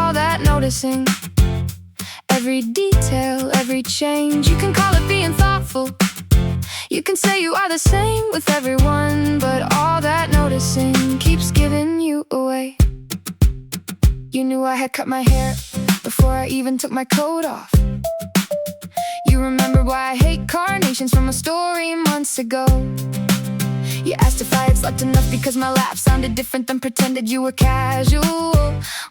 all that noticing. Every detail, every change, you can call it being thoughtful. You can say you are the same with everyone, but all that noticing keeps giving you away. You knew I had cut my hair before I even took my coat off. You remembered why I hate carnations from a story months ago. You asked if I had slept enough because my laugh sounded different, then pretended you were casual.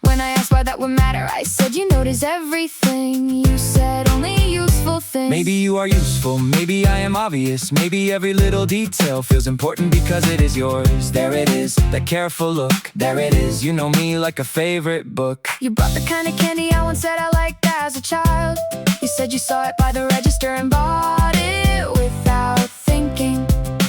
When I asked why that would matter, I said you notice everything. You said only useful things. Maybe you are useful, maybe I am obvious. Maybe every little detail feels important because it is yours. There it is, that careful look. There it is, you know me like a favorite book. You brought the kind of candy I once said I liked as a child. You said you saw it by the register and bought it without thinking.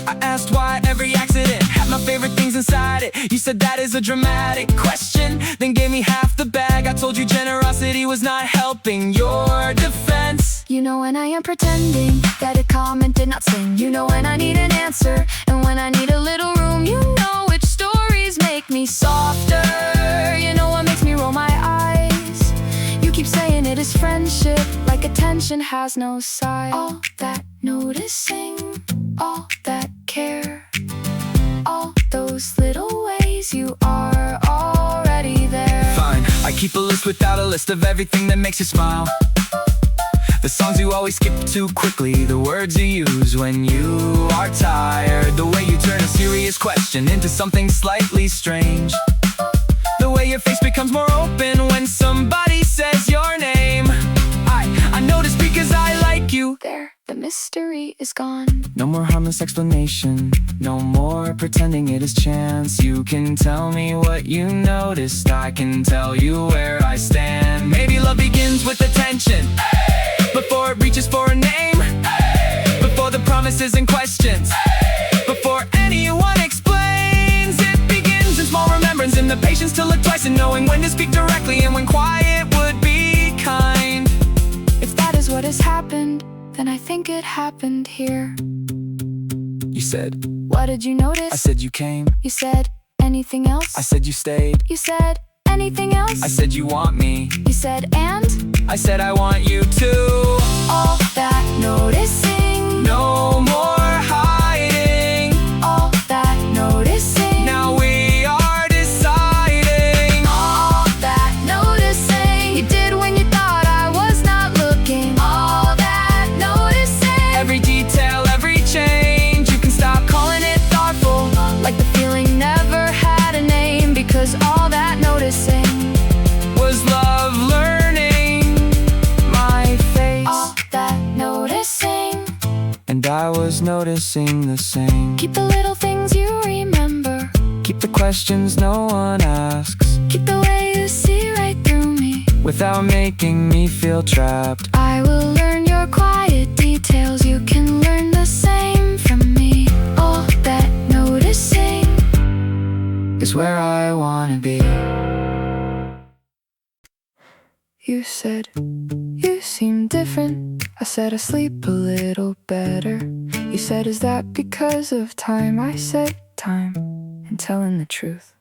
I asked why every accident had my favorite things inside it. You said that is a dramatic question, then gave me half the bag. I told you generosity was not helping your defense. You know when I am pretending that a comment did not sting. You know when I need an answer and when I need a little room. You know which stories make me softer. You know what makes me roll my eyes. You keep saying it is friendship, like attention has no size. All that noticing, all that care, all those little ways you are already there. Fine, I keep a list without a list of everything that makes you smile. The songs you always skip too quickly, the words you use when you are tired, the way you turn a serious question into something slightly strange, the way your face becomes more open when somebody says your name. I notice because I like you. There, the mystery is gone. No more harmless explanation, no more pretending it is chance. You can tell me what you noticed, I can tell you where I stand. Maybe love begins with attention, before it reaches for a name, before the promises and questions, before anyone explains. It begins in small remembrance, in the patience to look twice, and knowing when to speak directly and when quiet would be kind. If that is what has happened, then I think it happened here. You said, what did you notice? I said you came. You said, anything else? I said you stayed. You said, anything else? I said you want me. You said, and? I said I want you too. All that noticing, no more hiding. All that noticing, now we are deciding. All that noticing, you did when you thought I was not looking. All that noticing, every detail, every change. You can stop calling it thoughtful, like the feeling never had a name. Because all that noticing was love learning my face. All that noticing, and I was noticing the same. keep the little things you remember, keep the questions no one asks, keep the way you see right through me, without making me feel trapped. I will learn your quiet details, you can learn the same from me. All that noticing is where I wanna be. You said, you seem different. I said I sleep a little better. You said, is that because of time? I said, time and telling the truth.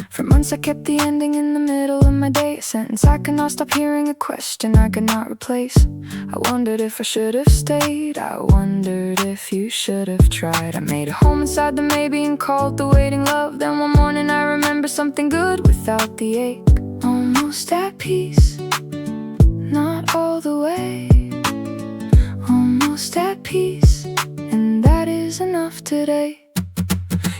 For months I kept the ending in the middle of my day, a sentence I could not stop hearing, a question I could not replace. I wondered if I should have stayed, I wondered if you should have tried. I made a home inside the maybe and called the waiting love. Then one morning I remember something good without the ache. Almost at peace, not all the way. Almost at peace, and that is enough today.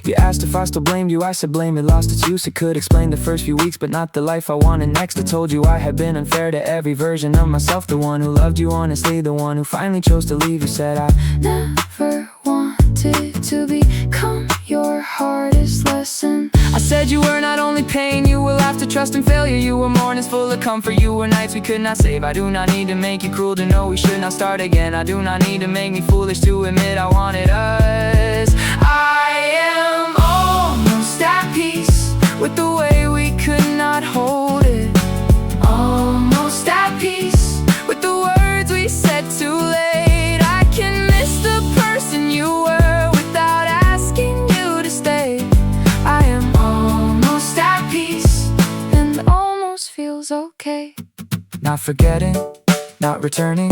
You asked if I still blamed you, I said blame it lost its use. It could explain the first few weeks, but not the life I wanted next. I told you I had been unfair to every version of myself, the one who loved you honestly, the one who finally chose to leave. You said I never wanted to become your hardest lesson. I said you were not only pain, you will have to trust in failure. You were mornings full of comfort, you were nights we could not save. I do not need to make you cruel to know we should not start again. I do not need to make me foolish to admit I wanted us. I am almost at peace with the way we could not hold it. Almost at peace with the words we said too late. I can miss the person you were without asking you to stay. I am almost at peace, and almost almost feels okay. Not forgetting, not returning,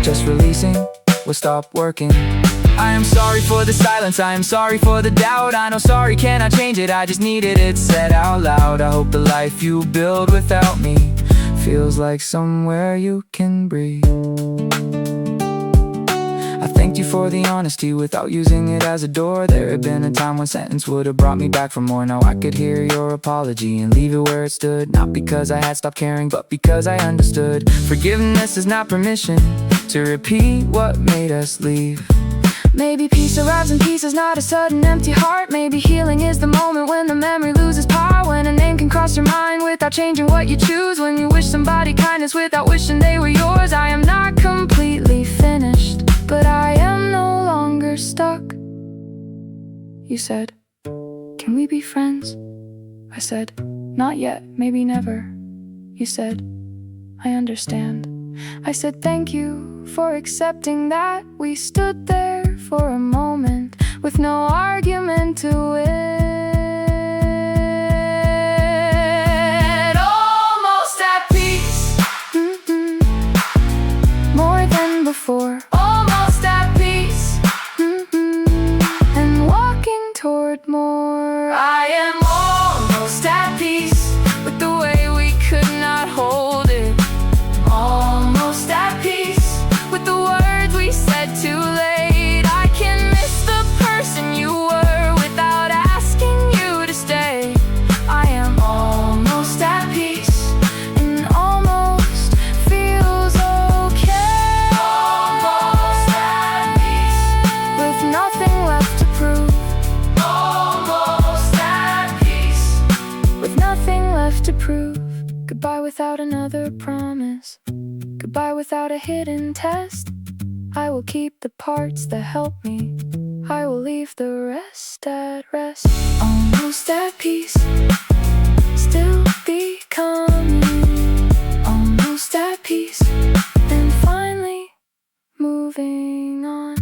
just releasing will stop working. I am sorry for the silence, I am sorry for the doubt. I know sorry cannot change it, I just needed it said out loud. I hope the life you build without me feels like somewhere you can breathe. I thanked you for the honesty without using it as a door. There had been a time when sentence would have brought me back for more. Now I could hear your apology and leave it where it stood. Not because I had stopped caring, but because I understood. Forgiveness is not permission to repeat what made us leave. Maybe peace arrives in pieces, not a sudden empty heart. Maybe healing is the moment when the memory loses power. When a name can cross your mind without changing what you choose. When you wish somebody kindness without wishing they were yours. I am not completely finished, but I am no longer stuck. You said, can we be friends? I said, not yet, maybe never. You said, I understand. I said thank you for accepting that. We stood there for a moment with no argument to it. Almost at peace, more than before. Almost at peace, and walking toward more. I am almost at peace with the way we could not hold it. Almost at peace with the words we said too late. I can miss the person you were without asking you to stay. I am almost at peace, and almost feels okay. Almost at peace with nothing left to prove. Almost at peace with nothing left to prove. Goodbye without another promise. Goodbye without a hidden test. I will keep the parts that help me. I will leave the rest at rest. Almost at peace, still becoming. Almost at peace, and finally moving on.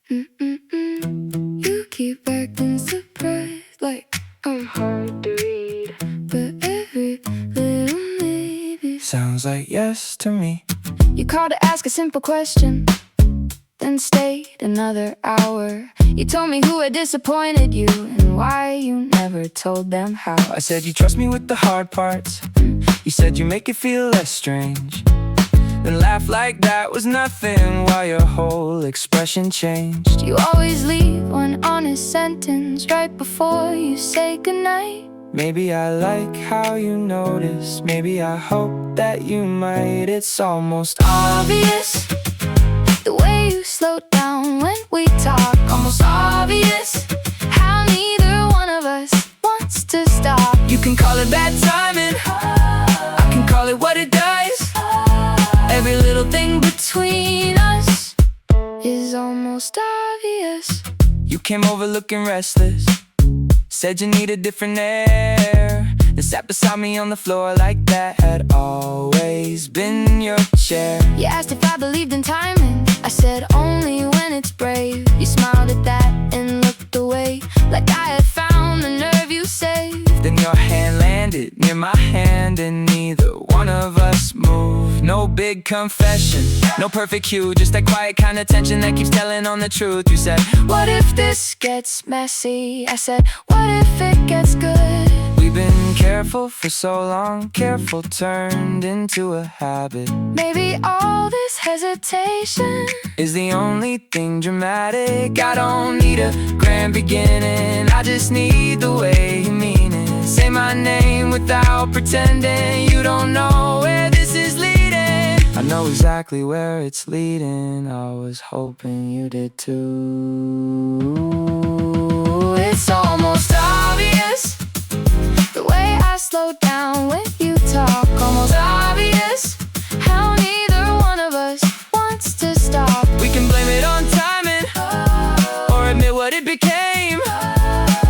You keep acting surprised like I'm hard to read, but every little maybe Sounds like yes to me. You called to ask a simple question, then stayed another hour. You told me who had disappointed you and why you never told them how. I said you trust me with the hard parts. You said you make it feel less strange. Then laugh like that was nothing while your whole expression changed. You always leave one honest sentence right before you say goodnight. Maybe I like how you notice. Maybe I hope that you might. It's almost Obvious, the way you slow down when we talk. Almost obvious, how neither one of us wants to stop. You can call it bad timing, I can call it what it does. Every little thing between us is almost obvious. You came over looking restless, said you need a different air. Then sat beside me on the floor like that had always been your chair. You asked if I believed in timing. I said only when it's brave. You smiled at that and looked away, like I had found the nerve you saved. Then your hand landed near my hand and neither one of us moved. No big confession, no perfect cue, just that quiet kind of tension that keeps telling on the truth. You said, what if this gets messy? I said, what if it gets good? we've been careful for so long, careful turned into a habit. Maybe all this hesitation is the only thing dramatic. I don't need a grand beginning, I just need the way you mean it. Say my name without pretending you don't know where this is leading. I know exactly where it's leading, I was hoping you did too. It's almost obvious, the way I slow down when you talk. Almost obvious, how neither one of us wants to stop. We can blame it on timing, or admit what it became.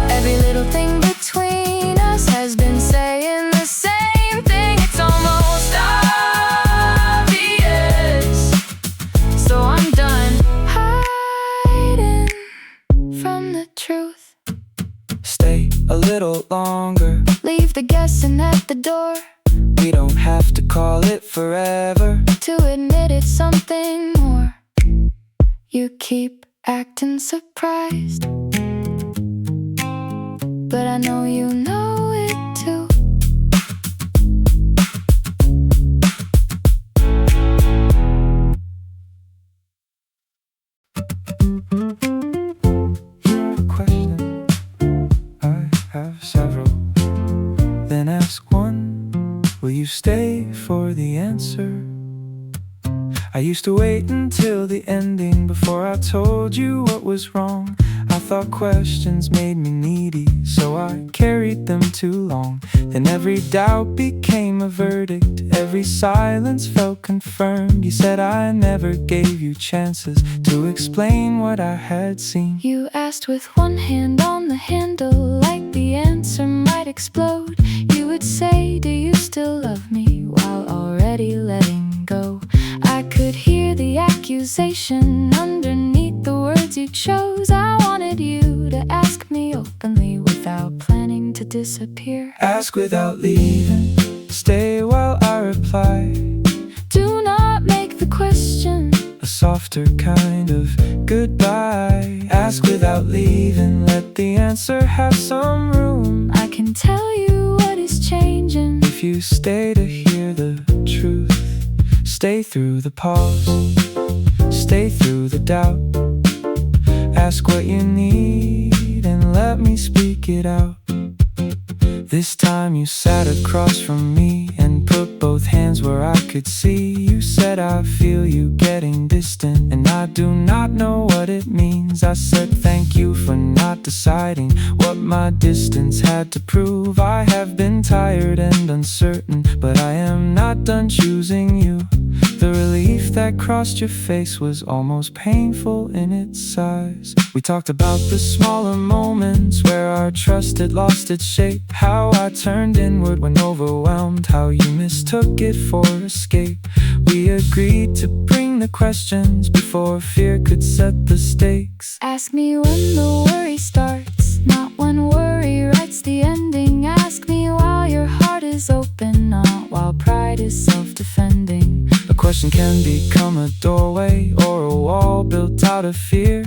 Every little thing between us has been saying the same thing. It's almost obvious, so I'm done hiding from the truth. Stay a little longer, longer. Leave the guessing at the door. We don't have to call it forever To admit it's something more. You keep acting surprised, but I know you know it too. Question, I have several. Then ask one, will you stay for the answer? I used to wait until the ending before I told you what was wrong. I thought questions made me needy, so I carried them too long. Then every doubt became a verdict, every silence felt confirmed. You said I never gave you chances to explain what I had seen. You asked with one hand on the handle, like the answer might explode. You would say, do you still love me, while already letting go. I could hear the accusation underneath the words you chose. I wanted you to ask me openly without planning to disappear. Ask without leaving, stay while I reply. Do not make the question A softer kind of goodbye. Ask without leaving, let the answer have some room. I can tell you what is changing. If you stay to hear the truth, stay through the pause, stay through the doubt. Ask what you need and let me speak it out. This time you sat across from me and put both hands where I could see. You said I feel you getting distant and I do not know what it means. I said thank you for not deciding what my distance had to prove. I have been tired and uncertain, but I am not done choosing you. The relief that crossed your face was almost painful in its size. We talked about the smaller moments where our trust had lost its shape. How I turned inward when overwhelmed, how you mistook it for escape. We agreed to bring the questions before fear could set the stakes. Ask me when the worry starts, not when worry writes the ending. Ask me while your heart is open, not while pride is self-defending. A question can become a doorway or a wall built out of fear.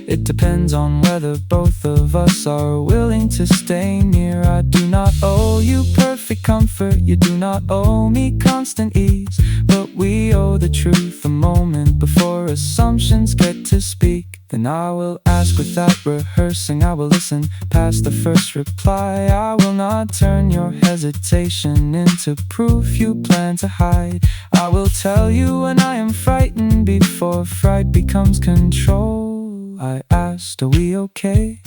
It depends on whether both of us are willing to stay near. I do not owe you perfect comfort, you do not owe me constant ease, but we owe the truth a moment before assumptions get to speak. Then I will ask without rehearsing, I will listen past the first reply. I will not turn your hesitation into proof you plan to hide. I will tell you when I am frightened before fright becomes control. I asked, are we okay?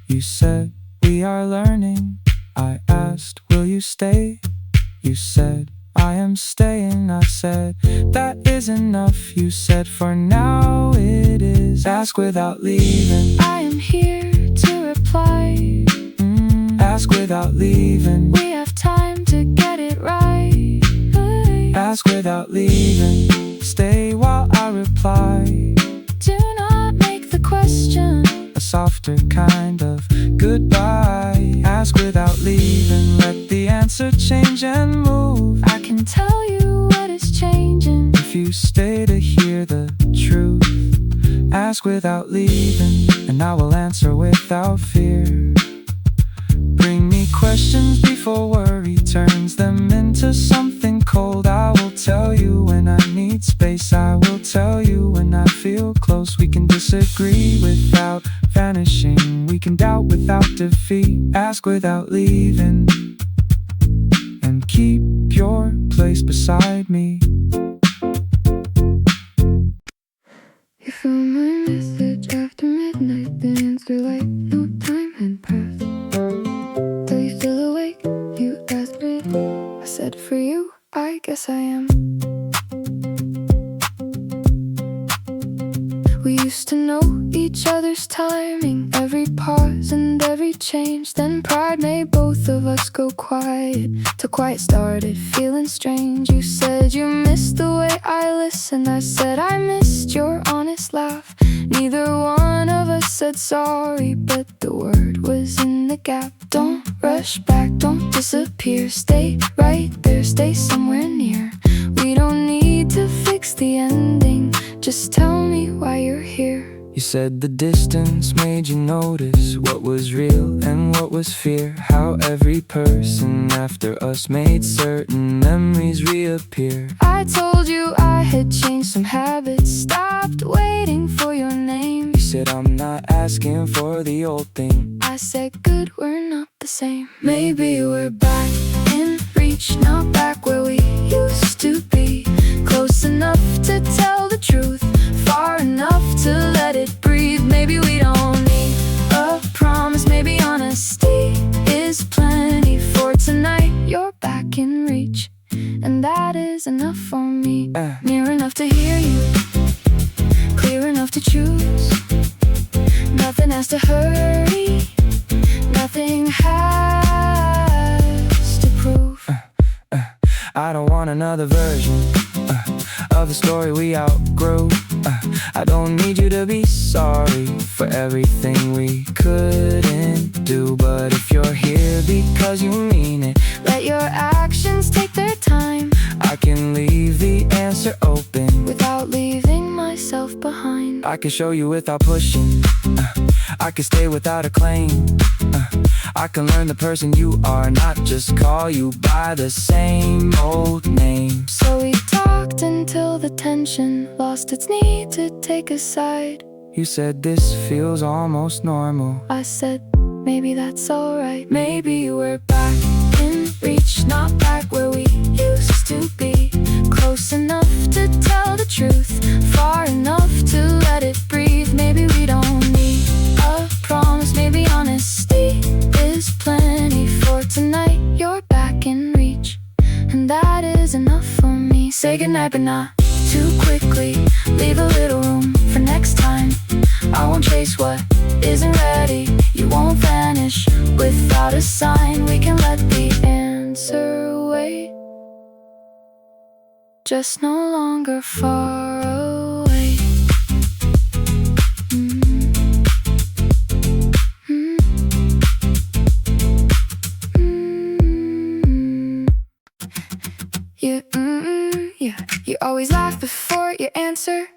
You said, we are learning. I asked, will you stay? You said, I am staying. I said, that is enough. You said, for now it is. Ask without leaving. I am here to reply. Ask without leaving. We have time to get it right. Ask without leaving. Stay while I reply. Do not make the question A softer kind of goodbye. Ask without leaving, let the answer change and move. I can tell you what is changing. If you stay to hear the truth, ask without leaving, and I will answer without fear. Bring me questions before worry turns them into something cold. I will tell you when I need space, I will tell you when I feel close. We can disagree without vanishing, we can doubt without defeat. Ask without leaving, and keep your place beside me. You found my message after midnight, then answer like no time had passed. Are you still awake? You asked me. I said for you, I guess I am. We used to know each other's timing, every pause and every change. Then pride made both of us go quiet, till quiet started feeling strange. You said you missed the way I listened, I said I missed your honest laugh. Neither one of us said sorry, but the word was in the gap. Don't rush back, don't disappear. Stay right there, stay somewhere near. We don't need to fix the ending, just tell me why you're here. You said the distance made you notice what was real and what was fear. How every person after us made certain memories reappear. I told you I had changed some habits, stopped waiting for your name. You said I'm not asking for the old thing. I said good, we're not the same. Maybe we're back in reach, not back where we used to be. Close enough to tell the truth, far enough to let it breathe. Maybe we don't need a promise, maybe honesty is plenty for tonight. You're back in reach, and that is enough for me. Near enough to hear you, clear enough to choose. Nothing has to hurry, nothing has to prove. I don't want another version of the story we outgrew. I don't need you to be sorry for everything we couldn't do. But if you're here because you mean it, let your actions take their time. I can leave the answer open without leaving myself behind. I can show you without pushing. I can stay without a claim. I can learn the person you are, not just call you by the same old name. So we talked until the tension lost its need to take a side. You said this feels almost normal. I said maybe that's alright. Maybe we're back in reach, not back where we used to be. Close enough to tell the truth, far enough to let it breathe. Maybe we don't need a promise, maybe honesty is plenty for tonight. You're back in reach, and that is enough for me. Say goodnight but not too quickly, leave a little room for next time. I won't chase what isn't ready, you won't vanish without a sign. We can let the answer wait, just no longer far away. You always laugh before you answer,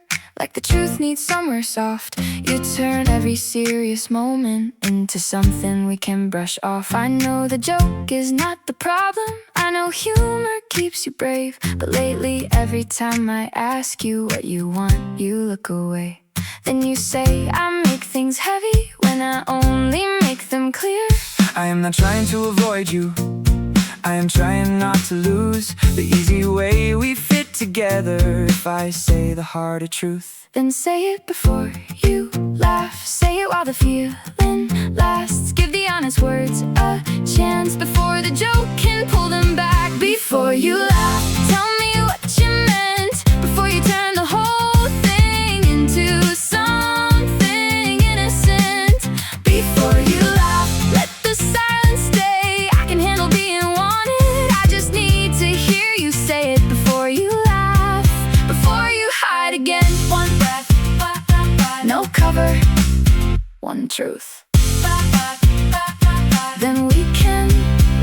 like the truth needs somewhere soft. You turn every serious moment into something we can brush off. I know the joke is not the problem, I know humor keeps you brave. But lately every time I ask you what you want, you look away. Then you say I make things heavy when I only make them clear. I am not trying to avoid you, I am trying not to lose the easy way we fit together. If I say the harder truth, then say it before you laugh. Say it while the feeling lasts. Give the honest words a chance before the joke can pull them back. Before you laugh, tell me what you meant. Before you turn the whole thing into something innocent. Before you laugh, let the silence stay. I can handle being wanted, I just need to hear you say it before you laugh. Before you hide again, one breath, no cover, one truth. Then we can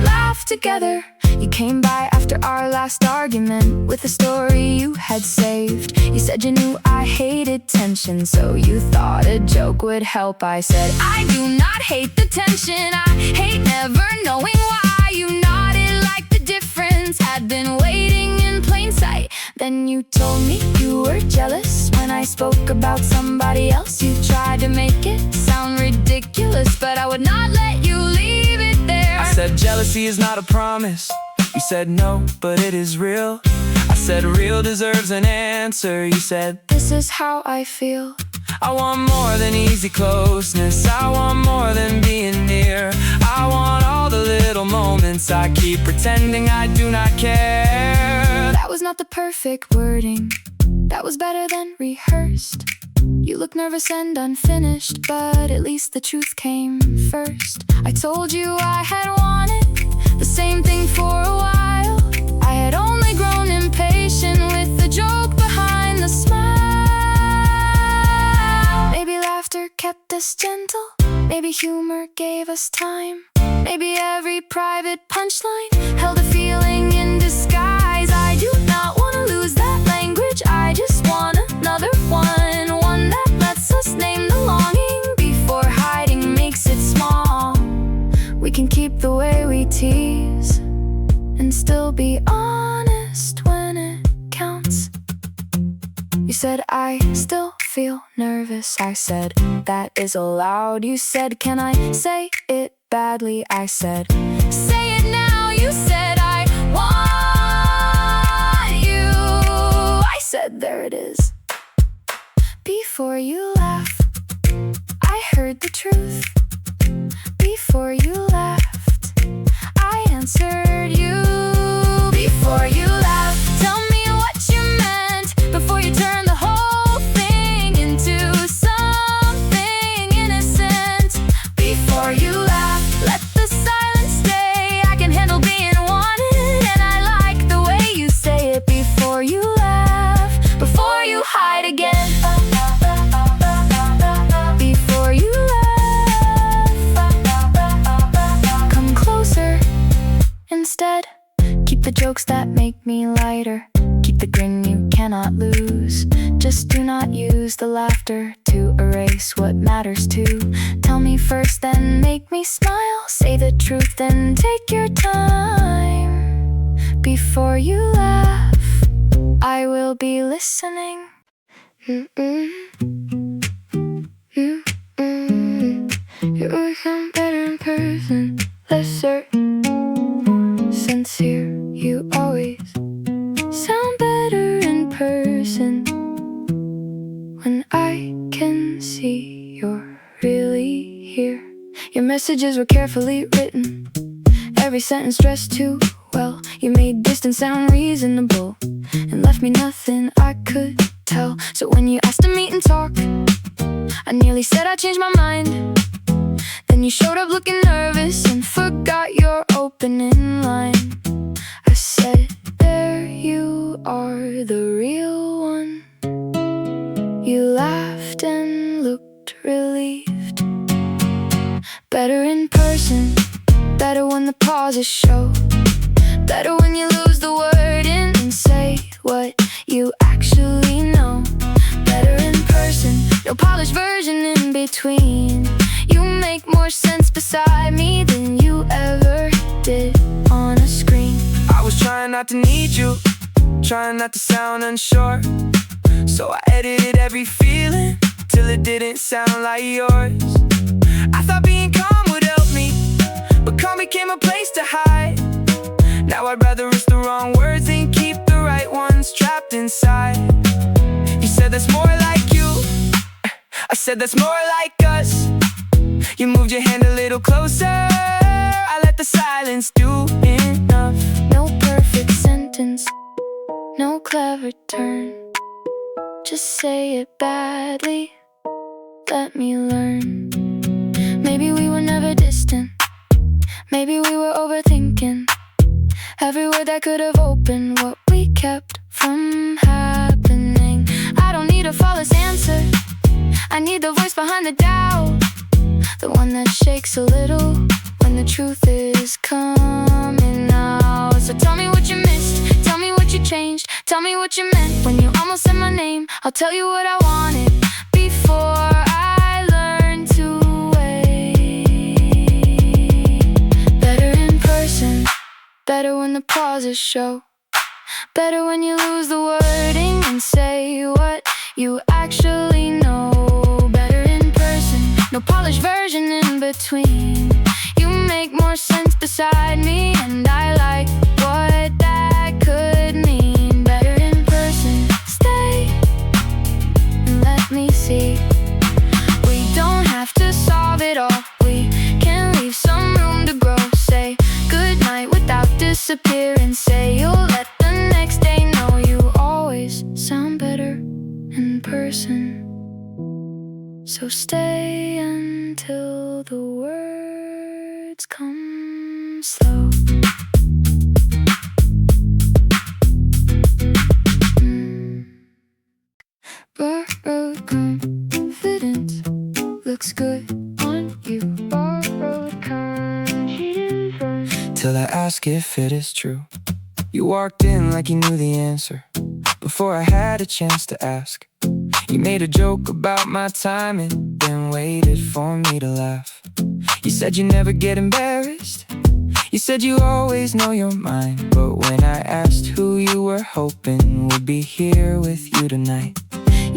laugh together. You came by after our last argument with a story you had saved. You said you knew I hated tension, so you thought a joke would help. I said I do not hate the tension, I hate never knowing why. You nodded like the difference had been waiting in plain sight. Then you told me you were jealous when I spoke about somebody else. You tried to make it sound ridiculous, but I would not let you leave it there. I said jealousy is not a promise. You said no, but it is real. I said real deserves an answer. You said this is how I feel. I want more than easy closeness, I want more than being near. I want all the little moments I keep pretending I do not care. That was not the perfect wording, that was better than rehearsed. You look nervous and unfinished, but at least the truth came first. I told you I had wanted the same thing for a while. I had only grown impatient with the joke behind the smile. Maybe laughter kept us gentle, Maybe humor gave us time. Maybe every private punchline held a feeling in disguise. I do not want to lose that language. I just want another one. One that lets us name the longing before hiding makes it small. We can keep the way we tease and still be honest when it counts. You said I still feel nervous. I said that is allowed. You said can I say it badly? I said say it now. You said I want you. I said there it is. Before you laugh, I heard the truth. Before you left, I answered you. Before you laughed, tell me what you meant. Before you turned the whole thing into something innocent. Before you laughed, let the silence stay. I can handle being wanted, and I like the way you say it. Before you laugh, before you hide again. Before you laugh, come closer instead. Keep the jokes that make me lighter. Keep the grin you cannot lose. Just do not use the laughter to erase what matters too. Tell me first, then make me smile. Say the truth, then take your time. Before you laugh, I will be listening. You will sound better in person. Less certain, sincere. You always sound better in person. When I can see you're really here. Your messages were carefully written. Every sentence dressed too well. You made distance sound reasonable and left me nothing I could tell. So when you asked to meet and talk, I nearly said I changed my mind. Then you showed up looking nervous and forgot your opening line. I said, there you are, the real one. You laughed and looked relieved. Better in person, better when the pauses show. Better when you lose the word in and say what you actually know. Better in person, no polished version in between. You make more sense beside me than you ever did on a screen. I was trying not to need you, trying not to sound unsure. So I edited every feeling till it didn't sound like yours. I thought being calm would help me, but calm became a place to hide. Now I'd rather risk the wrong words than keep the right ones trapped inside. You said that's more like you, I said that's more like us. You moved your hand a little closer, I let the silence do enough. No perfect sentence, no clever turn. Just say it badly, let me learn. Maybe we were never distant, maybe we were overthinking. Every word that could have opened what we kept from happening. I don't need a flawless answer, I need the voice behind the doubt. The one that shakes a little when the truth is coming out. So tell me what you missed, tell me what you changed. Tell me what you meant when you almost said my name. I'll tell you what I wanted before I learned to wait. Better in person, better when the pauses show. Better when you lose the wording and say what you actually know. Better in person, no polished version in between. You make more sense beside me, and I like what that could mean. Better in person, stay and let me see. We don't have to solve it all, we can leave some room to grow. Say goodnight without disappearing. Say you'll let the next day know. You always sound better in person. So stay until the words come slow. Borrowed confidence looks good on you. ask if it is true. You walked in like you knew the answer before I had a chance to ask. You made a joke about my timing, then waited for me to laugh. You said you never get embarrassed. You said you always know your mind. But when I asked who you were hoping would be here with you tonight,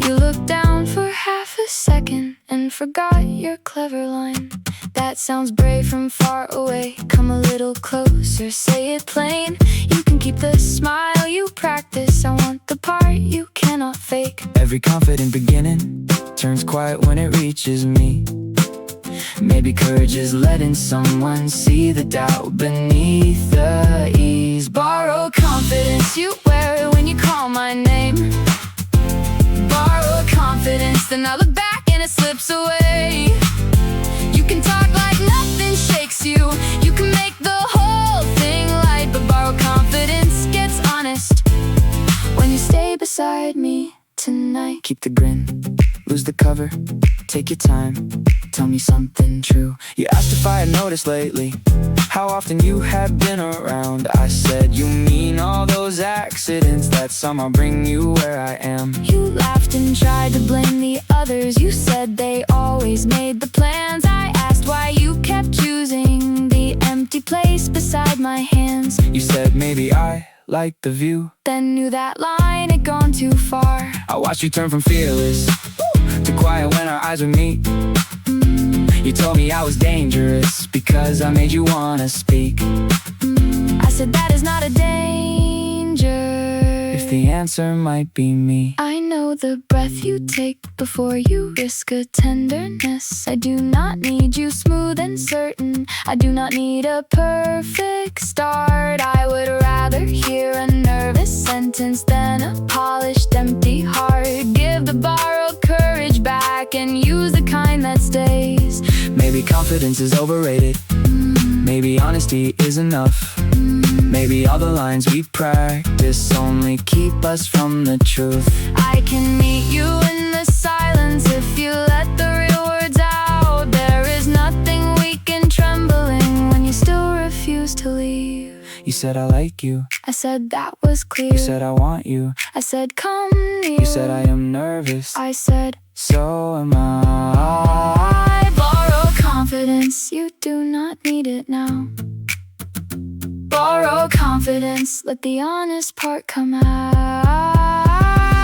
you looked down for half a second and forgot your clever line. That sounds brave from far away. Come a little closer, say it plain. You can keep the smile you practice. I want the part you cannot fake. every confident beginning turns quiet when it reaches me. Maybe courage is letting someone see the doubt beneath the ease. Borrow confidence you wear when you call my name. Borrow confidence, then I look back and it slips away. You can talk like nothing shakes you. You can make the whole thing light. But borrow confidence gets honest when you stay beside me tonight. Keep the grin, lose the cover, take your time, tell me something true. You asked if I had noticed lately how often you had been around. I said, you mean all those accidents that somehow bring you where I am. You laughed and tried to blame the others. You said they always made the plans. I asked why you kept choosing the empty place beside my hands. You said maybe I like the view, then knew that line had gone too far. I watched you turn from fearless to quiet when our eyes would meet. You told me I was dangerous because I made you wanna speak. I said that is not a danger if the answer might be me. I know the breath you take before you risk a tenderness. I do not need you smooth and certain. I do not need a perfect start. I would rather hear a nervous sentence than a polished empty heart. Give the borrowed courage back and use the kind that stays. Maybe confidence is overrated. Maybe honesty is enough. Maybe all the lines we practice only keep us from the truth. I can meet you in the silence if you let the real words out. There is nothing weak and trembling when you still refuse to leave. You said I like you. I said that was clear. You said I want you. I said come near. You said I am nervous. I said so am I. Borrow confidence, you do not need it now. Borrow confidence, let the honest part come out.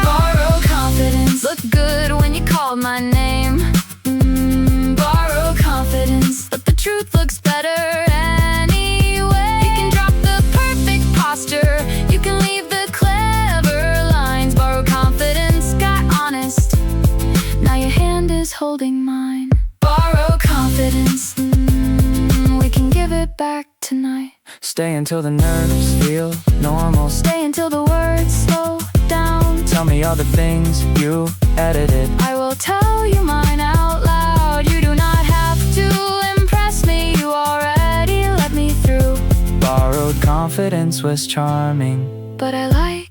Borrow confidence, look good when you call my name. Borrow confidence, but the truth looks better anyway. You can drop the perfect posture, you can leave the clever lines. Borrow confidence, got honest, now your hand is holding mine. Borrow confidence, we can give it back tonight. Stay until the nerves feel normal. Stay until the words slow down. Tell me all the things you edited. I will tell you mine out loud. You do not have to impress me. You already let me through. Borrowed confidence was charming, but I like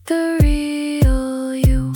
the real you.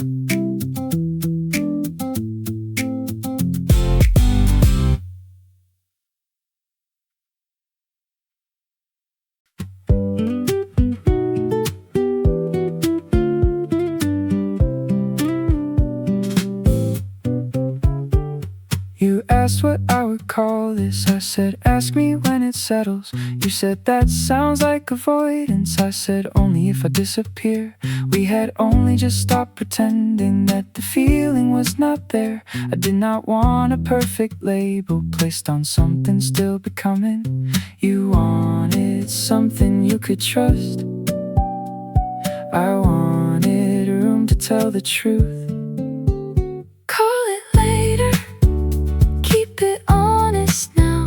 You asked what I would call this. I said, ask me when it settles. You said, that sounds like avoidance. I said, only if I disappear. We had only just stopped pretending that the feeling was not there. I did not want a perfect label placed on something still becoming. You wanted something you could trust. I wanted room to tell the truth. Call it later, keep it honest now.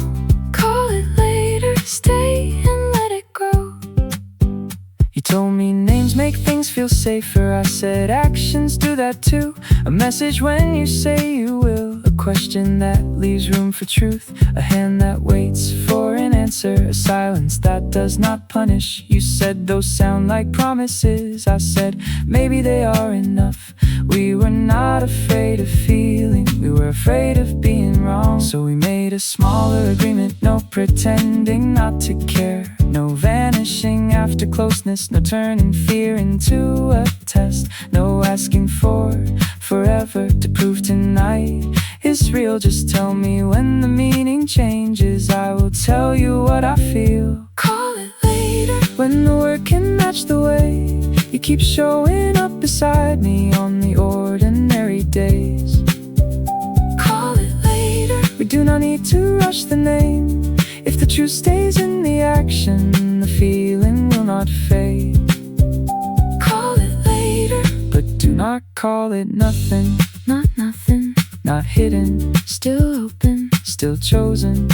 Call it later, stay and let it grow. You told me names make things feel safer. I said actions do that too. A message when you say you will. A question that leaves room for truth. A hand that waits for an answer. A silence that does not punish. You said those sound like promises. I said maybe they are enough. We were not afraid of feeling, we were afraid of being wrong. So we made a smaller agreement. No pretending not to care, No vanishing after closeness, no turning fear into a test, no asking for forever to prove tonight is real. Just tell me when the meaning changes, I will tell you what I feel. Call it later When the word can match the way you keep showing up beside me on the ordinary days. Call it later We do not need to rush the name. If the truth stays in the action, the feeling will not fade. Call it later But do not call it nothing. Not nothing, Not hidden, still open. still chosen.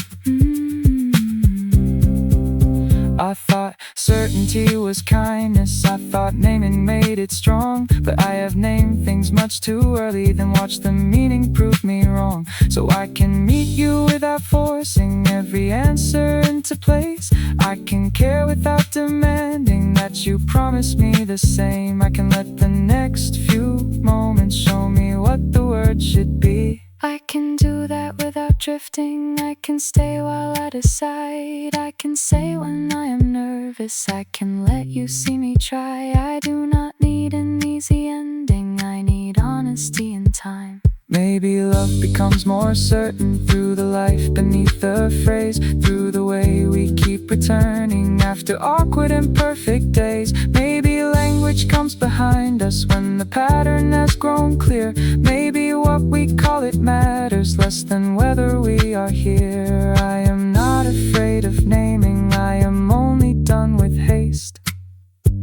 I thought certainty was kindness, I thought naming made it strong. But I have named things much too early, then watched the meaning prove me wrong. So I can meet you without forcing every answer into place. I can care without demanding that you promise me the same. I can let the next few moments show me what the word should be. I can do that without drifting. I can stay while I decide. I can say when I am nervous. I can let you see me try. I do not need an easy ending. I need honesty and time. Maybe love becomes more certain through the life beneath the phrase, through the way we keep returning after awkward and perfect days. Maybe language comes behind us when the pattern has grown clear. Maybe what we call it matters less than whether we are here. I am not afraid of naming, I am only done with haste.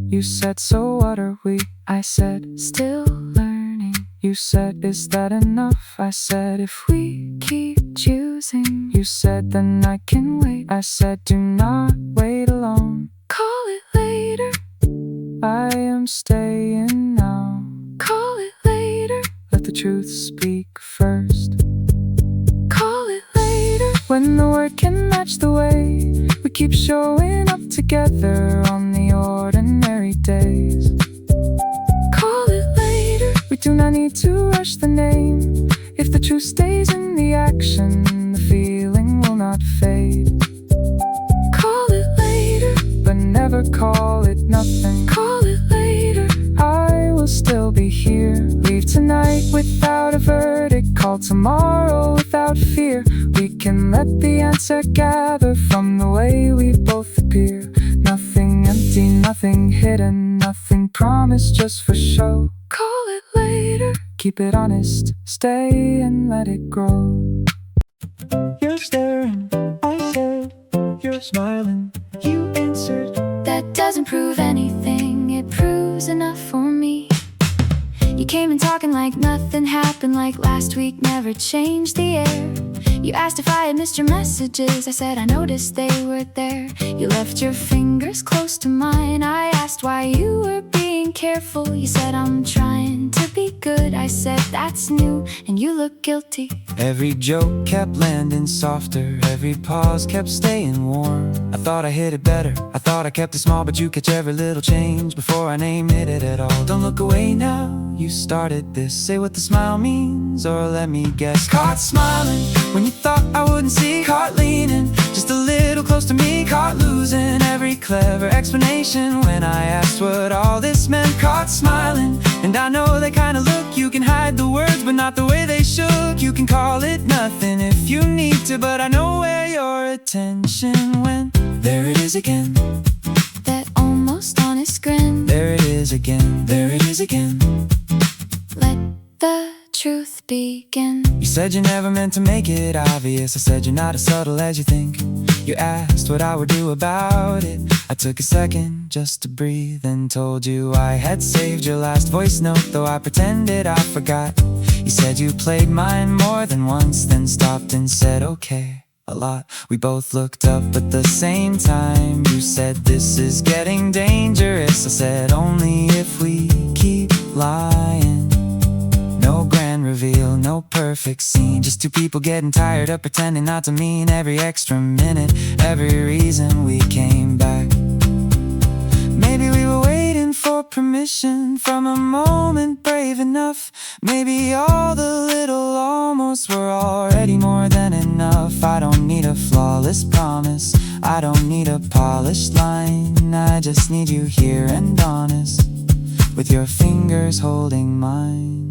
You said, so what are we? I said, Still learning. you said, is that enough? I said, if we keep choosing. You said, then I can wait. I said, do not wait alone. Call it later. I am staying now. Call it later. Let the truth speak first. Call it later. When the word can match the way we keep showing up together on the ordinary days. Call it later. We do not need to rush the name. If the truth stays in the action, the feeling will not fade. Call it later. But never call it nothing. Call it later. I will still be here. Leave tonight without a verdict. Call tomorrow without fear. We can let the answer gather from the way we both appear. Nothing empty, nothing hidden, nothing promised just for show. Call it later. Keep it honest, stay and let it grow. You're staring, I said. You're smiling, you answered. That doesn't prove anything, it proves enough for me. You came in talking like nothing happened, like last week never changed the air. You asked if I had missed your messages. I said I noticed they were there. You left your fingers close to mine. I asked why you were being careful. You said I'm trying to be good. I said that's new, and you look guilty. Every joke kept landing softer, every pause kept staying warm. I thought I hit it better, I thought I kept it small, but you catch every little change before I name it at all. Don't look away now, you started this. Say what the smile means, or let me guess. Caught smiling when you thought I wouldn't see. Caught leaning just a little close to me. Caught losing every clever explanation when I asked what all this meant. Caught smiling, and I know they kinda look. You can hide the words, but not the way they shook. You can call it nothing if you need to, but I know where your attention went. There it is again, That almost honest grin. there it is again, there it is again. Let the truth begin. You said you never meant to make it obvious. I said you're not as subtle as you think. You asked what I would do about it. I took a second just to breathe and told you I had saved your last voice note, though I pretended I forgot. You said you played mine more than once, then stopped and said okay a lot. We both looked up at the same time. You said this is getting dangerous. I said only if we keep lying. No grand reveal, no perfect scene, just two people getting tired of pretending not to mean every extra minute, every reason we came back. Maybe we were waiting for permission from a moment brave enough. Maybe all the little almost were already more than enough. I don't need a flawless promise, I don't need a polished line, I just need you here and honest, with your fingers holding mine.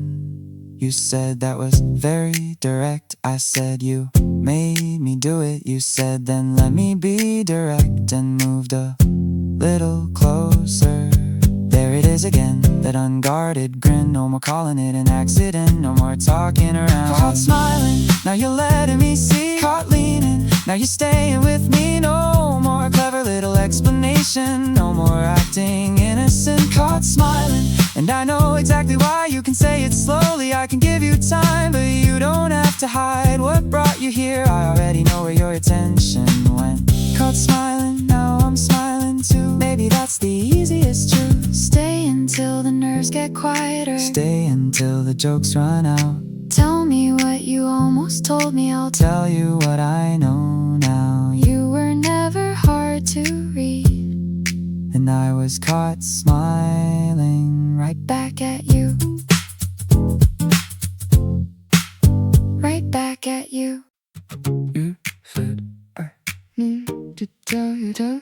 You said that was very direct, I said you made me do it. You said then let me be direct, and moved a little closer. There it is again, that unguarded grin. No more calling it an accident, no more talking around. Caught smiling, now you're letting me see. Caught leaning, now you're staying with me. No more clever little explanation, no more acting innocent. Caught smiling, and I know exactly why. You can say it slowly, I can give you time, but you don't have to hide what brought you here. I already know where your attention went. Caught smiling, now I'm smiling too. Maybe that's the easiest truth. Stay until the nerves get quieter. Stay until the jokes run out. Tell me what you almost told me. I'll Tell you what I know now. You were never hard to read. And I was caught smiling right Back at you. Right back at you. You said Need to tell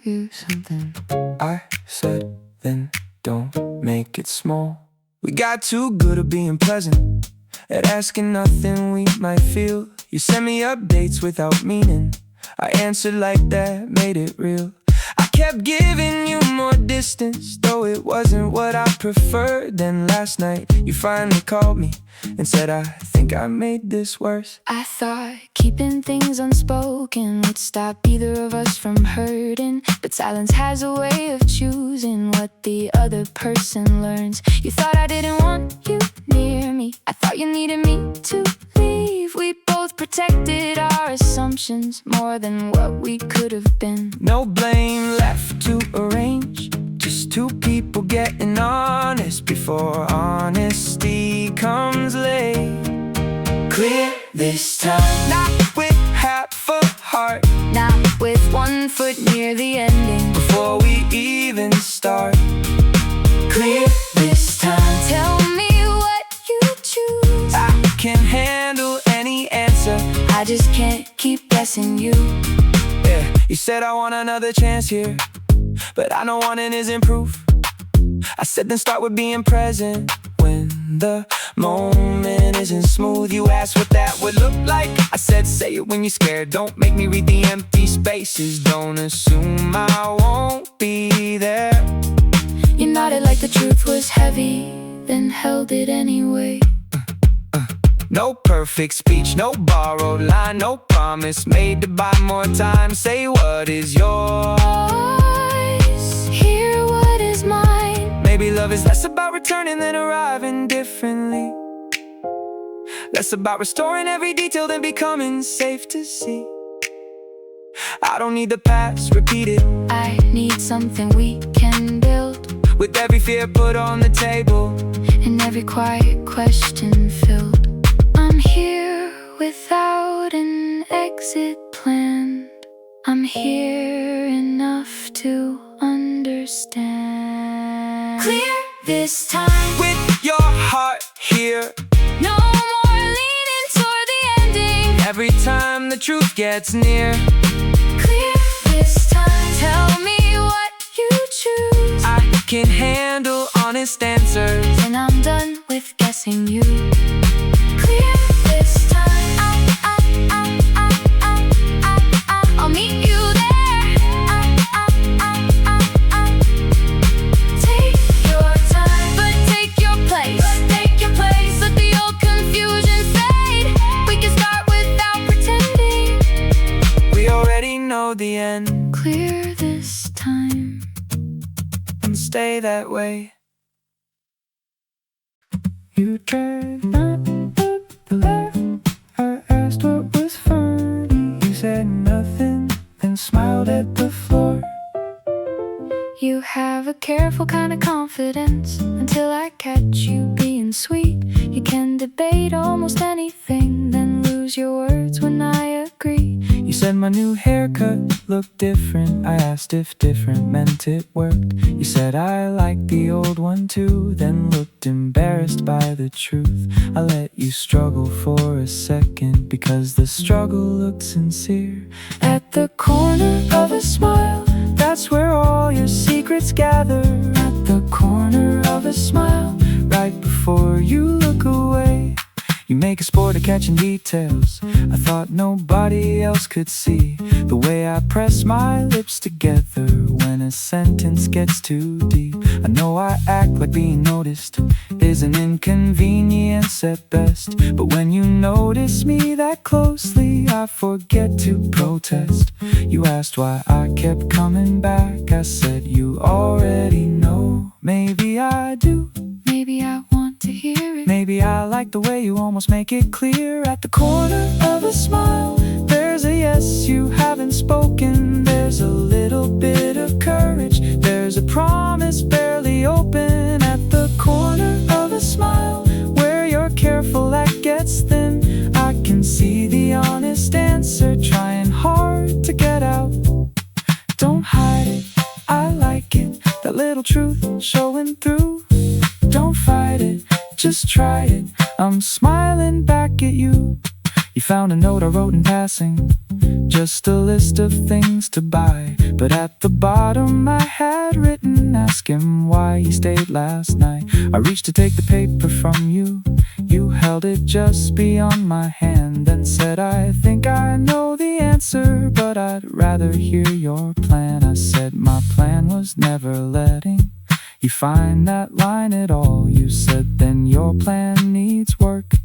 you something. I said then don't make it small. We got too good at being pleasant, at asking nothing we might feel. You send me updates without meaning, I answered like that, made it real. I kept giving you more distance, though it wasn't what I preferred. Then last night you finally called me and said I think I made this worse. I thought keeping things unspoken would stop either of us from hurting, but silence has a way of choosing what the other person learns. You thought I didn't want you near me, I thought you needed me to leave. We both protected our assumptions more than what we could have been. No blame left to arrange, just two people getting honest before honesty comes late. Clear this time, not with half a heart, Not with 1 foot near the ending. before we even start. Clear this time, Tell me what you choose. I can handle any answer. I just can't keep guessing you. Yeah, you said I want another chance here, but I know wanting isn't proof. I said then start with being present when the moment isn't smooth. You asked what that would look like, I said say it when you're scared. Don't make me read the empty spaces, don't assume I won't be there. You nodded like the truth was heavy, then held it anyway. No perfect speech, no borrowed line, no promise made to buy more time. Say what is yours, Hear what is mine. maybe love is less about returning than arriving differently, less about restoring every detail than becoming safe to see. I don't need the past repeated, I need something we can build, with every fear put on the table, and every quiet question filled. I'm here without an exit planned. I'm here enough to understand. Clear this time, with your heart here. no more leaning toward the ending. Every time the truth gets near, Clear this time, tell me what you choose. I can handle honest answers. And I'm done with guessing you. Clear this time, I'll meet you there. Take your time, but take your place. Let the old confusion fade. We can start without pretending. We already know the end, Clear this time. and stay that way. You tried not to look left, I asked what was funny. You said nothing, then smiled at the floor. You have a careful kind of confidence until I catch you being sweet. You can debate almost anything, then lose your words when I agree. You You said my new haircut looked different. I asked if different meant it worked. You said I liked the old one too, then looked embarrassed by the truth. I let you struggle for a second because the struggle looked sincere. At the corner of a smile, that's where all your secrets gather. At the corner of a smile, right before you look away. You make a sport of catching details I thought nobody else could see. The way I press my lips together when a sentence gets too deep. I know I act like being noticed is an inconvenience at best, but when you notice me that closely, I forget to protest. You asked why I kept coming back. I said you already know. Maybe I do. Maybe I want to hear it. Maybe I like the way you almost make it clear. At the corner of a smile, there's a yes you haven't spoken. There's a little bit of courage. There's a promise barely open. At the corner of a smile, where you're careful that gets thin, I can see the honest answer trying hard to get out. Don't hide it, I like it. That little truth showing through. Don't fight it, just try it. I'm smiling back at you. You found a note I wrote in passing, just a list of things to buy. But at the bottom I had written, ask him why he stayed last night. I reached to take the paper from you. You held it just beyond my hand and said, I think I know the answer, but I'd rather hear your plan. I said my plan was never letting you find that line at all. You said then your plan needs work,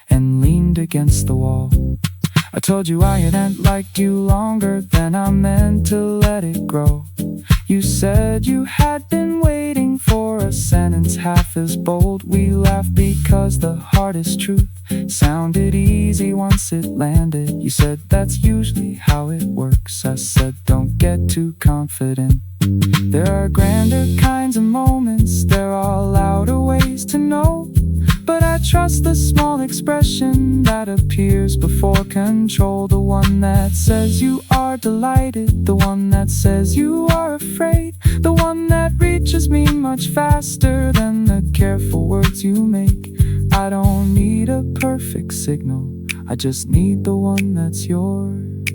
and leaned against the wall. I told you I hadn't liked you longer than I meant to let it grow. You said you had been waiting for a sentence half as bold. We laughed because the hardest truth sounded easy once it landed. You said that's usually how it works. I said don't get too confident. There are grander kinds of moments, there are louder ways to know. But I trust the small expression that appears before control. The one that says you are delighted, the one that says you are afraid, the one that reaches me much faster than the careful words you make. I don't need a perfect signal, I just need the one that's yours.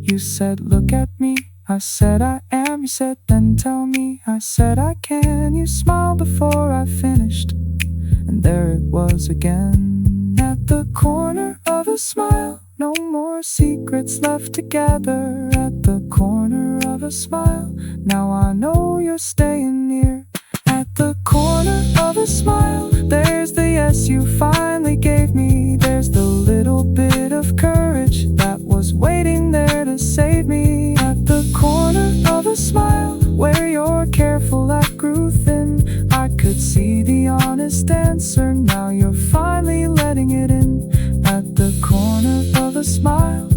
You said look at me, I said I am. You said then tell me, I said I can. You smiled before I finished, and there it was again. At the corner of a smile, no more secrets left together. At the corner of a smile, now I know you're staying near. At the corner of a smile, there's the yes you finally gave me. There's the little bit of courage that was waiting there to save me. At the corner of a smile, where you're careful that grew thin, I could see the honest answer, now you're finally letting it in. At the corner of a smile,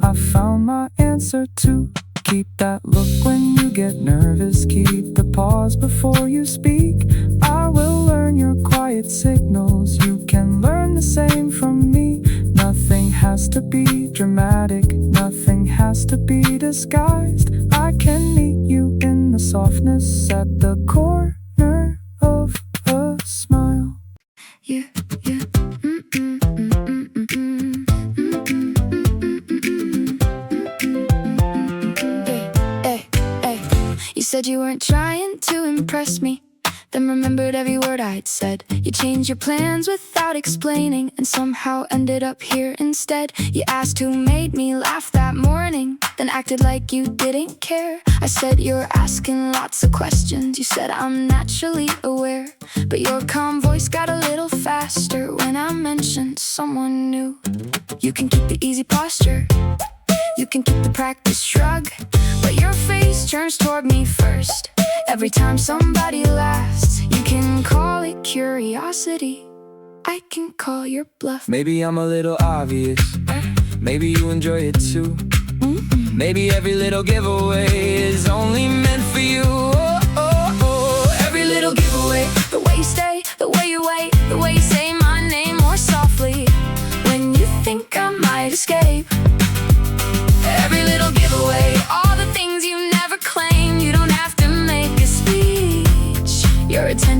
I found my answer too. Keep that look when you get nervous, keep the pause before you speak. I will learn your quiet signals, you can learn the same from me. Nothing has to be dramatic, nothing has to be disguised. I can meet you in the softness at the corner of a smile. You You said you weren't trying to impress me, then remembered every word I'd said. You changed your plans without explaining, and somehow ended up here instead. You asked who made me laugh that morning, then acted like you didn't care. I said you're asking lots of questions. You said I'm naturally aware, but your calm voice got a little faster when I mentioned someone new. You can keep the easy posture, you can keep the practice shrug, but your face turns toward me first. Every time somebody laughs, you can call it curiosity, I can call your bluff. Maybe I'm a little obvious, maybe you enjoy it too. Maybe every little giveaway is only meant for you. Oh, oh, oh. Every little giveaway, The way you stay, the way you wait, the way you say my name more softly when you think I might escape.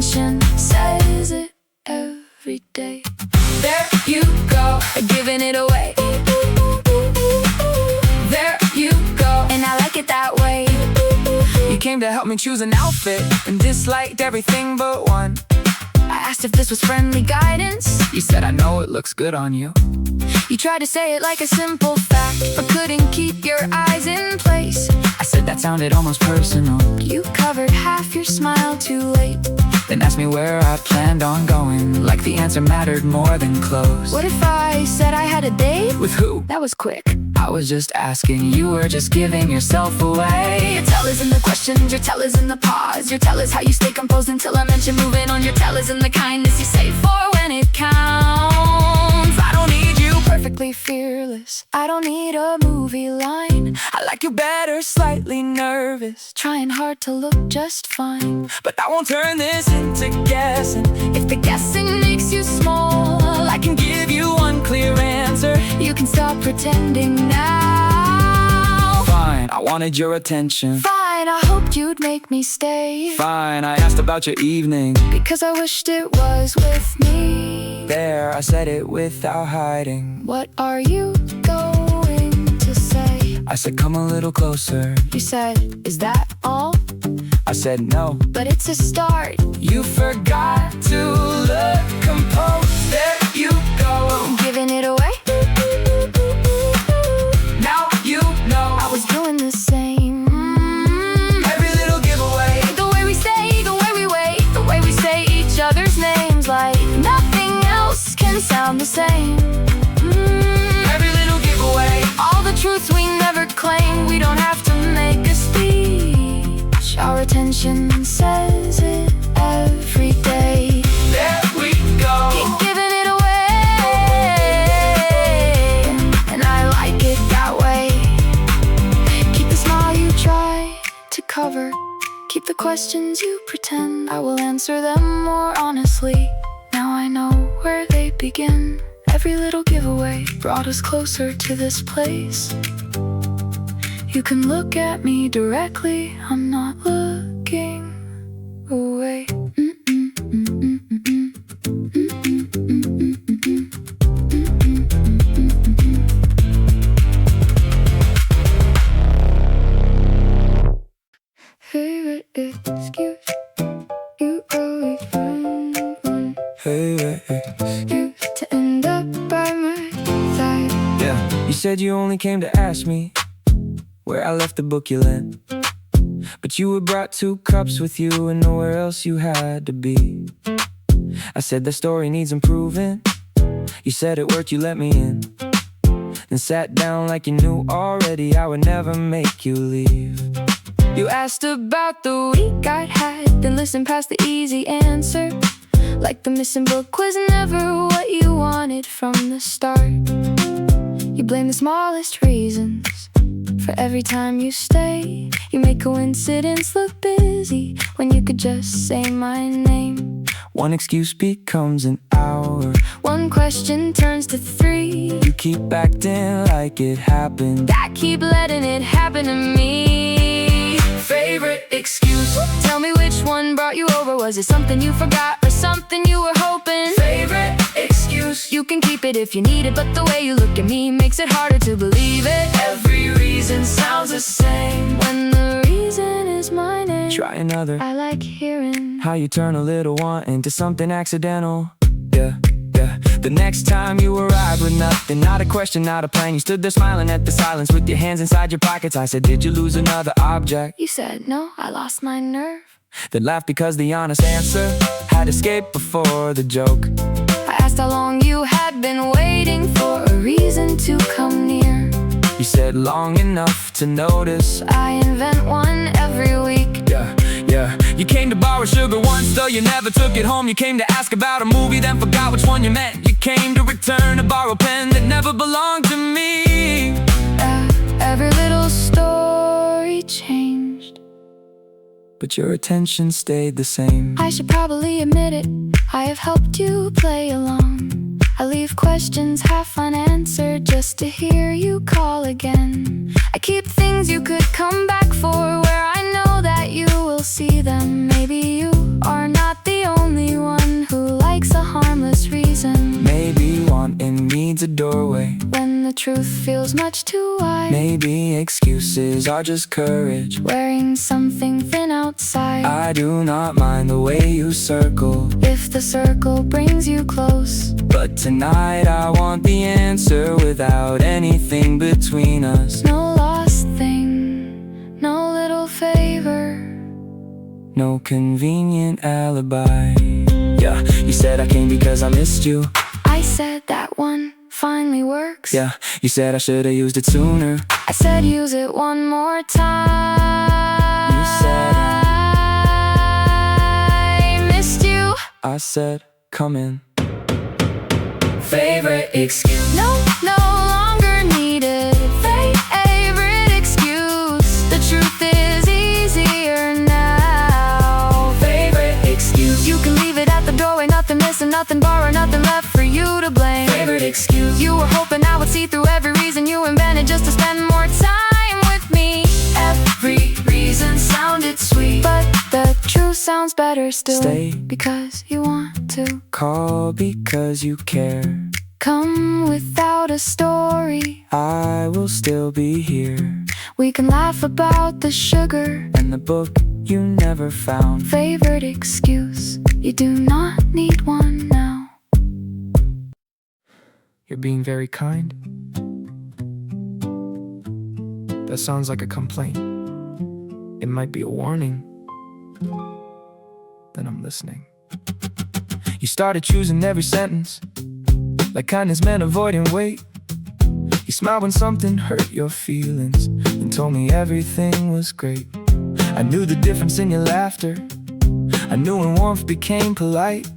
attention says it every day. There you go, giving it away. There you go, and I like it that way. You came to help me choose an outfit and disliked everything but one. I asked if this was friendly guidance. You said I know it looks good on you. You tried to say it like a simple fact, but couldn't keep your eyes in place. I said that sounded almost personal. You covered half your smile too late. Then asked me where I planned on going, like the answer mattered more than clothes. What if I said I had a date? With who? That was quick. I was just asking, you were just giving yourself away. Your tell is in the questions, your tell is in the pause. Your tell is how you stay composed until I mention moving on. Your tell is in the kindness you say for when it counts. I don't need you Perfectly fearless, I don't need a movie line. I like you better, slightly nervous, Trying hard to look just fine. but I won't turn this into guessing. If the guessing makes you small, I can give you one clear answer. you can stop pretending now. Fine, I wanted your attention. Fine, I hoped you'd make me stay. Fine, I asked about your evening. Because I wished it was with me. There, I said it without hiding. What are you going to say? I said, come a little closer. You said, is that all? I said, no. But it's a start. You forgot to look composed. There you go. Giving it away. Now you know. I was doing the same. Every little giveaway. The way we say, the way we wait, the way we say each other's names, like nothing else can sound the same. Every little giveaway. All the truths we never claim, we don't have to make a speech. Our attention says it every day. There we go. Keep giving it away, and I like it that way. Keep the smile you try to cover. Keep the questions you pretend. I will answer them more honestly. Now I know where they begin. Every little giveaway brought us closer to this place. You can look at me directly, I'm not looking away. Favorite excuse, you always find one Hey. excuse to end up by my side. Yeah. You said you only came to ask me where I left the book you lent, but you had brought 2 cups with you and nowhere else you had to be. I said the story needs improving. You said it worked, you let me in, then sat down like you knew already I would never make you leave. You asked about the week I'd had, then listened past the easy answer. Like the missing book was never what you wanted from the start. You blame the smallest reasons for every time you stay. You make coincidence look busy when you could just say my name. One excuse becomes an hour. One question turns to 3. You keep acting like it happened. I keep letting it happen to me. Favorite excuse. Tell me which one brought you over. Was it something you forgot or something you were hoping? Favorite excuse. You can keep it if you need it, but the way you look at me makes it harder to believe it. Every reason sounds the same When the reason is my name, Try another. I like hearing How you turn a little want into something accidental. Yeah. The next time you arrived with nothing, not a question, not a plan. You stood there smiling at the silence with your hands inside your pockets. I said, did you lose another object? You said, no, I lost my nerve. Then laughed because the honest answer had escaped before the joke. I asked how long you had been waiting for a reason to come near. You said long enough to notice. I invent one every week. Yeah. You came to borrow sugar once, though you never took it home. You came to ask about a movie, then forgot which one you meant. You came to return a borrowed pen that never belonged to me. Every little story changed, But your attention stayed the same. I should probably admit it, I have helped you play along. I leave questions half unanswered just to hear you call again. I keep things you could come back for where I know that you will see them. Maybe you are not the only needs a doorway. When the truth feels much too wide, Maybe excuses are just courage. wearing something thin outside. I do not mind the way you circle, If the circle brings you close, but tonight I want the answer without anything between us. no lost thing, no little favor. No convenient alibi. Yeah, you said I came because I missed you. I said that one finally works. Yeah, you said I should've used it sooner. I said use it one more time. You said I missed you. I said, come in. Favorite excuse, no longer needed. Favorite excuse, the truth is easier now. Favorite excuse, you can leave it at the doorway, nothing missing, nothing borrowed, nothing left for you to blame. Favorite excuse, you were hoping I would see through every reason you invented just to spend more time with me. Every reason sounded sweet, but the truth sounds better still. Stay. Because you want to. Call because you care. Come without a story. I will still be here. We can laugh about the sugar And the book you never found. favorite excuse. You do not need one now. You're being very kind. That sounds like a complaint. It might be a warning. Then I'm listening. You started choosing every sentence like kindness meant avoiding weight. You smiled when something hurt your feelings and told me everything was great. I knew the difference in your laughter. I knew when warmth became polite.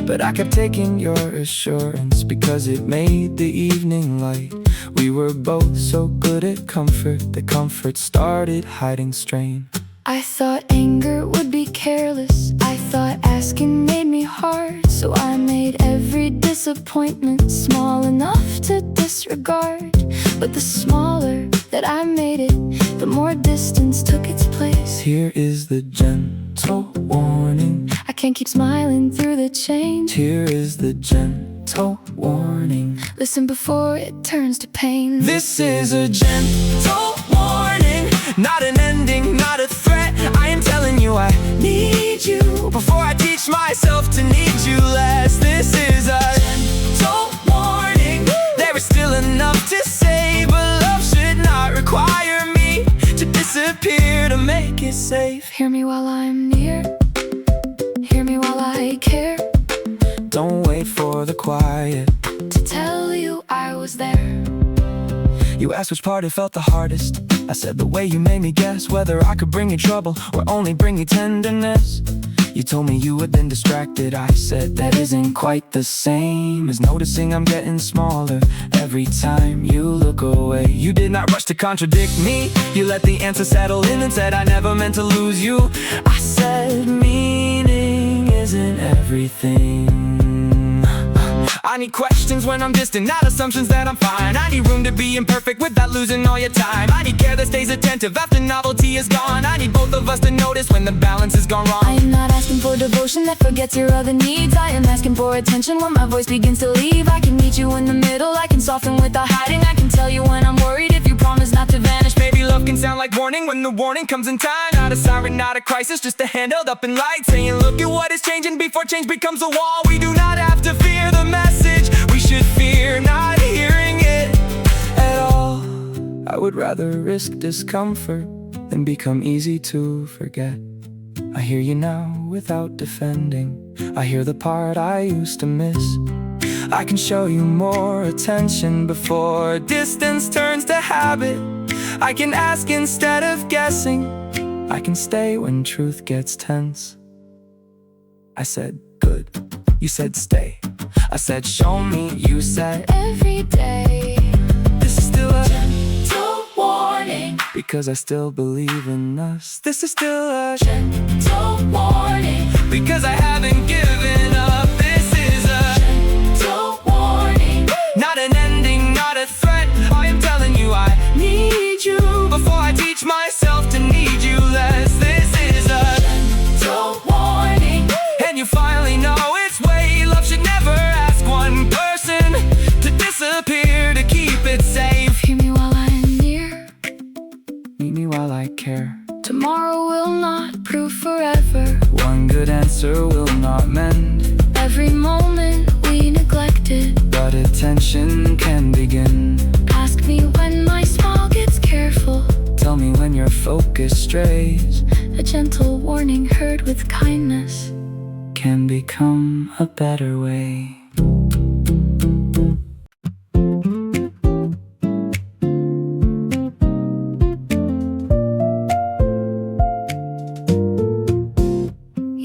But I kept taking your assurance because it made the evening light. We were both so good at comfort that comfort started hiding strain. I thought anger would be careless. I thought asking made me hard. So I made every disappointment small enough to disregard. But the smaller that I made it, the more distance took its place. Here is the gentle warning. I can't keep smiling through the change. Here is the gentle warning. Listen before it turns to pain. This is a gentle warning, not an ending, not a threat. I am telling you I need you before I teach myself to need you less. This is a gentle warning. There is still enough to say, but love should not require me to disappear to make it safe. Hear me while I'm near. Hear me while I care. Don't wait for the quiet To tell you I was there. You asked which part it felt the hardest. I said the way you made me guess whether I could bring you trouble or only bring you tenderness. You told me you had been distracted. I said that isn't quite the same as noticing I'm getting smaller every time you look away. You did not rush to contradict me. You let the answer settle in and said I never meant to lose you. I said meaning isn't everything. I need questions when I'm distant, not assumptions that I'm fine. I need room to be imperfect without losing all your time. I need care that stays attentive after novelty is gone. I need both of us to notice when the balance has gone wrong. I am not asking for devotion that forgets your other needs. I am asking for attention when my voice begins to leave. I can meet you in the middle, I can soften without hiding. I can tell you when I'm worried if you promise not to vanish. Maybe love can sound like warning when the warning comes in time. Not a siren, not a crisis, just a hand held up in light, saying look at what is changing before change becomes a wall. We do not have to fear the message, we should fear not hearing it at all. I would rather risk discomfort than become easy to forget. I hear you now without defending. I hear the part I used to miss. I can show you more attention before distance turns to habit. I can ask instead of guessing. I can stay when truth gets tense. I said good, you said stay. I said show me, you said Every day. this is still a Gentle warning. because I still believe in us. This is still a Gentle warning. because I haven't given up. This is a Gentle warning. not an ending, not a threat. I am telling you I need you before I teach myself to need you less. This is a Gentle warning. and you finally know its way. Love should never ask one person to disappear good answer will not mend every moment we neglected, but attention can begin. Ask me when my smile gets careful, Tell me when your focus strays. a gentle warning heard with kindness Can become a better way.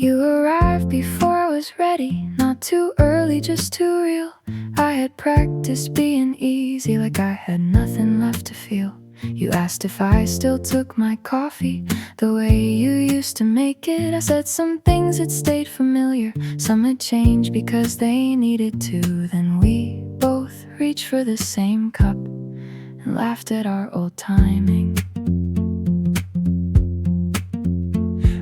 You arrived before I was ready, not too early, just too real. I had practiced being easy, like I had nothing left to feel. You asked if I still took my coffee the way you used to make it. I said some things that stayed familiar, some had changed because they needed to. Then we both reached for the same cup and laughed at our old timing.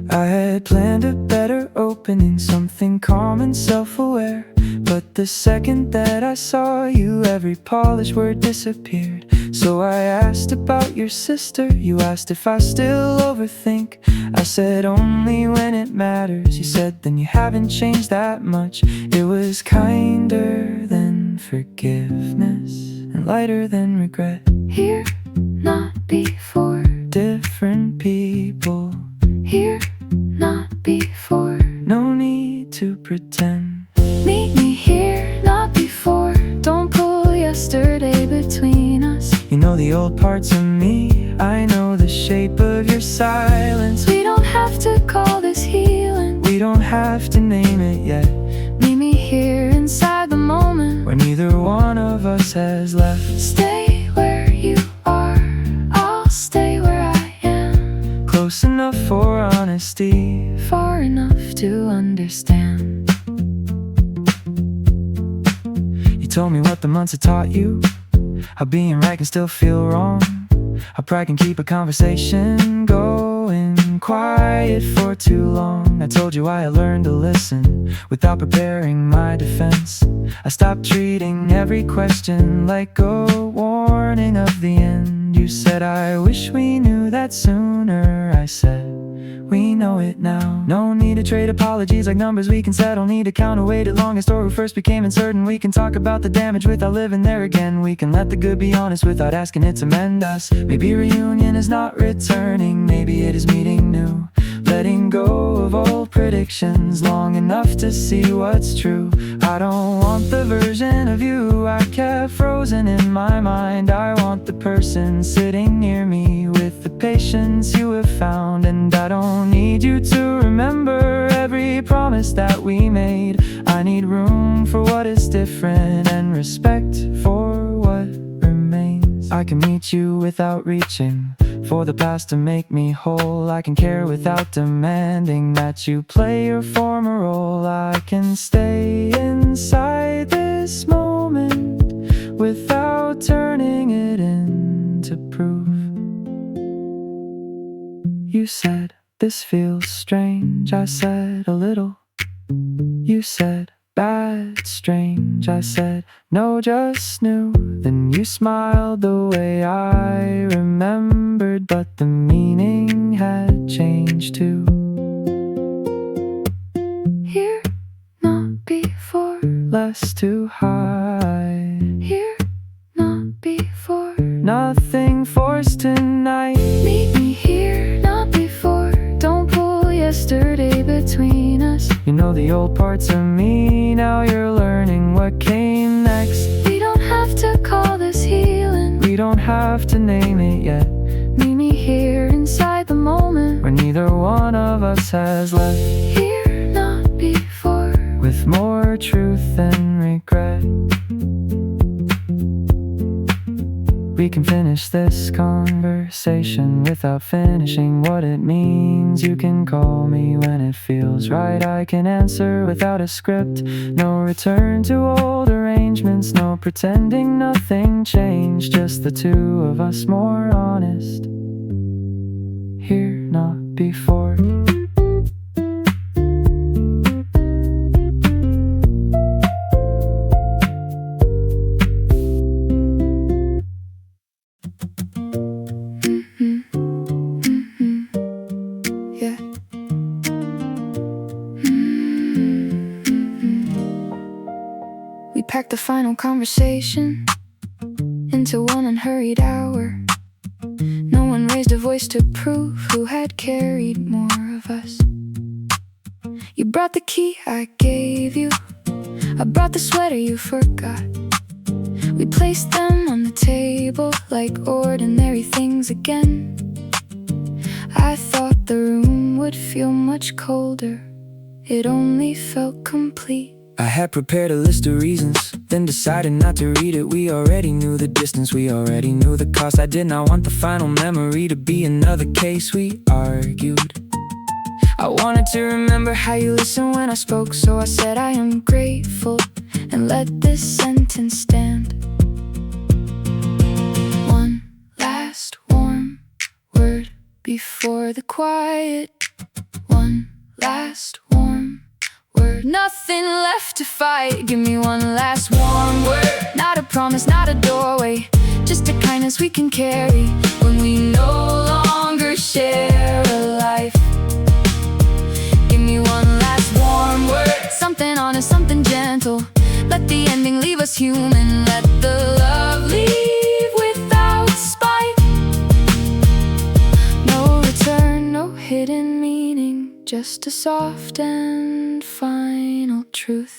I had planned a better opening, something calm and self-aware. But the second that I saw you, every polished word disappeared. So I asked about your sister. You asked if I still overthink. I said only when it matters. You said then you haven't changed that much. It was kinder than forgiveness and lighter than regret. Here, not before. Different people. Here, not before. No need to pretend. Meet me here, not before. Don't pull yesterday between us. You know the old parts of me. I know the shape of your silence. We don't have to call this healing. We don't have to name it yet. Meet me here inside the moment where neither one of us has left. Stay where you are, I'll stay where I am. Close enough for honesty, far enough to understand. You told me what the months had taught you, how being right can still feel wrong, how pride can keep a conversation going quiet for too long. I told you I had learned to listen without preparing my defense. I stopped treating every question like a warning of the end. You said I wish we knew that sooner. I said we know it now. No need to trade apologies like numbers we can settle. Need to count who waited longest or who first became uncertain. We can talk about the damage without living there again. We can let the good be honest without asking it to mend us. Maybe reunion is not returning, maybe it is meeting new. Letting go of old predictions long enough to see what's true. I don't want the version of you I kept frozen in my mind. I want the person sitting near me with the patience you have found. And I don't need you to remember every promise that we made. I need room for what is different and respect for what remains. I can meet you without reaching for the past to make me whole. I can care without demanding that you play your former role. I can stay inside this moment without turning it into proof. You said this feels strange. I said a little. You said bad, strange. I said no, just new. Then you smiled the way I remembered, but the meaning had changed too. Here, not before. Less to hide. Here, not before. Nothing forced tonight. Meet me here, not before. Don't pull yesterday between us. You know the old parts of me, now you're learning what came next. We don't have to call this healing. We don't have to name it yet. Meet me here inside the moment where neither one of us has left. Here, not before. With more truth than regret. We can finish this conversation without finishing what it means. You can call me when it feels right. I can answer without a script. No return to old arrangements. No pretending nothing changed. Just the two of us more honest. Here, not before. packed the final conversation into one unhurried hour. No one raised a voice to prove who had carried more of us. You brought the key I gave you, I brought the sweater you forgot. We placed them on the table like ordinary things again. I thought the room would feel much colder. It only felt complete. I had prepared a list of reasons, then decided not to read it. We already knew the distance, we already knew the cost. I did not want the final memory to be another case we argued. I wanted to remember how you listened when I spoke, so I said I am grateful and let this sentence stand. One last warm word before the quiet. One last warm word. Nothing left to fight. Give me one last warm word. Not a promise, not a doorway, just a kindness we can carry when we no longer share a life. Give me one last warm word. Something honest, something gentle. Let the ending leave us human. Let the love leave without spite. No return, no hidden meaning, just a soft and final truth.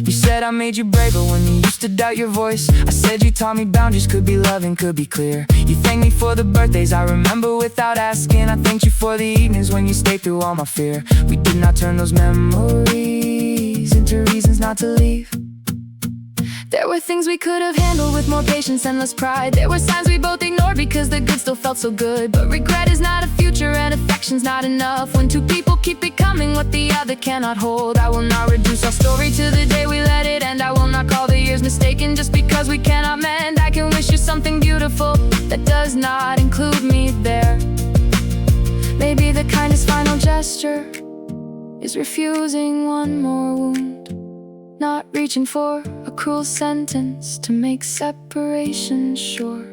You said I made you braver when you used to doubt your voice. I said you taught me boundaries could be loving, could be clear. You thanked me for the birthdays I remember without asking. I thanked you for the evenings when you stayed through all my fear. We did not turn those memories into reasons not to leave. There were things we could have handled with more patience and less pride. There were signs we both ignored because the good still felt so good. But regret is not a future and affection's not enough when two people keep becoming what the other cannot hold. I will not reduce our story to the day we let it end. I will not call the years mistaken just because we cannot mend. I can wish you something beautiful that does not include me there. Maybe the kindest final gesture is refusing one more wound, not reaching for a cruel sentence to make separation sure.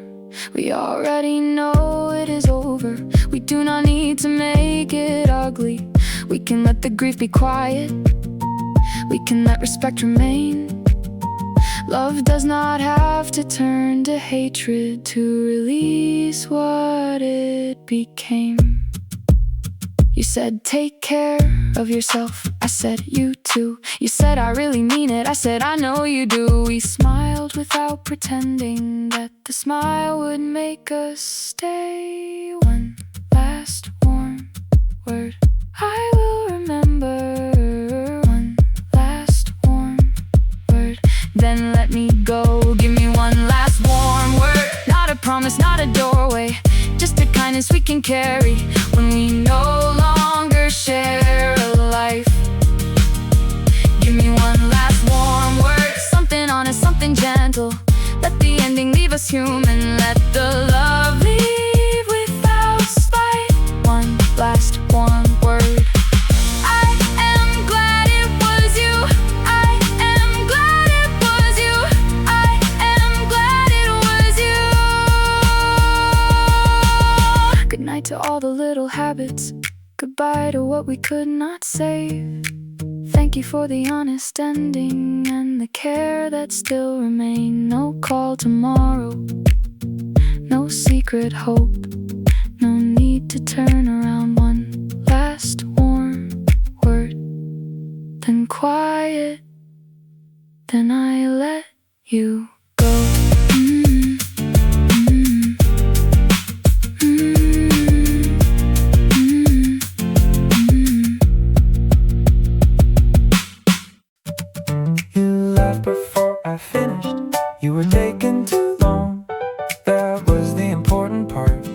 We already know it is over. We do not need to make it ugly. We can let the grief be quiet. We can let respect remain. Love does not have to turn to hatred to release what it became. You said take care of yourself, I said you too. You said I really mean it, I said I know you do. We smiled without pretending that the smile would make us stay. One last warm word I will remember. One last warm word, then let me go. Give me one last warm word. Not a promise, not a doorway, just a kindness we can carry when we no longer share a life. Give me one last warm word. Something honest, something gentle. Let the ending leave us human. Let the love leave without spite. One last warm word. I am glad it was you. I am glad it was you. I am glad it was you. Good night to all the little habits. Goodbye to what we could not save. Thank you for the honest ending and the care that still remain. No call tomorrow, no secret hope, no need to turn around. One last warm word, then quiet, then I let you go. Before I finished, you were taking too long. That was the important part.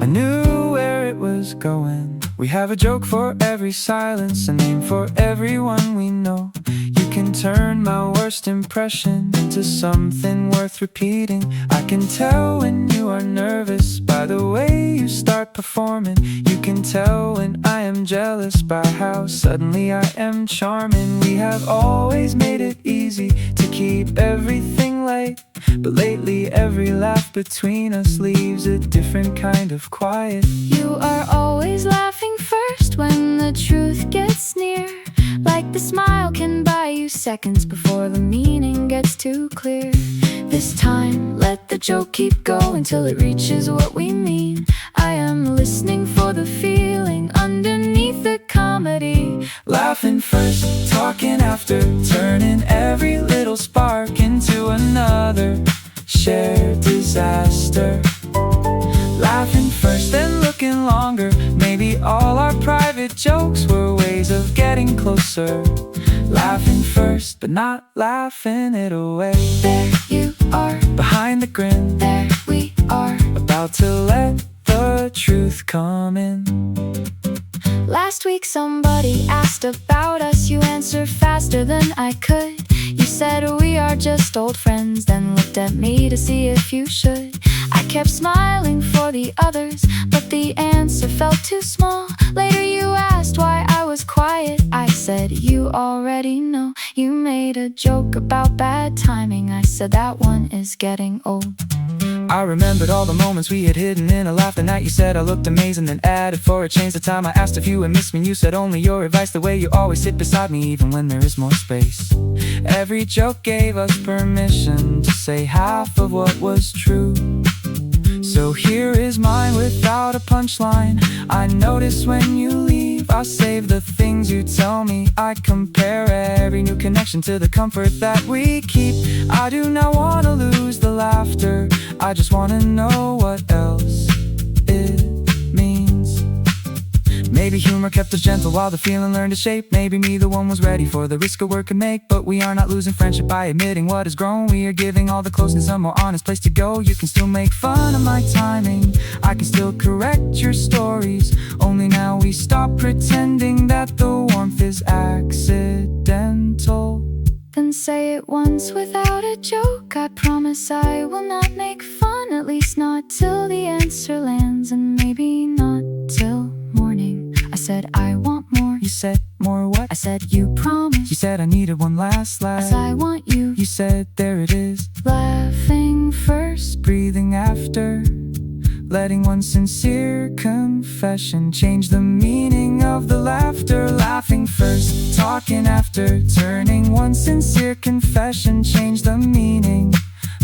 I knew where it was going. We have a joke for every silence, a name for everyone we know. You can turn my worst impression into something worth repeating. I can tell when you are nervous by the way you start performing. You can tell when I am jealous by how suddenly I am charming. We have always made it easy to keep everything light, but lately every laugh between us leaves a different kind of quiet. You are always laughing first when the truth gets near, like the smile can buy you seconds before the meaning gets too clear. This time, let the joke keep going till it reaches what we mean. I am listening for the feeling underneath the comedy. Laughing first, talking after, turning every little spark into another shared disaster. Laughing first, then looking longer. Maybe all our private jokes were ways of getting closer. Laughing first, but not laughing it away. There you are, Behind the grin, there we are. about to let the truth come in. Last week somebody asked about us. You answered faster than I could. You said we are just old friends, then looked at me to see if you should. I kept smiling for the others, but the answer felt too small. Later you asked why I was quiet. I said you already know. You made a joke about bad timing. I said that one is getting old. I remembered all the moments we had hidden in a laugh. The night you said I looked amazing, then added for a change the time I asked if you would miss me. You said only your advice, the way you always sit beside me even when there is more space. Every joke gave us permission to say half of what was true. So here is mine without a punchline. I notice when you leave, I save the things you tell me. I compare every new connection to the comfort that we keep. I do not want to lose the laughter, I just want to know what else it means. Maybe humor kept us gentle while the feeling learned to shape. Maybe me, the one was ready for the risk a word could make. But we are not losing friendship by admitting what has grown. We are giving all the closeness a more honest place to go. You can still make fun of my timing, I can still correct your stories. Only now we stop pretending that the warmth is accidental. Then say it once without a joke. I promise I will not make fun, at least not till the answer lands, and maybe not till morning. I said I want more. You said more what? I said you promised. You said I needed one last laugh. I said I want you. You said there it is. Laughing first, Breathing after, letting one sincere confession change the meaning of the laughter. Laughing first, talking after, turning one sincere confession change the meaning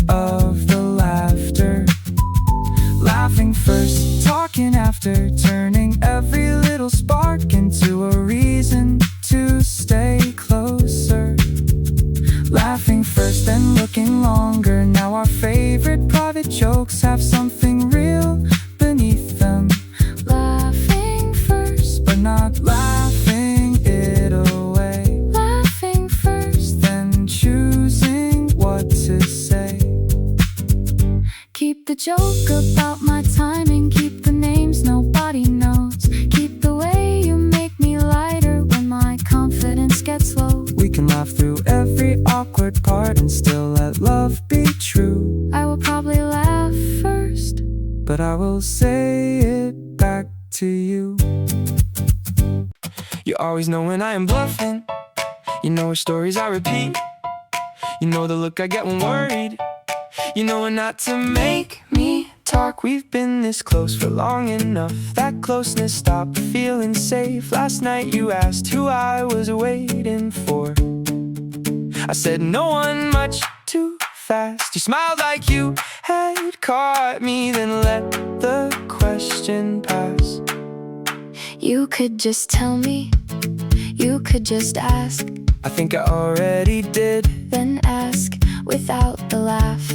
of the laughter. Laughing first, talking after, turning every little spark into a reason to stay closer. Laughing first, then looking longer. Now our favorite private jokes have something real beneath them. laughing first, But not laughing it away. laughing first. Then choosing what to say. Keep the joke about my timing, keep the names nobody knows. Keep the way you make me lighter when my confidence gets low. We can laugh through every awkward part and still let love be true. I will probably laugh first, But I will say it back to you. You always know when I am bluffing. You know which stories I repeat. You know the look I get when worried. You know when not to make me talk. We've been this close for long enough. That closeness stopped feeling safe. Last night you asked who I was waiting for. I said no one, much too fast. You smiled like you had caught me, then let the question pass. you could just tell me, you could just ask, I think I already did. then ask without the laugh.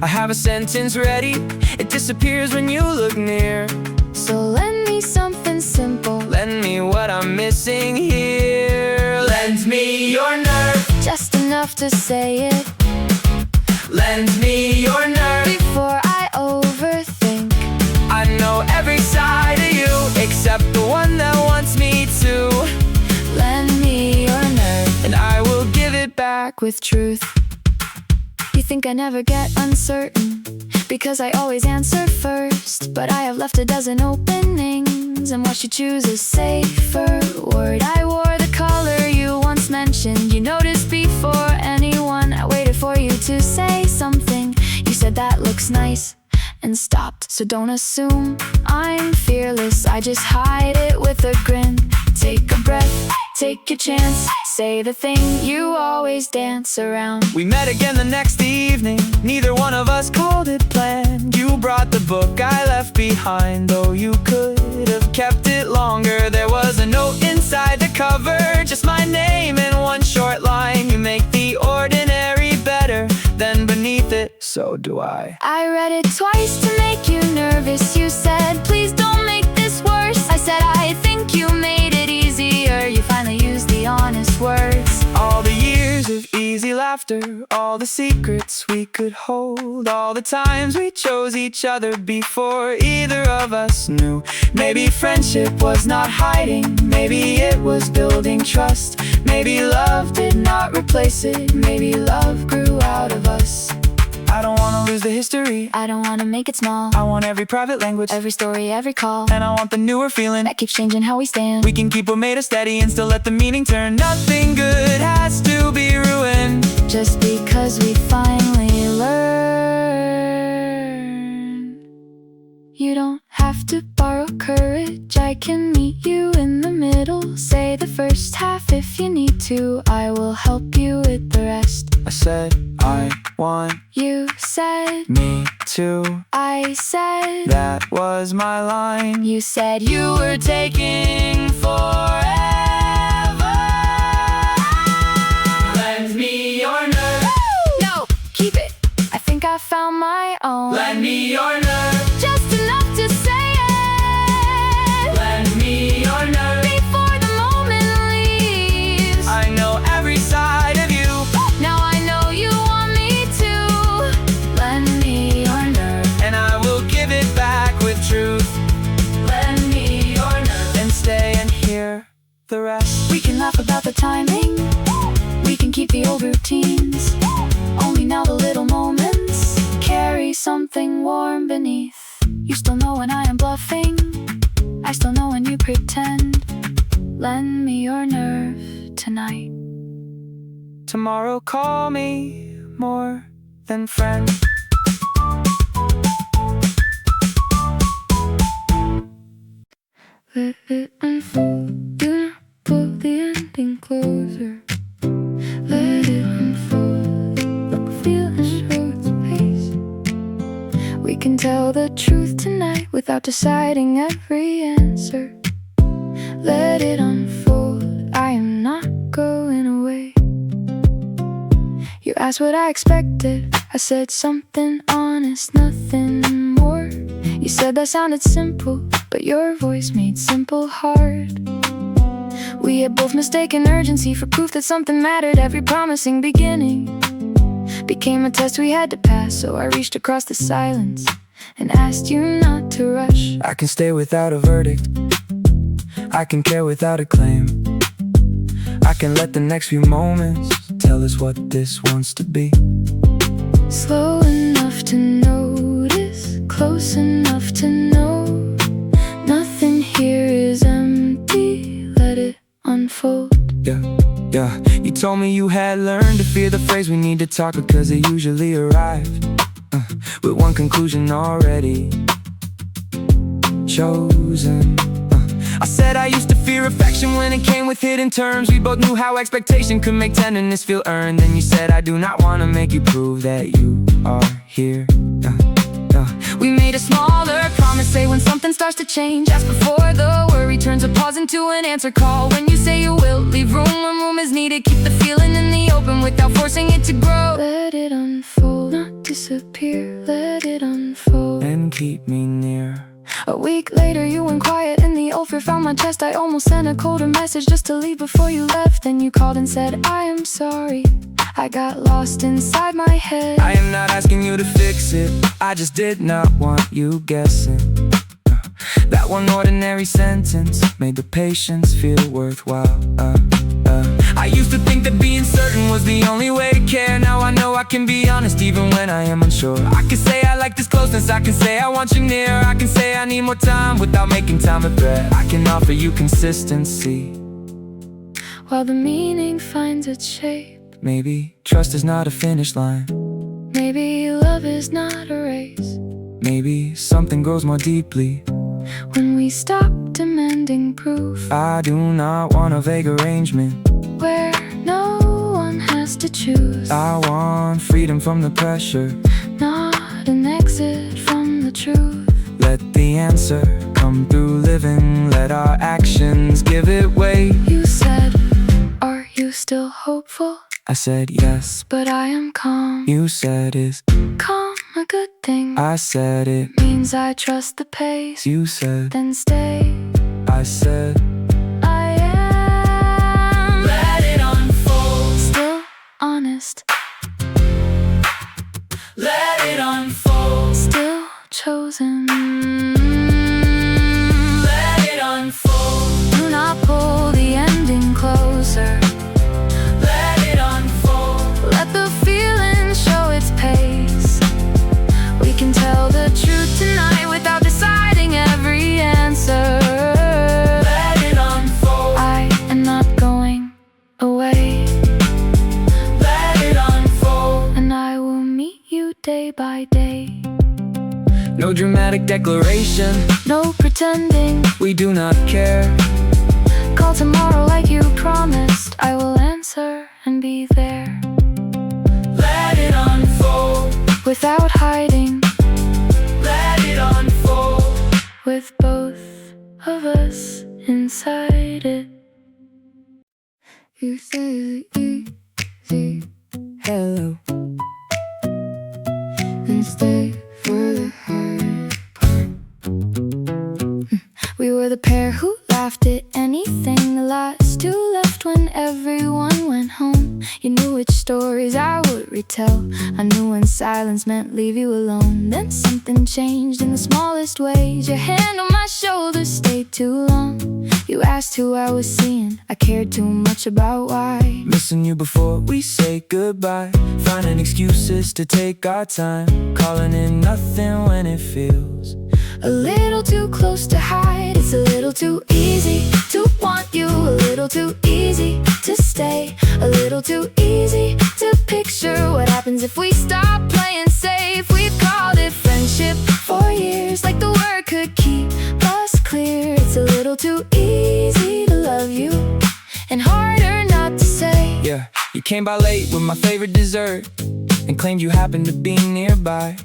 I have a sentence ready, it disappears when you look near. So lend me something simple, Lend me what I'm missing here. Lend me your nerve, just enough to say it lend me your nerve. before I overthink. I know every side of you, except the one that wants me to. Lend me your nerve, And I will give it back with truth. You think I never get uncertain, because I always answer first. But I have left a dozen openings, and what you choose is safer word. I wore the color you once mentioned. You noticed before anyone. I waited for you to say something. You said that looks nice, and stopped. So don't assume I'm fearless, I just hide it with a grin. Take a breath, take your chance, say the thing you always dance around. We met again the next evening, neither one of us called it planned. You brought the book I left behind, though you could have kept it longer. There was a note inside the cover, just my name and one short line. You make the ordinary better than beneath it, so do I. I read it twice to make you nervous. You said, please don't make this worse. I said, I think you made it easier. You finally used the honest words. All the years of easy laughter, all the secrets we could hold, all the times we chose each other before either of us knew. Maybe friendship was not hiding, maybe it was building trust. Maybe love did not replace it, maybe love grew out of us. I don't wanna lose the history, I don't wanna make it small. I want every private language, Every story, every call, and I want the newer feeling that keeps changing how we stand. we can keep what made us steady and still let the meaning turn. Nothing good has to be ruined, just because we finally learned. You don't have to borrow courage, I can meet you in the middle. Say the first half if you need to, I will help you with the rest. I said I want You said, me too, I said, that was my line. you said you were taking forever. Lend me your nerve, No, keep it, I think I found my own. lend me your nerve, Just enough to say it lend me your nerve. before the moment leaves. I know every side of you, Now I know you want me to. Lend me your nerve. and I will give it back with truth. Lend me your nerve. And stay and hear the rest. We can laugh about the timing, we can keep the old routines. Only now the little moments carry something warm beneath. You still know when I am bluffing, I still know when you pretend. Lend me your nerve tonight. Tomorrow call me more than friend. Let it unfold, do not pull the ending closer. Let it unfold, feel and show its pace. We can tell the truth tonight without deciding every answer. Let it unfold, I am not going away. You asked what I expected, I said something honest, nothing more. You said that sounded simple, but your voice made simple hard. We had both mistaken urgency for proof that something mattered. Every promising beginning became a test we had to pass. So I reached across the silence and asked you not to rush. I can stay without a verdict, I can care without a claim. I can let the next few moments tell us what this wants to be. Slow enough to notice, close enough to know nothing here is empty. Let it unfold. Yeah, you told me you had learned to fear the phrase we need to talk, because it usually arrived with one conclusion already chosen. I said I used to fear affection when it came with hidden terms. We both knew how expectation could make tenderness feel earned. Then you said I do not want to make you prove that you are here. We made a smaller promise, say when something starts to change. Ask before the worry turns a pause into an answer call. When you say you will leave room when room is needed, keep the feeling in the open without forcing it to grow. Let it unfold, not disappear. Let it unfold and keep me near. A week later you went quiet in the over, found my chest. I almost sent a colder message just to leave before you left. Then you called and said I am sorry, I got lost inside my head. I am not asking you to fix it, I just did not want you guessing. That one ordinary sentence made the patience feel worthwhile. I used to think that being certain was the only way to care. Now I know I can be honest even when I am unsure. I can say I like this closeness, I can say I want you near. I can say I need more time without making time a threat. I can offer you consistency while the meaning finds its shape. Maybe trust is not a finish line, maybe love is not a race. Maybe something grows more deeply when we stop demanding proof. I do not want a vague arrangement where No one has to choose. I want freedom from the pressure, Not an exit from the truth. let the answer come through living, let our actions give it weight. You said, are you still hopeful? I said yes, But I am calm. you said is. Calm, a good thing. I said it, Means I trust the pace. you said. Then stay. I said I am. let it unfold, Still honest. let it unfold, Still chosen. let it unfold, Do not pull the ending closer. let it unfold. Let the feeling show its pace. We can tell the truth tonight without deciding every answer. Let it unfold, I am not going away, let it unfold. and I will meet you day by day. No dramatic declaration, No pretending. we do not care. Call tomorrow like you promised. I will answer and be there. Let it unfold, Without hiding. let it unfold. With both of us inside it. You say easy. Hello, And stay for the hard part. We were the pair who laughed at anything. The last two left when everyone went home. You knew which stories I would retell. I knew when silence meant leave you alone. Then something changed in the smallest ways. Your hand on my shoulder stayed too long. You asked who I was seeing. I cared too much about why. missing you before we say goodbye, finding excuses to take our time, calling in nothing when it feels A little too close to hide. It's a little too easy to want you. A little too easy to stay. A little too easy to picture what happens if we stop playing safe. We've called it friendship for years, like the word could keep us clear. It's a little too easy to love you and harder not to say. Yeah, you came by late with my favorite dessert and claimed you happened to be nearby.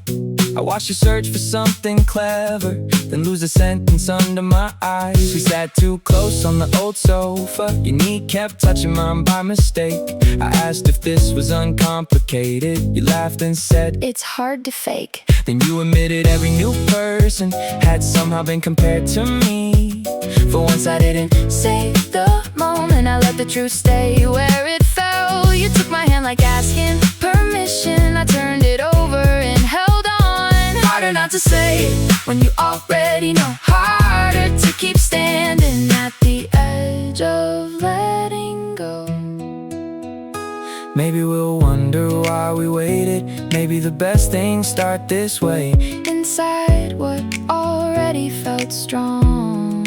I watched you search for something clever, then lose a sentence under my eyes. We sat too close on the old sofa. Your knee kept touching mine by mistake. I asked if this was uncomplicated. You laughed and said, It's hard to fake. then you admitted every new person had somehow been compared to me. For once I didn't Save the moment, I let the truth stay where it fell. You took my hand like asking permission. I turned it over and held on. Harder not to say when you already know. Harder to keep standing at the edge of letting go. Maybe we'll wonder why we waited. Maybe the best things start this way. Inside what already felt strong.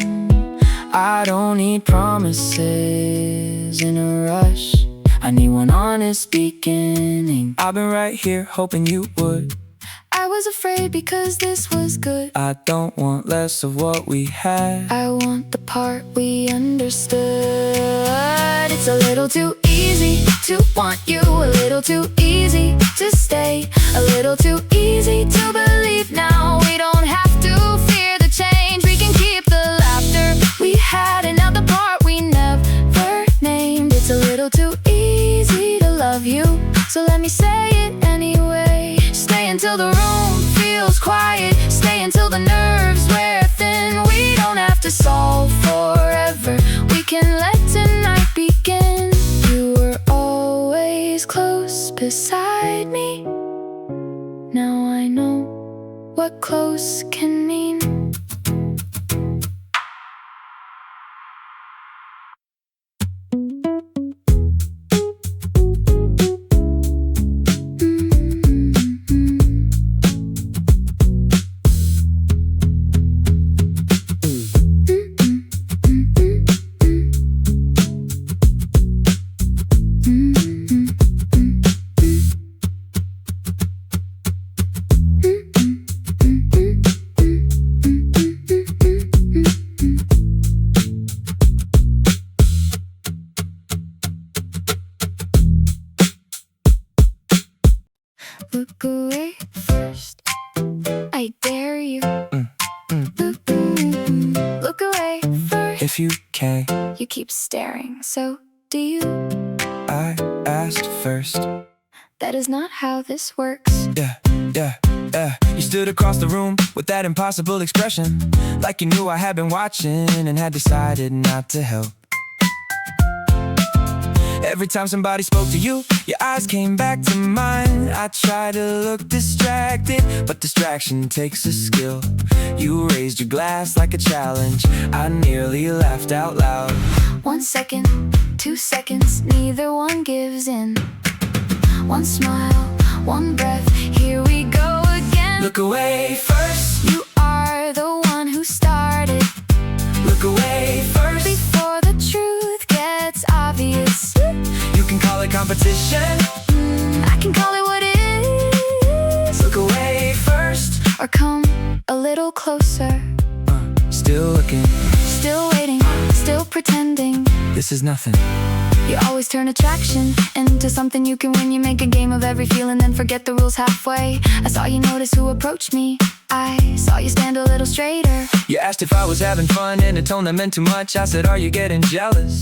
I don't need promises in a rush. I need one honest beginning. I've been right here hoping you would. I was afraid because this was good. I don't want less of what we had. I want the part we understood. It's a little too easy to want you. A little too easy to stay. A little too easy to believe now. We don't have to fear the change. We can keep the laughter we had and not the part we never named. It's a little too easy to love you, so let me say it anyway. Stay until the room feels quiet. Stay until the nerves wear thin. We don't have to solve forever. We can let tonight begin. You were always close beside me. Now I know what close can mean. Look away first. I dare you. Look away first. If you can, You keep staring, so do you. I asked first. That is not how this works. Yeah. You stood across the room with that impossible expression, like you knew I had been watching and had decided not to help. Every time somebody spoke to you, your eyes came back to mine. I tried to look distracted, but distraction takes a skill. You raised your glass like a challenge. I nearly laughed out loud. 1 second, 2 seconds, neither one gives in. One smile, one breath, here we go again. Look away first. You are the one who started. Look away first. Before the truth gets obvious. You can call it competition. I can call it what it is. Look away first. Or come a little closer. Still looking, Still waiting, still pretending. this is nothing. You always turn attraction into something you can win. You make a game of every feeling, then forget the rules halfway. I saw you notice who approached me. I saw you stand a little straighter. You asked if I was having fun in a tone that meant too much. I said, are you getting jealous?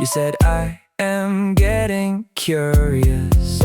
You said, I am getting curious.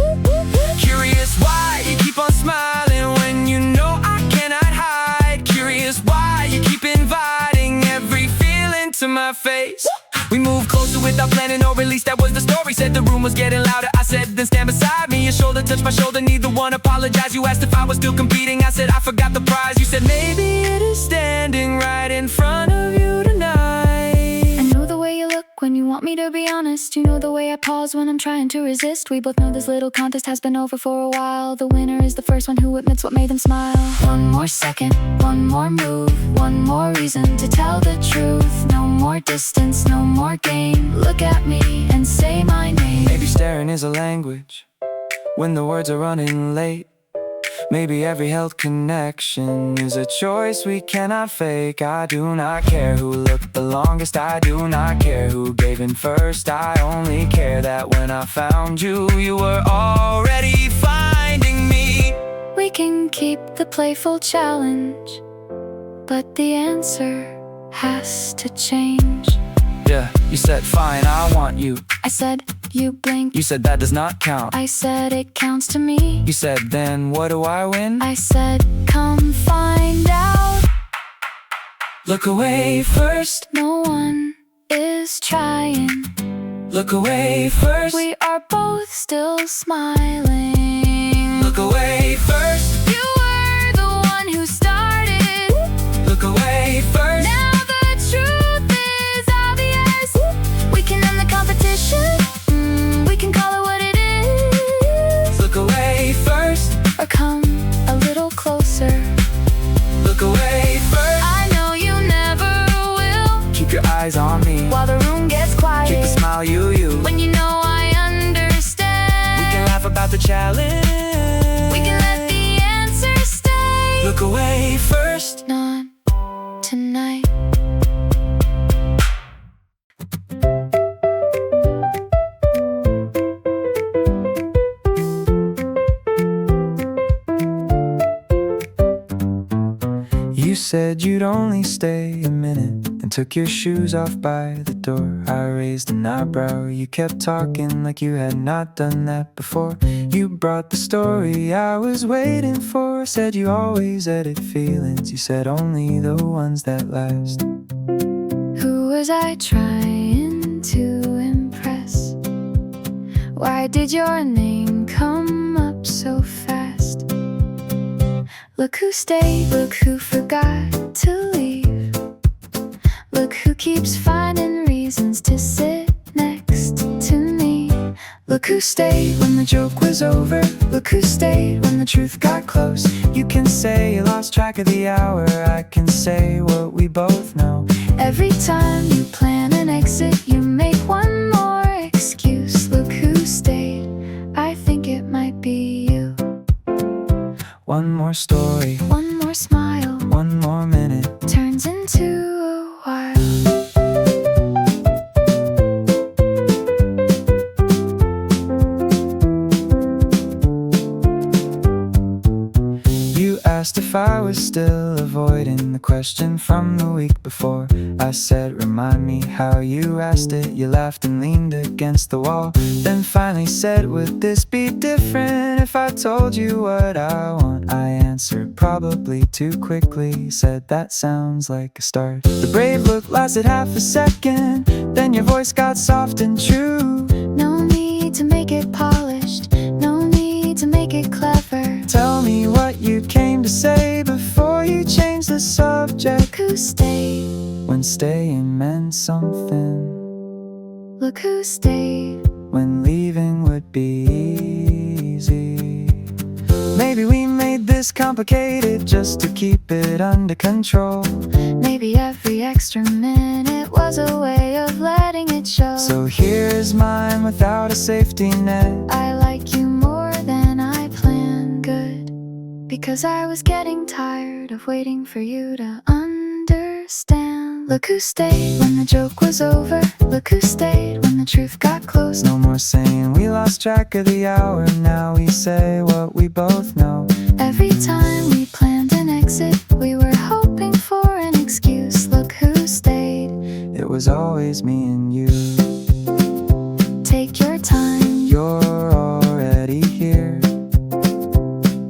Curious why you keep on smiling when you know I cannot hide. Curious why you keep inviting every feeling to my face. We moved closer without planning, or at least that was the story. Said the room was getting louder. I said, then stand beside me. Your shoulder touched my shoulder, neither one apologized. You asked if I was still competing. I said, I forgot the prize. You said, maybe it is standing right in front of you tonight. I know the way you look when you want me to be honest. You know the way I pause when I'm trying to resist. We both know this little contest has been over for a while. The winner is the first one who admits what made them smile. One more second, one more move, one more reason to tell the truth. No more distance, no more game. Look at me and say my name. Maybe staring is a language when the words are running late. Maybe every held connection is a choice we cannot fake. I do not care who looked the longest. I do not care who gave in first. I only care that when I found you, you were already finding me. We can keep the playful challenge, but the answer has to change. Yeah, you said fine, I want you. I said, you blink. You said that does not count. I said, it counts to me. You said, then what do I win? I said, come find out. Look away first. No one is trying. Look away first. We are both still smiling. Look away first. You were the one who started. Look away first. Now the truth is obvious. We can end the competition. We can call it what it is. Look away first. Or come a little closer. Look away first. I know you never will. Keep your eyes on me While the room gets quiet. Keep the smile, you When you know I understand. We can laugh about the challenge. We can let the answer stay. Look away first. Not tonight. You said you'd only stay a minute and took your shoes off by the door. I raised an eyebrow. You kept talking like you had not done that before. You brought the story I was waiting for. Said you always edit feelings. You said only the ones that last. Who was I trying to impress? Why did your name come up so fast? Look who stayed, look who forgot to leave. Look who keeps finding reasons to sit next to me. Look who stayed when the joke was over. Look who stayed when the truth got close. You can say you lost track of the hour. I can say what we both know. Every time you plan an exit, you make one more excuse. Look who stayed, I think it might be you. One more story, One more smile, one more minute. turns into a while. asked if I was still avoiding the question from the week before. I said, remind me how you asked it. You laughed and leaned against the wall, then finally said, would this be different if I told you what I want? I answered, probably too quickly. Said, that sounds like a start. The brave look lasted half a second, then your voice got soft and true. No need to make it polished, no need to make it clever. Tell me what you came to say before you changed the subject. Look who stayed, When staying meant something, look who stayed. when leaving would be easy. Maybe we made this complicated just to keep it under control. Maybe every extra minute was a way of letting it show. So here's mine without a safety net. I like you more than I planned. Good, because I was getting tired of waiting for you to understand. Look who stayed when the joke was over. Look who stayed when the truth got close. No more saying we lost track of the hour. Now we say what we both know. Every time we planned an exit, we were hoping for an excuse. Look who stayed. It was always me and you. Take your time, You're already here,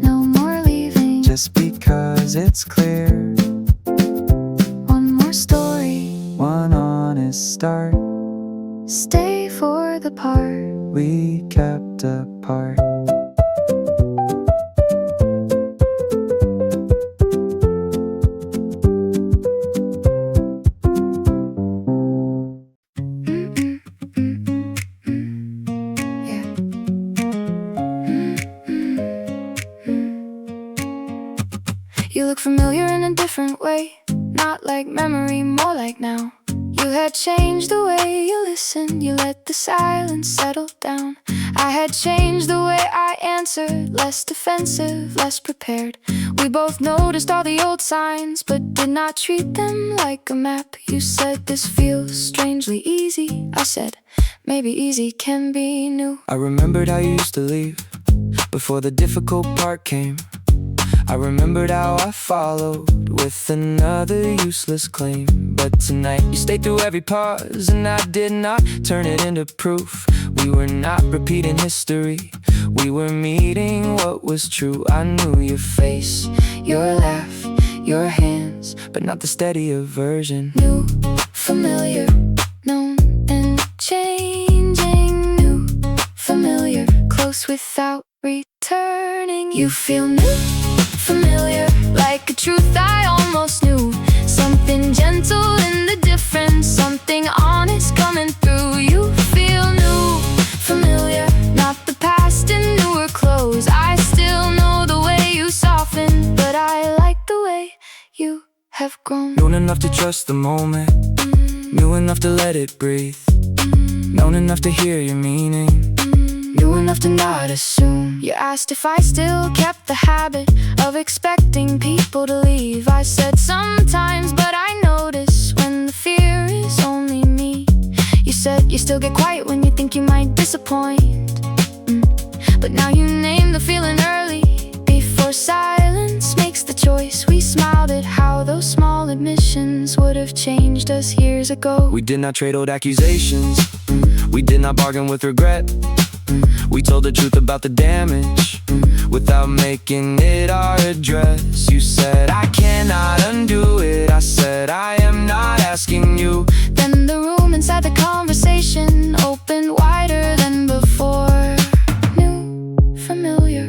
no more leaving. just because it's clear. One more story, One honest start, stay for the part. we kept apart. You look familiar in a different way, not like memory, more like now. You had changed the way you listened, you let the silence settle down. I had changed the way I answered, less defensive, less prepared. We both noticed all the old signs, but did not treat them like a map. You said, this feels strangely easy. I said, maybe easy can be new. I remembered how you used to leave before the difficult part came. I remembered how I followed with another useless claim. But tonight you stayed through every pause, and I did not turn it into proof. We were not repeating history, we were meeting what was true. I knew your face, your laugh, your hands, but not the steadier version. New, familiar, known and changing. New, familiar, close without returning. You feel new, familiar, like a truth I almost knew. Something gentle in the difference, something honest coming through. You feel new, familiar, not the past in newer clothes. I still know the way you soften, but I like the way you have grown. Known enough to trust the moment, knew enough to let it breathe, known enough to hear your meaning, knew enough to not assume. You asked if I still kept the habit of expecting people to leave. I said sometimes, but I notice when the fear is only me. You said you still get quiet when you think you might disappoint. But now you name the feeling early, before silence makes the choice. We smiled at how those small admissions would have changed us years ago. We did not trade old accusations, we did not bargain with regret. We told the truth about the damage without making it our address. You said I cannot undo it, I said I am not asking you. Then the room inside the conversation opened wider than before. New, familiar,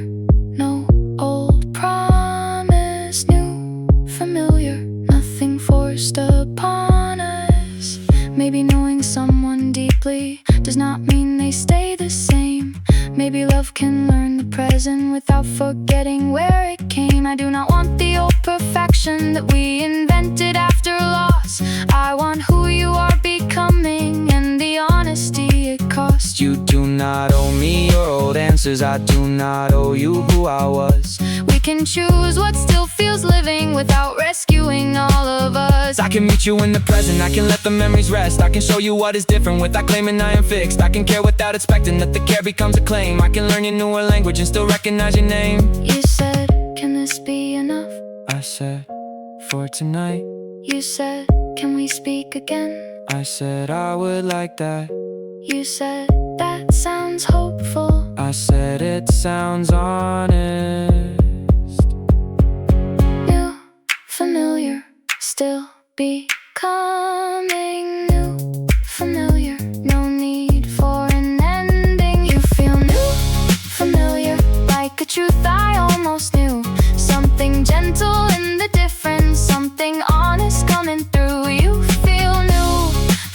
no old promise. New, familiar, nothing forced upon us. Maybe knowing someone deeply does not mean they stay the same. Maybe love can learn the present without forgetting where it came. I do not want the old perfection that we invented after loss. I want who you are becoming and the honesty it cost. You do not owe me your old answers, I do not owe you who I was. We can choose what still feels living without rescuing all of us. I can meet you in the present, I can let the memories rest. I can show you what is different without claiming I am fixed. I can care without expecting that the care becomes a claim. I can learn your newer language and still recognize your name. You said, can this be enough? I said, for tonight. You said, can we speak again? I said I would like that. You said, that sounds hopeful. I said it sounds honest. New, familiar, still becoming new, familiar. No need for an ending. You feel new, familiar, like a truth I almost knew. Something gentle in the difference, something honest coming through. You feel new,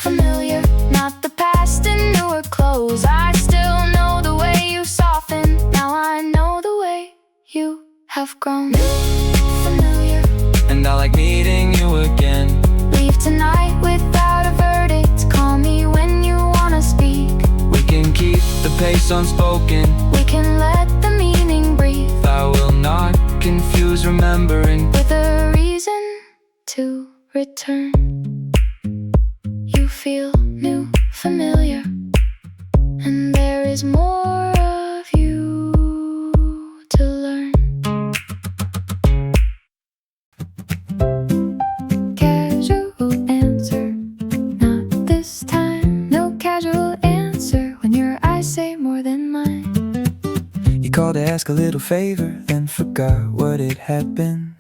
familiar, not the past in newer clothes. I still know the way you soften. Now I know the way you have grown. New, familiar. And I like meeting you again. Leave tonight without a verdict. Call me when you wanna speak. We can keep the pace unspoken. We can let the meaning breathe. I will not confuse remembering With a reason to return. You feel new, familiar, and there is more of you to learn. Casual answer, not this time. No casual answer when your eyes say more than mine. You called to ask a little favor, then forgot what it had been.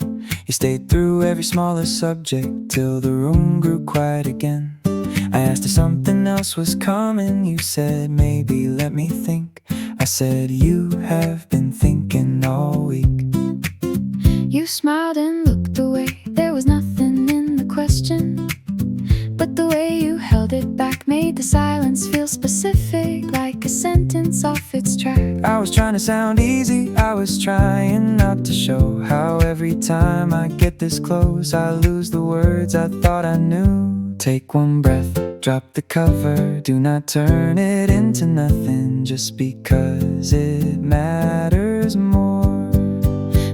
You stayed through every smallest subject till the room grew quiet again. I asked if something else was coming. You said maybe let me think. I said you have been thinking all week. You smiled and looked away. There was nothing in the question, but the way you held it back made the silence feel specific, like a sentence off its track. I was trying to sound easy. I was trying not to show how every time I get this close I lose the words I thought I knew. Take one breath, drop the cover. Do not turn it into nothing just because it matters more.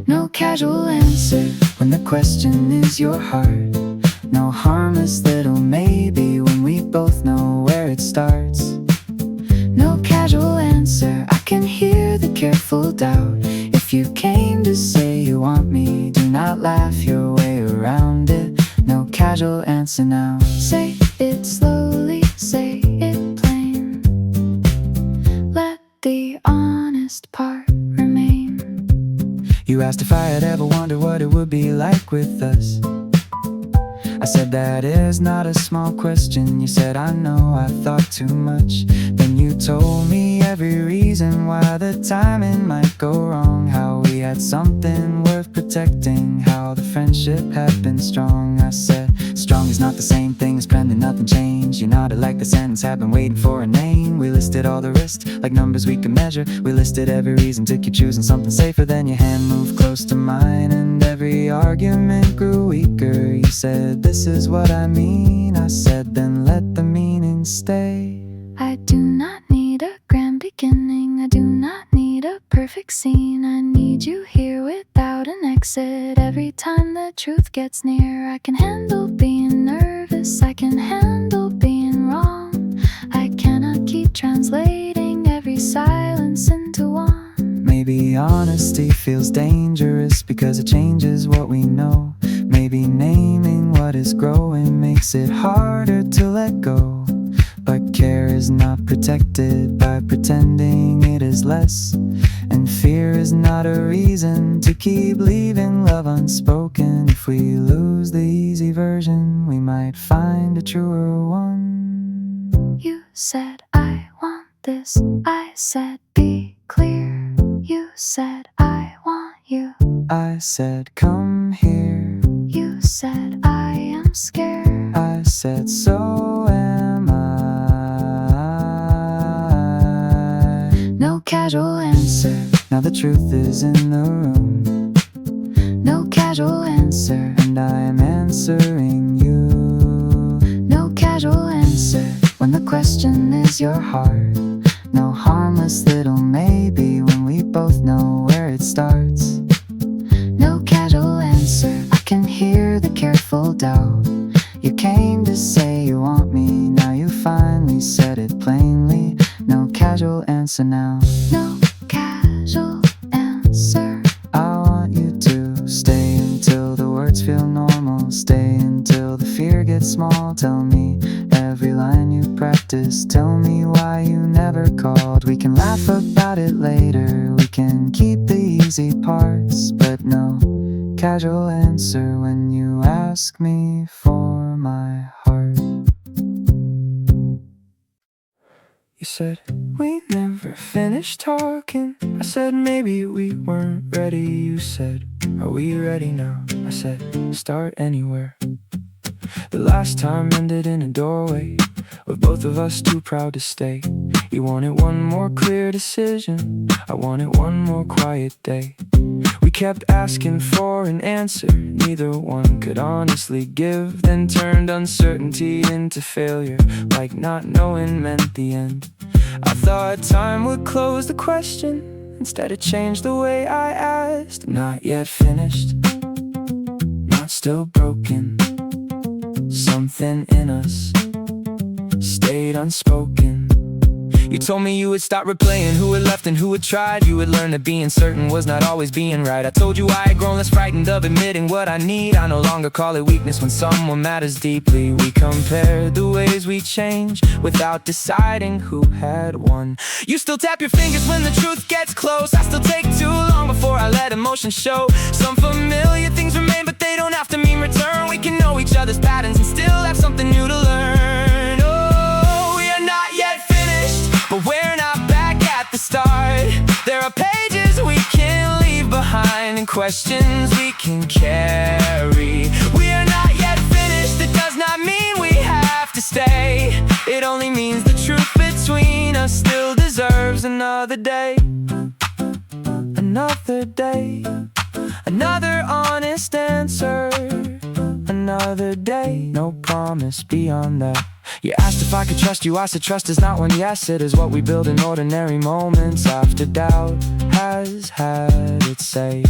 No casual answer When the question is your heart, no harmless little maybe when we both know where it starts. no casual answer. I can hear the careful doubt. If you came to say you want me, do not laugh your way around it. No casual answer now. Say it slowly, say it plain. Let the honest part remain. You asked if I had ever wondered what it would be like with us. I said that is not a small question. You said I know I thought too much. Then you told me every reason why the timing might go wrong. How we had something worth protecting, how the friendship had been strong. I said strong is not the same thing as friendly, nothing changed. You nodded like the sentence had been waiting for a name. We listed all the risks like numbers we could measure. We listed every reason to keep choosing something safer. Then your hand moved close to mine and every argument grew weaker. You said this is what I mean. I said then let the meaning stay. I do not need a grand beginning. I do not need a perfect scene. I need you here without an exit. Every time the truth gets near, I can handle being nervous. I can handle being wrong. I cannot keep translating every silence into one. Maybe honesty feels dangerous because it changes what we know. Maybe naming what is growing makes it harder to let go. But care is not protected by pretending it is less. And fear is not a reason to keep leaving love unspoken. If we lose the easy version, we might find a truer one. You said I want this. I said be clear. You said I want you. I said come here. You said I am scared. I said so am I. No casual answer. Now the truth is in the room. No casual answer. And I am answering you. No casual answer. When the question is your heart, no harmless little maybe when we both know where it starts. No casual answer. I can hear the careful doubt. You came to say you want me, now you finally said it plainly. No casual answer now. No casual answer. I want you to why you never called. We can laugh about it later, we can keep the easy parts, but no casual answer when you ask me for my heart. You said we never finished talking. I said maybe we weren't ready. You said, are we ready now? I said, start anywhere. The last time ended in a doorway, with both of us too proud to stay. You wanted one more clear decision, I wanted one more quiet day. We kept asking for an answer neither one could honestly give, then turned uncertainty into failure, like not knowing meant the end. I thought time would close the question, instead it changed the way I asked. Not yet finished, not still broken. Something in us stayed unspoken. You told me you would stop replaying who had left and who had tried. You would learn that being certain was not always being right. I told you I had grown less frightened of admitting what I need. I no longer call it weakness when someone matters deeply. We compared the ways we change without deciding who had won. You still tap your fingers when the truth gets close. I still take too long before I let emotion show. Some familiar things remain, but they don't have to mean return. We can know each other's patterns and still have something new to learn. Oh, we are not yet finished, but we're not back at the start. There are pages we can leave behind and questions we can carry. We are not yet finished, that does not mean we have to stay. It only means the truth between us still deserves another day. Another day, another honest answer. Another day, no promise beyond that. You asked if I could trust you, I said trust is not one yes. It is what we build in ordinary moments after doubt has had its say.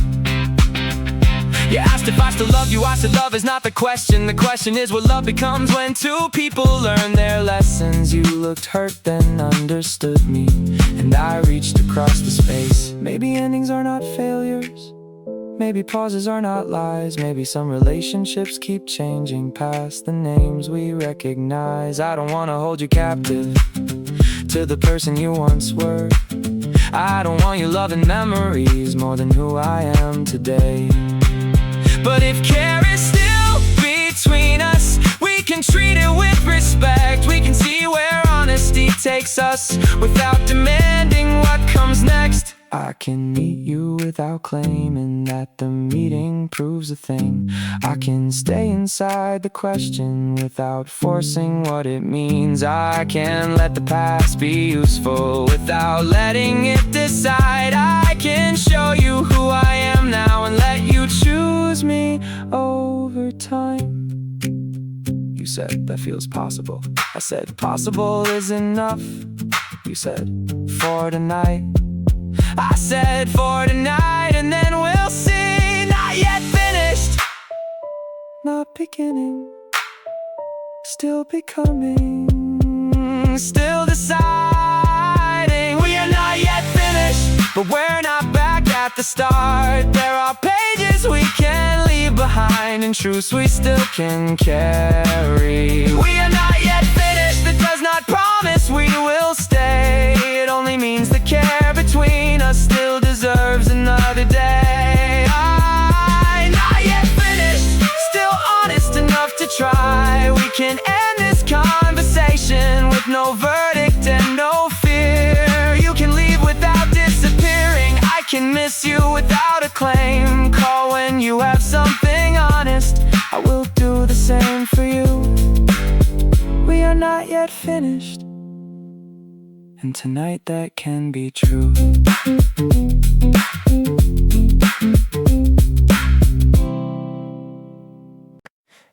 You asked if I still love you, I said love is not the question. The question is what love becomes when two people learn their lessons. You looked hurt then understood me, and I reached across the space. Maybe endings are not failures, maybe pauses are not lies. Maybe some relationships keep changing past the names we recognize. I don't wanna hold you captive to the person you once were. I don't want you loving memories more than who I am today. But if care is still between us, we can treat it with respect. We can see where honesty takes us without demanding what comes next. I can meet you without claiming that the meeting proves a thing. I can stay inside the question without forcing what it means. I can let the past be useful without letting it decide. I can show you who I am now and let you choose me over time. You said that feels possible. I said possible is enough. You said for tonight. I said for tonight, and then we'll see. Not yet finished, not beginning, still becoming, still deciding. We are not yet finished, but we're not back at the start. There are pages we can leave behind and truths we still can carry. We are not yet finished, that does not promise we will stay. It only means the care between us still deserves another day. I'm not yet finished, still honest enough to try. We can end this conversation with no verdict and no fear. You can leave without disappearing, I can miss you without a claim. Call when you have something honest, I will do the same for you. We are not yet finished, and tonight that can be true.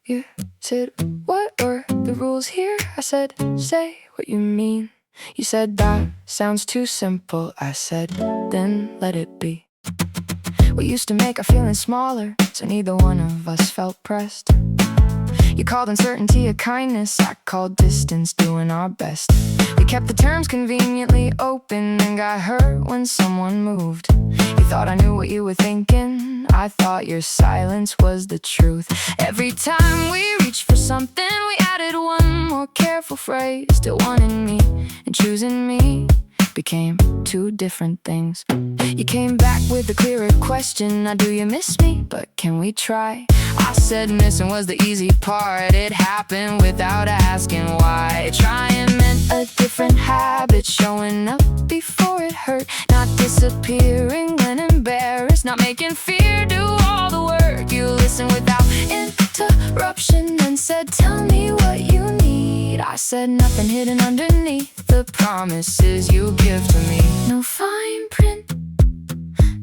You said, what are the rules here? I said, say what you mean. You said, that sounds too simple. I said, then let it be. We used to make our feelings smaller, so neither one of us felt pressed. You called uncertainty a kindness, I called distance doing our best. We kept the terms conveniently open and got hurt when someone moved. You thought I knew what you were thinking. I thought your silence was the truth. Every time we reached for something, we added one more careful phrase. Still wanting me and choosing me became two different things. You came back with a clearer question. Now do you miss me? But can we try? I said missing was the easy part. It happened without asking why. Trying meant a different habit, showing up before it hurt, not disappearing when embarrassed, not making fear do all the work. You listened without interruption and said, tell me what you need. I said nothing hidden underneath the promises you give to me. No fine print,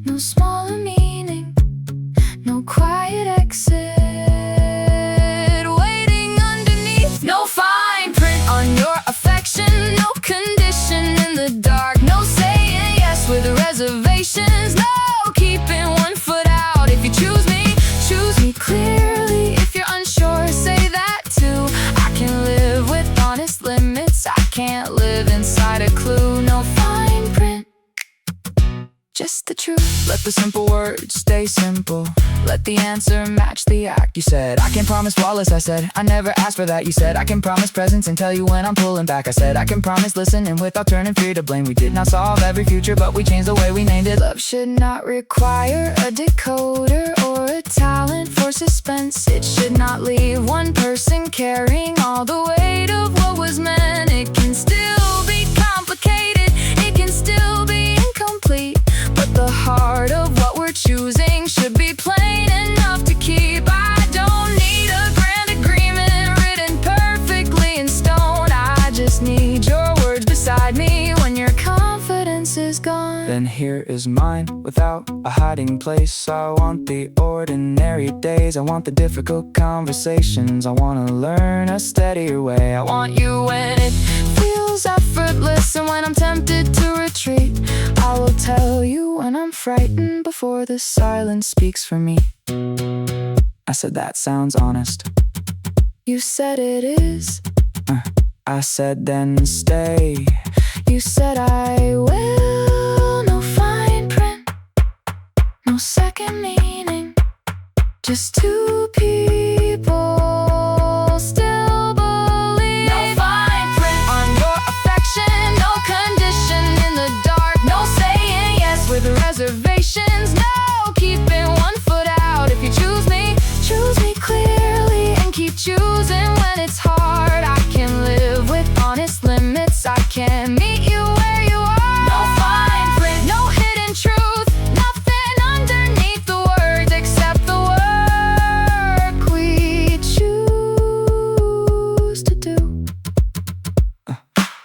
no smaller meaning, no quiet exit waiting underneath. No fine print on your affection, no condition in the dark, no saying yes with reservations, no keeping one foot out. If you choose me clearly. If you're unsure, say that too. I can live with honest limits, I can't live inside a clue. No fine print, just the truth. Let the simple words stay simple. Let the answer match the act. You said, I can promise flawless. I said, I never asked for that. You said, I can promise presence and tell you when I'm pulling back. I said, I can promise listening without turning fear to blame. We did not solve every future, but we changed the way we named it. Love should not require a decoder or a talent for suspense. It should not leave one person carrying all the weight of what was meant. It can still be complicated, it can still be incomplete, but the heart of what we're choosing should be plain enough to keep. I don't need a grand agreement written perfectly in stone. I just need your words beside me when your confidence is gone. Then here is mine, without a hiding place. I want the ordinary days, I want the difficult conversations, I want to learn a steadier way. I want You when it feels effortless and when I'm tempted to retreat. I will tell you when I'm frightened before the silence speaks for me. I said that sounds honest. You said it is. I said then stay. You said I will. No fine print, no second meaning, just two people still believe. No fine print on your affection, no condition in the dark, no saying yes with reservations, no keeping one foot out. If you choose me clearly and keep choosing when it's hard. I can live with honest limits, I can meet you where you are. No fine print, no hidden truth, nothing underneath the words except the work we choose to do.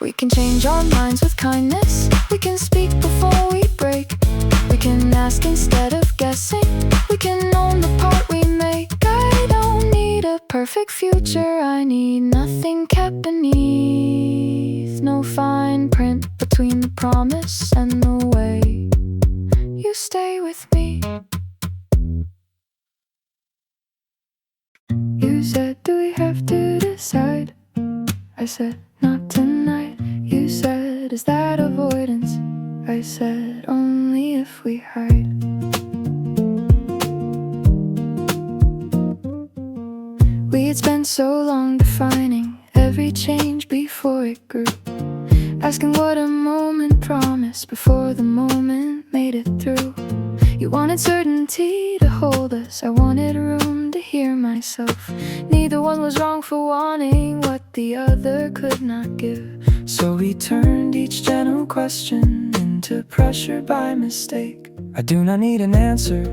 We can change our minds with kindness, we can speak before we break, we can ask instead of guessing, we can own the part we make. I don't need a perfect future, I need nothing kept beneath. No fine print between the promise and the way you stay with me. You said, do we have to decide? I said, not tonight. You said, is that avoidance? I said, only if we hide. We had spent so long defining every change before it grew, asking what a moment promised before the moment made it through. You wanted certainty to hold us, I wanted room to hear myself. Neither one was wrong for wanting what the other could not give. So we turned each gentle question into pressure by mistake. I do not need an answer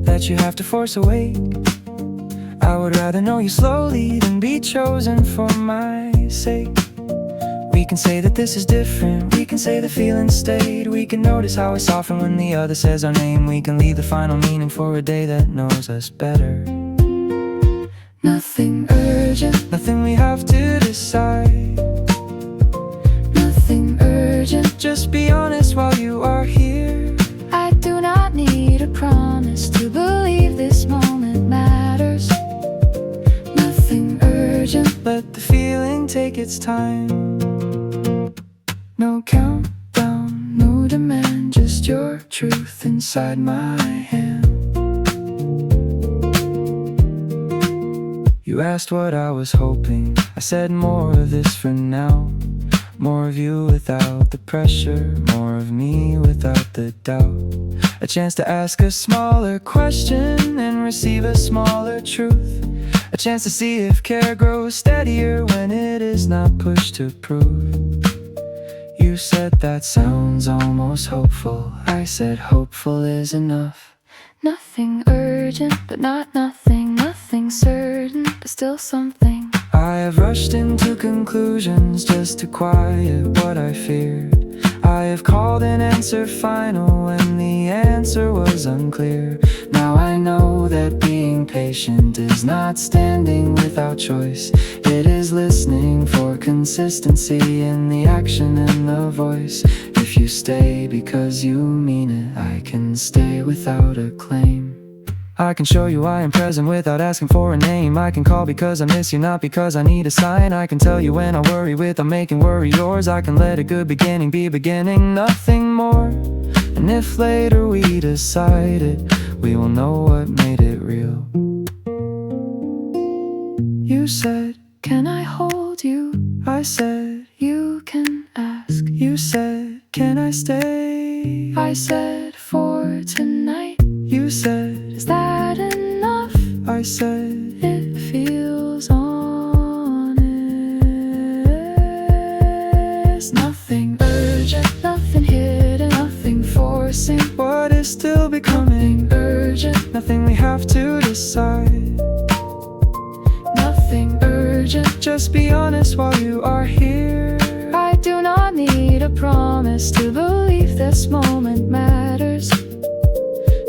that you have to force awake. I would rather know you slowly than be chosen for my sake. We can say that this is different, we can say the feeling stayed, we can notice how we soften when the other says our name. We can leave the final meaning for a day that knows us better. Nothing urgent, nothing we have to decide, nothing urgent. just be honest while you are here. I do not need a promise to believe this moment matters. Nothing urgent, let the feeling take its time. No countdown, no demand, just your truth. truth inside my hand. You asked what I was hoping. I said more of this for now. More of you without the pressure, more of me without the doubt. A chance to ask a smaller question and receive a smaller truth. A chance to see if care grows steadier when it is not pushed to prove. You said that sounds almost hopeful. I said hopeful is enough. Nothing urgent, but not nothing. Nothing certain, but still something. I have rushed into conclusions just to quiet what I feared. I have called an answer final when the answer was unclear. Now I know that being patient is not standing without choice. It is listening for consistency in the action and the voice. If you stay because you mean it, I can stay without a claim. I can show you I am present without asking for a name. I can call because I miss you, not because I need a sign. I can tell you when I worry without making worry yours. I can let a good beginning be a beginning, nothing more. And if later we decide it, we will know what made it real. You said, can I hold you? I said, You can ask. you said, can I stay? I said, for tonight. You said, Is that enough? I said, It feels honest. Nothing urgent, nothing hidden, nothing forcing. what is still becoming Urgent, nothing we have to decide. nothing urgent. Just be honest while you are here. I do not need a promise to believe this moment matters.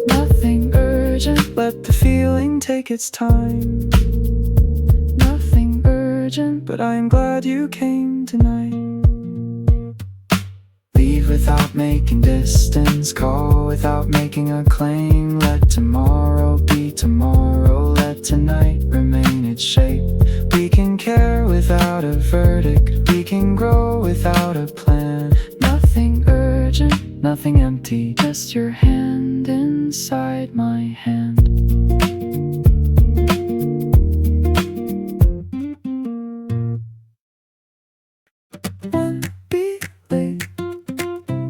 Nothing urgent, Let the feeling take its time. nothing urgent. But I am glad you came tonight. Leave without making distance. Call without making a claim. Let tomorrow be tomorrow. Let tonight remain its shape. We can care without a verdict. We can grow without a plan. Nothing urgent, Nothing empty. just your hand inside my hand. One beat late,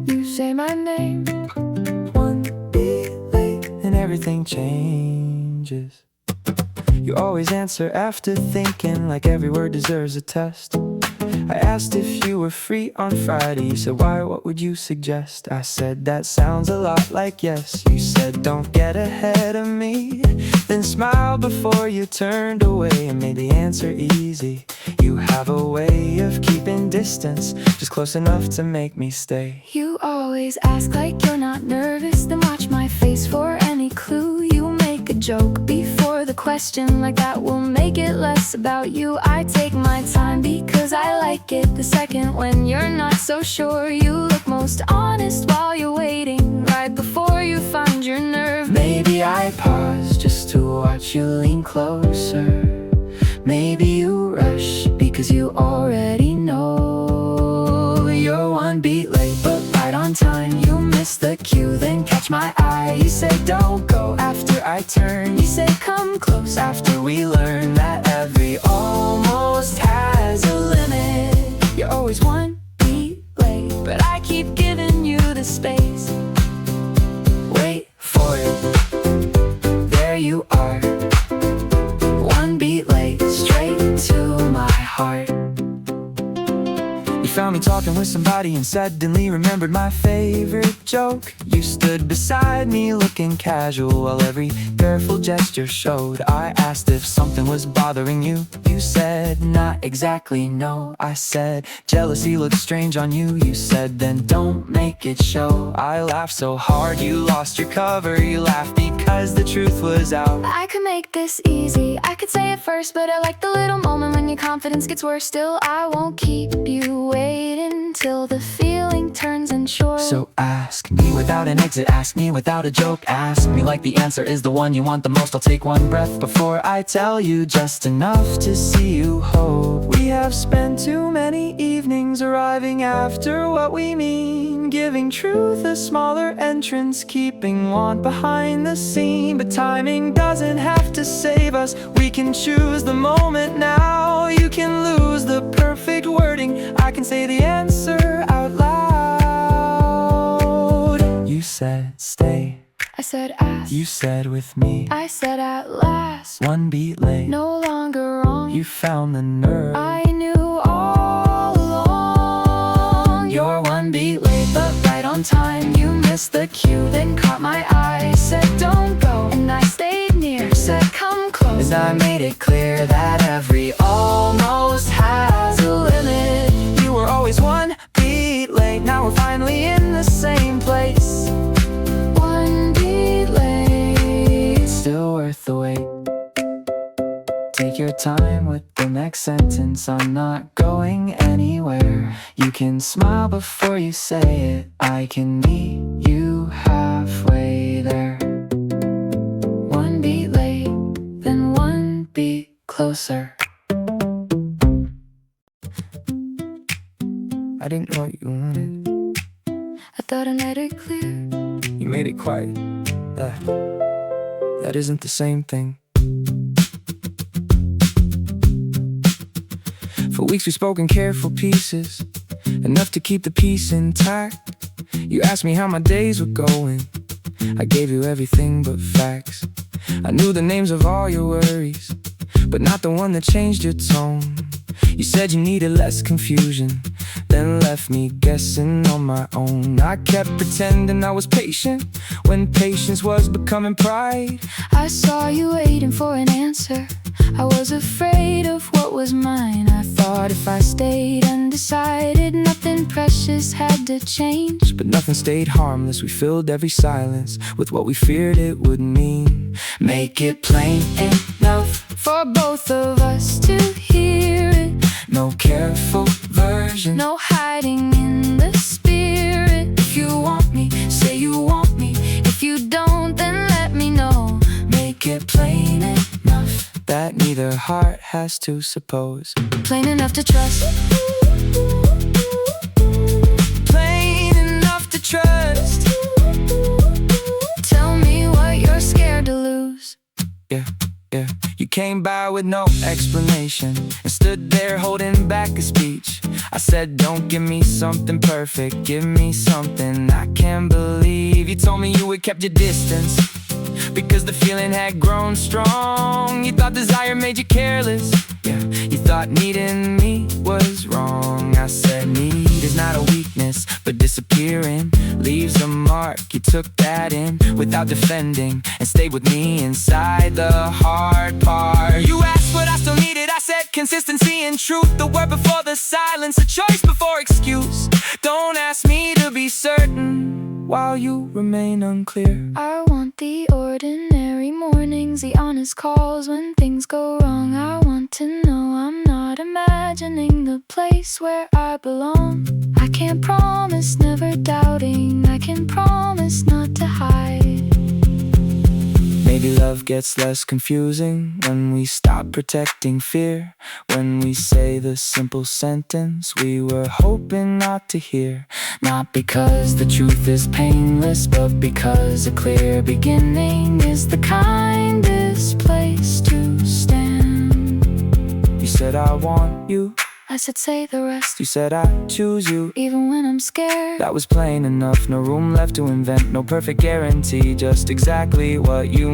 You say my name, one beat late, and everything changes. You always answer after thinking, like every word deserves a test. I asked if you were free on Friday. You said, why, what would you suggest? I said, that sounds a lot like yes. You said, don't get ahead of me. Then smiled before you turned away and made the answer easy. You have a way of keeping distance, just close enough to make me stay. You always ask like you're not nervous, then watch my face for any clue. You make a joke before the question, like that will make it less about you. I take my time because I like it the second when you're not so sure. You look most honest while you're waiting, right before you find your nerve. Maybe I pause just to watch you lean closer. Maybe you rush because you already know you're one beat late, but right on time. You miss the cue, then catch my eye. You say don't go after I turn. You say come close after we learn that every almost has a limit. You're always one beat late, but I keep giving you the space. Wait for it, there you are. One beat late, straight to my heart. You found me talking with somebody and suddenly remembered my favorite joke. You stood beside me looking casual while every careful gesture showed. I asked if something was bothering you. You said, not exactly, no. I said, jealousy looks strange on you. You said, then don't make it show. I laughed so hard you lost your cover. You laughed because the truth was out. I could make this easy, I could say it first, but I like the little moment when your confidence gets worse. Still, I won't keep you waiting till the feeling turns into and short. So ask me without an exit, ask me without a joke. Ask me like the answer is the one you want the most. I'll take one breath before I tell you, just enough to see you hope. We have spent too many evenings arriving after what we mean, giving truth a smaller entrance, keeping want behind the scene. But timing doesn't have to save us, we can choose the moment now. You can lose the perfect wording, I can say the answer out loud. You said stay, I said ask. you said with me, I said at last. one beat late, No longer wrong. you found the nerve. I knew all along. You're one beat late, but right on time. You missed the cue, then caught my eye. Said don't go, and I stayed near. Said come close, And I made it clear that every almost has a limit. You were always one beat late, now we're finally in the same place. one beat late. Still worth the wait. Take your time with the next sentence, I'm not going anywhere. You can smile before you say it, I can meet you halfway there. One beat late, then one beat Closer. I didn't know what you wanted. I thought I made it clear. You made it quiet. That isn't the same thing. For weeks we spoke in careful pieces, enough to keep the peace intact. You asked me how my days were going, I gave you everything but facts. I knew the names of all your worries, but not the one that changed your tone. You said you needed less confusion, then left me guessing on my own. I kept pretending I was patient, when patience was becoming pride. I saw you waiting for an answer. I was afraid of what was mine. I thought if I stayed undecided, nothing precious had to change. But nothing stayed harmless, we filled every silence with what we feared it would mean. Make it plain enough For both of us to hear it. no careful version. No hiding in the spirit. If you want me, say you want me. If you don't, then let me know. Make it plain enough that neither heart has to suppose. Plain enough to trust. Plain enough to trust. Tell me what you're scared to lose. Yeah. You came by with no explanation and stood there holding back a speech. I said, don't give me something perfect, give me something I can't believe. You told me you had kept your distance because the feeling had grown strong. You thought desire made you careless, yeah. You thought needing me was wrong. I said need is not a weakness, but disappearing leaves a mark. You took that in without defending and stayed with me inside the hard part. You asked what I still needed, I said consistency and truth. The word before the silence, a choice before excuse. Don't ask me to be certain while you remain unclear. I want the ordinary mornings, the honest calls when things go wrong. I want to know I'm not imagining the place where I belong. I can't promise never doubting, I can promise not to hide. Maybe love gets less confusing when we stop protecting fear, when we say the simple sentence we were hoping not to hear. Not because the truth is painless, but because a clear beginning is the kindest place to stand. You said I want you, I said say the rest. you said I choose you. Even when I'm scared, That was plain enough, no room left to invent, no perfect guarantee, just exactly what you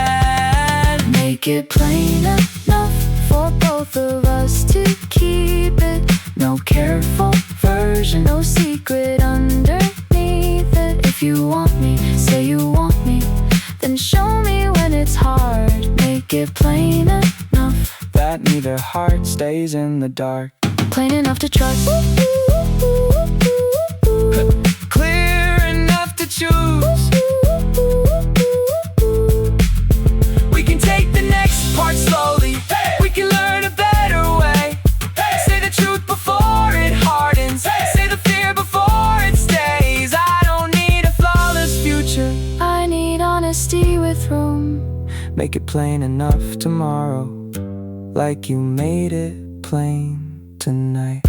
meant. make it plain enough for both of us to keep it. No careful version, No secret underneath it. If you want me, say you want me, then show me when it's hard. make it plain enough that neither heart stays in the dark. Plain enough to trust. Clear enough to choose. We can take the next part slowly, we can learn a better way. Say the truth before it hard. Make it plain enough tomorrow, like you made it plain tonight.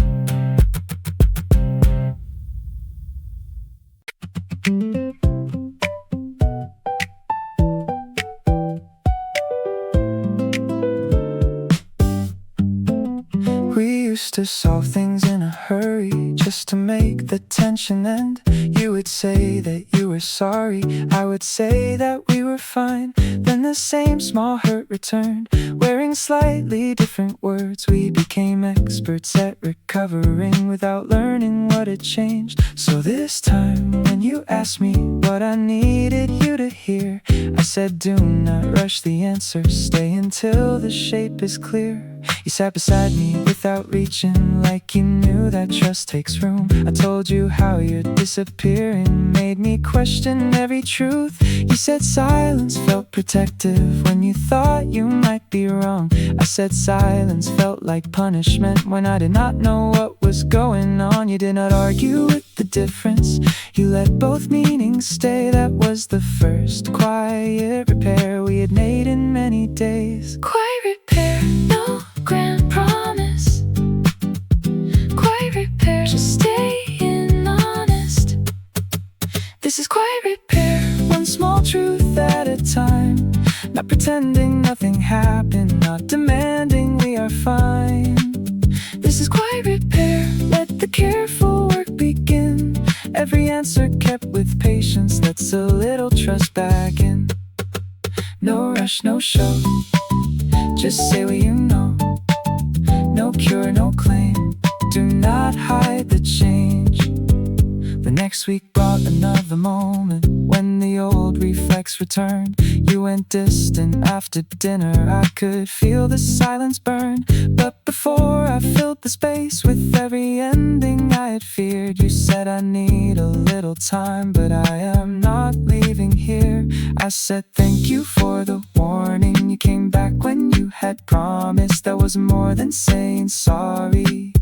We used to solve things in a hurry just to make the tension end. You would say that you were sorry, I would say that we were fine. Then the same small hurt returned, wearing slightly different words. We became experts at recovering without learning what had changed. So this time when you asked me what I needed you to hear, I said do not rush the answer, stay until the shape is clear. You sat beside me without reaching, like you knew that trust takes room. I told you how your disappearing made me question every truth. You said silence felt protective when you thought you might be wrong. I said silence felt like punishment when I did not know what was going on. You did not argue with the difference, you let both meanings stay. That was the first quiet repair we had made in many days. Quiet repair, no grand promise. Quiet repair, just staying honest. This is quiet repair, one small truth at a time. Not pretending nothing happened, not demanding we are fine. this is quiet repair. Let the careful work begin. Every answer kept with patience, let's a little trust back in. No rush, no show, just say what you know. No cure, no claim, do not hide the change. The next week brought another moment when the old reflex returned. You went distant after dinner, I could feel the silence burn. But before I filled the space with every ending I had feared, you said I need a little time, but I am not leaving here. I said thank you for the warning. You came back when you had promised. That was more than saying sorry.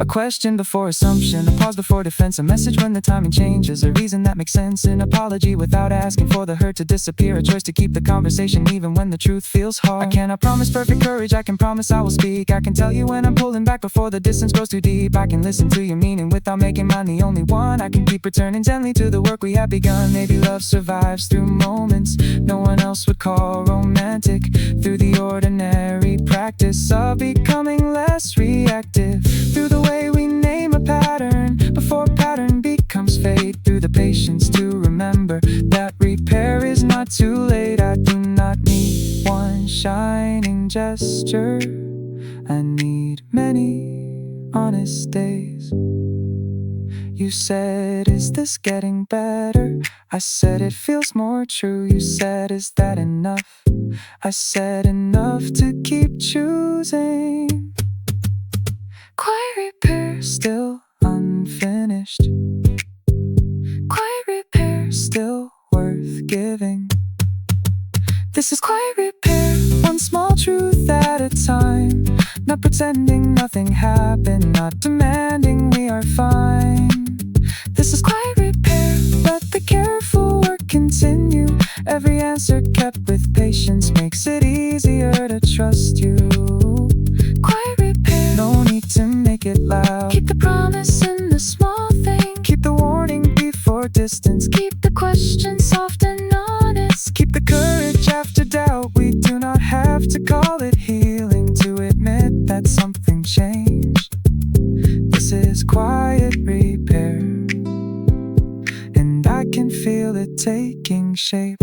A question before assumption, a pause before defense, a message when the timing changes, a reason that makes sense, an apology without asking for the hurt to disappear, a choice to keep the conversation even when the truth feels hard. I cannot promise perfect courage, I can promise I will speak. I can tell you when I'm pulling back before the distance grows too deep. I can listen to your meaning without making mine the only one. I can keep returning gently to the work we have begun. Maybe love survives through moments no one else would call romantic, through the ordinary practice of becoming less reactive, through the way we name a pattern before pattern becomes fate, through the patience to remember that repair is not too late. I do not need one shining gesture, I need many honest days. You said, is this getting better? I said, it feels more true. You said, is that enough? I said, enough to keep choosing. Quiet repair, Still unfinished, quiet repair. still worth giving. This is quiet repair, One small truth at a time. Not pretending nothing happened, not demanding we are fine. this is quiet repair. Let the careful work continue. Every answer kept with patience makes it easier to trust you. Quiet repair, No need to make it loud. keep the promise in the small thing. Keep the warning before distance. Keep the question soft and honest. Keep the courage after doubt. We do not have to call it healing to admit that something changed. This is quiet repair, and I can feel it taking shape.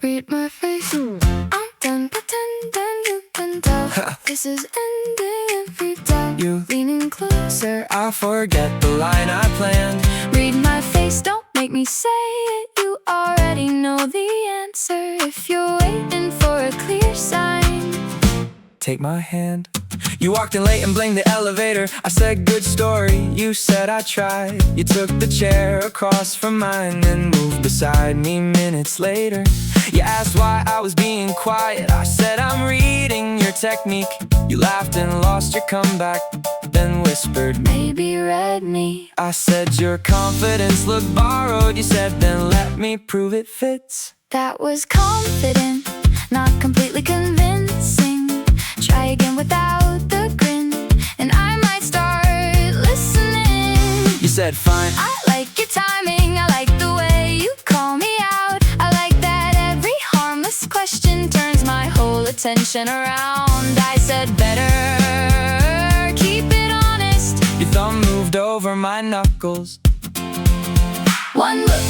Read my face, I'm done pretending you can tell. This is ending every time. You leaning closer. I forget the line I planned. Read my face, don't make me say it. You already know the answer. If you're waiting for a clear sign, Take my hand. You walked in late and blamed the elevator. I said good story, you said I tried. You took the chair across from mine and moved beside me minutes later. You asked why I was being quiet. I said I'm reading your technique. You laughed and lost your comeback, then whispered, maybe read me. I said, your confidence looked borrowed. You said, then let me prove it fits. That was confident, not completely convincing. Try again without the grin, and I might start listening. You said, fine. I like your timing, I like the way you call me out. I like that every harmless question turns my whole attention around. I said, better keep it honest. Your thumb moved over my knuckles. One look,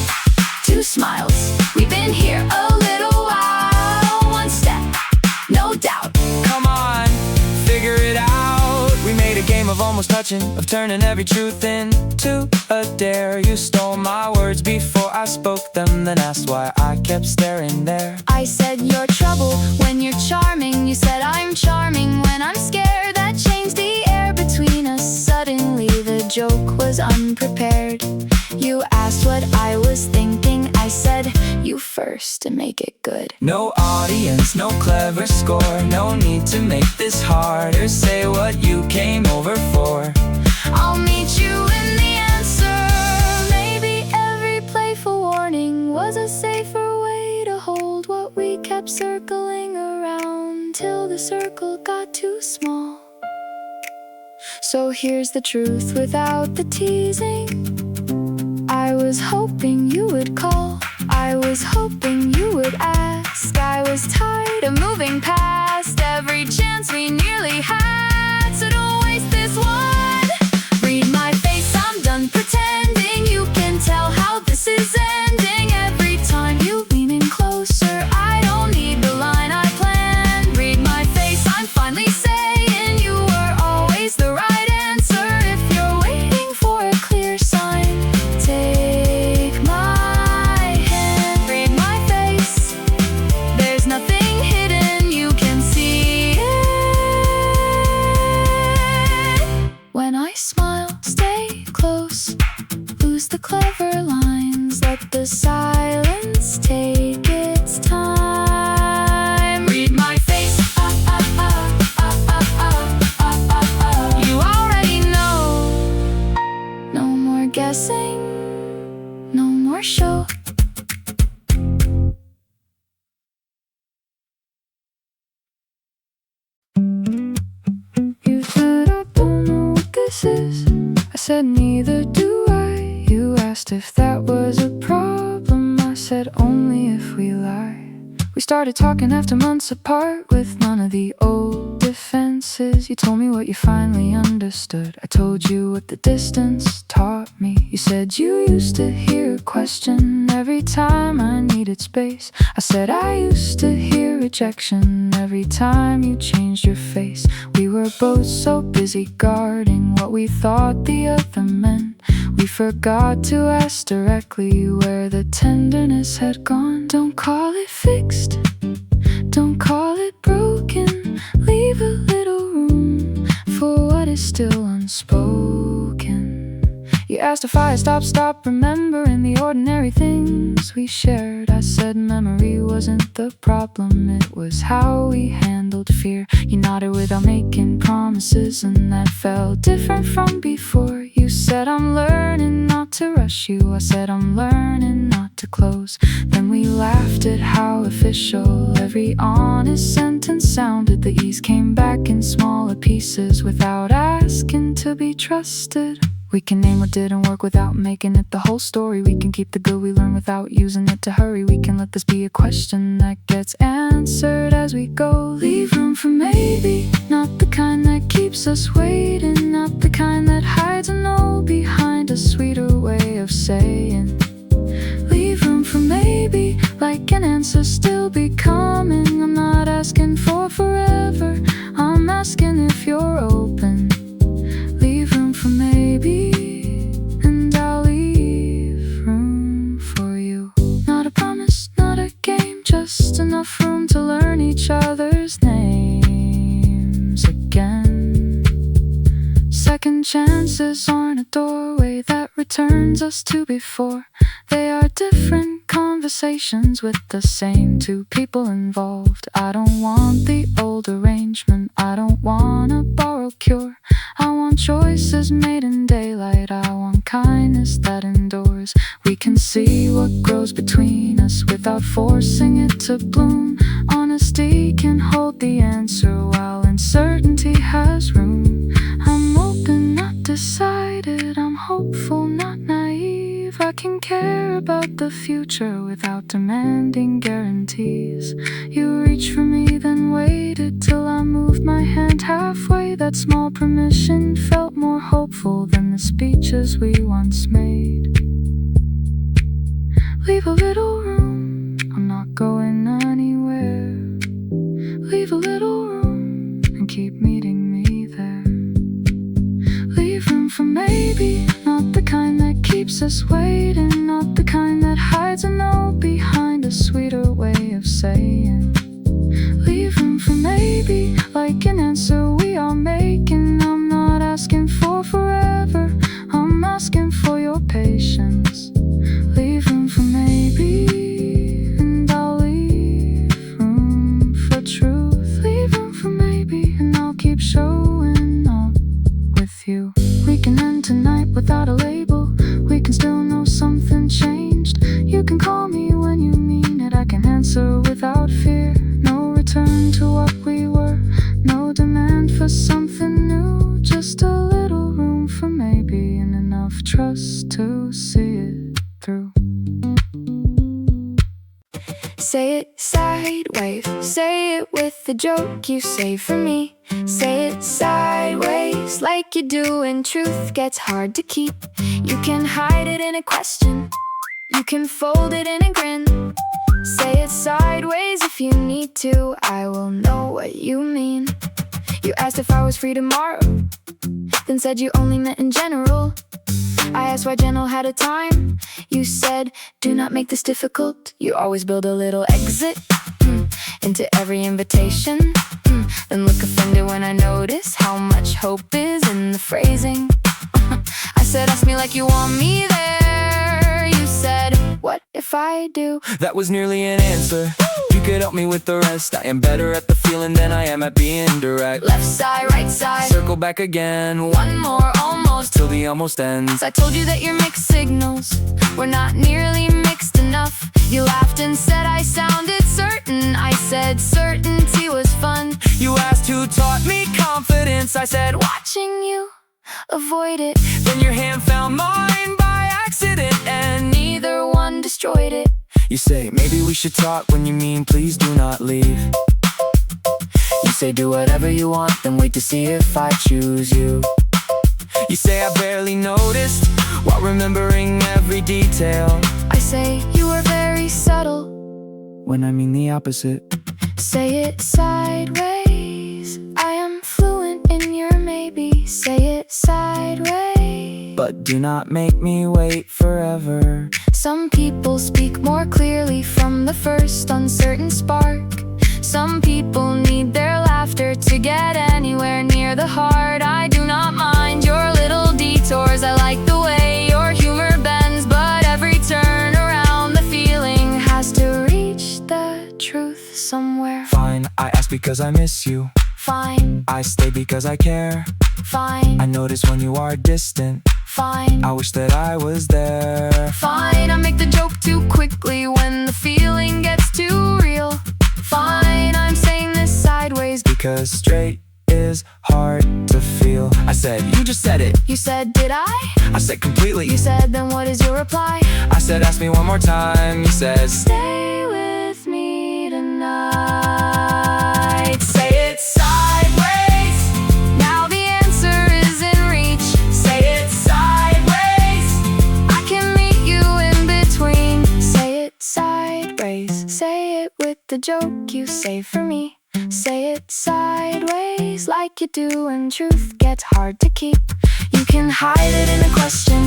two smiles, we've been here a little while. One step, no doubt. Come on, figure it out. We made a game of almost touching, of turning every truth into a dare. You stole my words before I spoke them, then asked why I kept staring there. I said, you're trouble when you're charming. You said, I'm charming when I'm scared. That changed the air between us. Suddenly the joke was unprepared. You asked what I was thinking. I said, you first to make it good. No audience, no clever score. No need to make this harder. Say what you came over for. I'll meet you in the answer. Maybe every playful warning was a safer way to hold what we kept circling around till the circle got too small. So here's the truth without the teasing. I was hoping you would call. I was hoping you would ask. I was tired of moving past every chance we nearly had. So don't waste this one. Read my face, I'm done pretending. You can tell how this is ending. Every time you lean in closer, I don't need the line I planned. Read my face, I'm finally saying you were always the right answer. If you're waiting for a clear sign, take my hand. Read my face, there's nothing hidden, you can see it. When I smile, stay close, lose the clever lines, let the silence take its time. Read my face, you already know. No more guessing, no more show. You said I don't know what this is. I said neither do I. You asked if that was a problem. I said only if we lie. We started talking after months apart with none of the old defenses. You told me what you finally understood. I told you what the distance taught me. You said you used to hear a question every time I needed space. I said I used to hear rejection every time you changed your face. We were both so busy guarding what we thought the other meant. We forgot to ask directly where the tenderness had gone. Don't call it fixed, don't call it broken. Leave a little room for what is still unspoken. You asked if I had stopped remembering the ordinary things we shared. I said memory wasn't the problem, it was how we handled fear. You nodded without making promises, and that felt different from before. You said I'm learning not to rush you. I said I'm learning not to close. Then we laughed at how official every honest sentence sounded. The ease came back in smaller pieces without asking to be trusted. We can name what didn't work without making it the whole story. We can keep the good we learn without using it to hurry. We can let this be a question that gets answered as we go. Leave room for maybe, not the kind that keeps us waiting, not the kind that hides a no behind a sweeter way of saying. Leave room for maybe, like an answer still becoming. I'm not asking for forever, I'm asking if you're open. Leave room for maybe, and I'll leave room for you. Not a promise, not a game, just enough room to learn each other's names again. Second chances aren't a doorway that returns us to before. They are different conversations with the same two people involved. I don't want the old arrangement, I don't want a borrowed cure. I want choices made in daylight. I want kindness that endures. We can see what grows between us without forcing it to bloom. Honesty can hold the answer while uncertainty has room. I'm open, not decided. I'm hopeful, not naive. I can care about the future without demanding guarantees. You reached for me, then waited till I moved my hand halfway. That small permission felt more hopeful than the speeches we once made. Leave a little room, I'm not going anywhere. Leave a little room and keep meeting me there. Leave room for maybe, not the kind that keeps us waiting, not the kind that hides a no behind a sweeter way of saying. Leave room for maybe, like an answer we are making. I'm not asking for forever, I'm asking for your patience. Leave room for maybe, and I'll leave room for truth. Leave room for maybe, and I'll keep showing up with you. We can end tonight without a label. We can still know something changed. You can call me when you mean it. I can answer without fear. No return to what we were. No demand for something new. Just a little room for maybe, and enough trust to see it through. Say it sideways, say it with the joke you say for me. Say it sideways like you do when truth gets hard to keep. You can hide it in a question, you can fold it in a grin. Say it sideways if you need to, I will know what you mean. You asked if I was free tomorrow, then said you only meant in general. I asked why gentle had a time. You said, do not make this difficult. You always build a little exit into every invitation. Then look offended when I notice how much hope is in the phrasing. I said, ask me like you want me there. You said, what if I do? That was nearly an answer. You could help me with the rest. I am better at the feeling than I am at being direct. Left side, right side, Circle back again, one more almost till the almost ends. I told you that your mixed signals were not nearly mixed enough. You laughed and said I sounded certain. I said certainty was fun. You asked who taught me confidence. I said Watching you avoid it. Then your hand found mine by accident, and Neither one destroyed it. you say maybe we should talk when you mean please do not leave. You say do whatever you want, then wait to see if I choose you. You say I barely noticed while remembering every detail. I say you were very subtle. When I mean the opposite. Say it sideways, I am fluent in your maybe. Say it sideways, But do not make me wait forever. some people speak more clearly from the first uncertain spark. Some people need their laughter to get anywhere near the heart. I do not mind your little detours. I like the way your humor bends, but every turn around the feeling has to reach the truth somewhere. Fine, I ask because I miss you. Fine, I stay because I care. fine, I notice when you are distant. fine, I wish that I was there. fine. I make the joke too quickly when the feeling gets too real. Fine, I'm saying this sideways. Because straight is hard to feel. I said, you just said it. You said, did I? I said completely. You said, then what is your reply? I said, ask me one more time. You said, Stay with me tonight. Say it sideways. Now the answer is in reach. Say it sideways. I can meet you in between. Say it sideways. Say it with the joke you say for me. Say it sideways like you do when truth gets hard to keep. You can hide it in a question,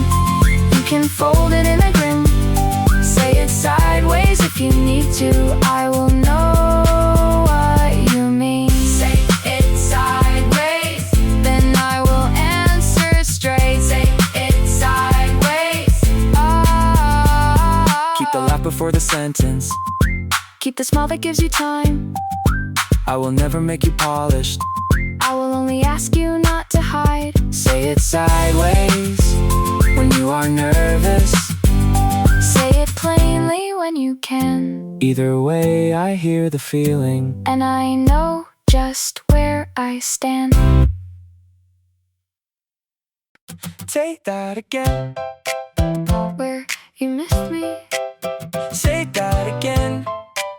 you can fold it in a grin. Say it sideways if you need to, I will know what you mean. Say it sideways, then I will answer straight. Say it sideways. keep the laugh before the sentence. Keep the smile that gives you time. I will never make you polished. I will only ask you not to hide. it sideways when you are nervous. Say it plainly when you can. Either way, I hear the feeling, And I know just where I stand. say that again. Where you missed me, Say that again.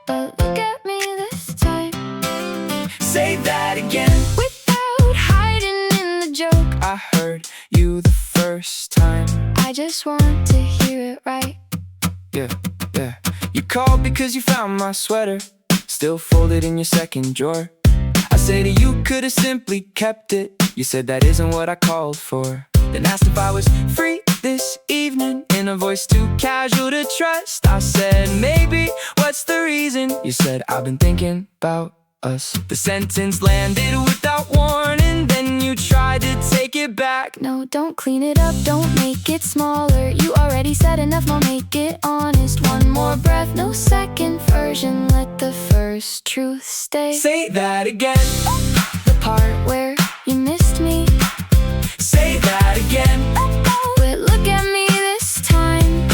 but look at me this time. Say that again. Without hiding in the joke, I heard you the first time. I just want to hear it right. Yeah, yeah. You called because you found my sweater still folded in your second drawer. I said you could have simply kept it. You said that isn't what I called for. Then asked if I was free this evening in a voice too casual to trust. I said maybe, what's the reason? You said I've been thinking about us. The sentence landed without warning. Then you tried to take it back. No, don't clean it up, don't make it smaller. You already said enough, now make it honest. One more breath, no second version. Let the first truth stay. Say that again. The part where you missed me. Say that again. But look at me this time.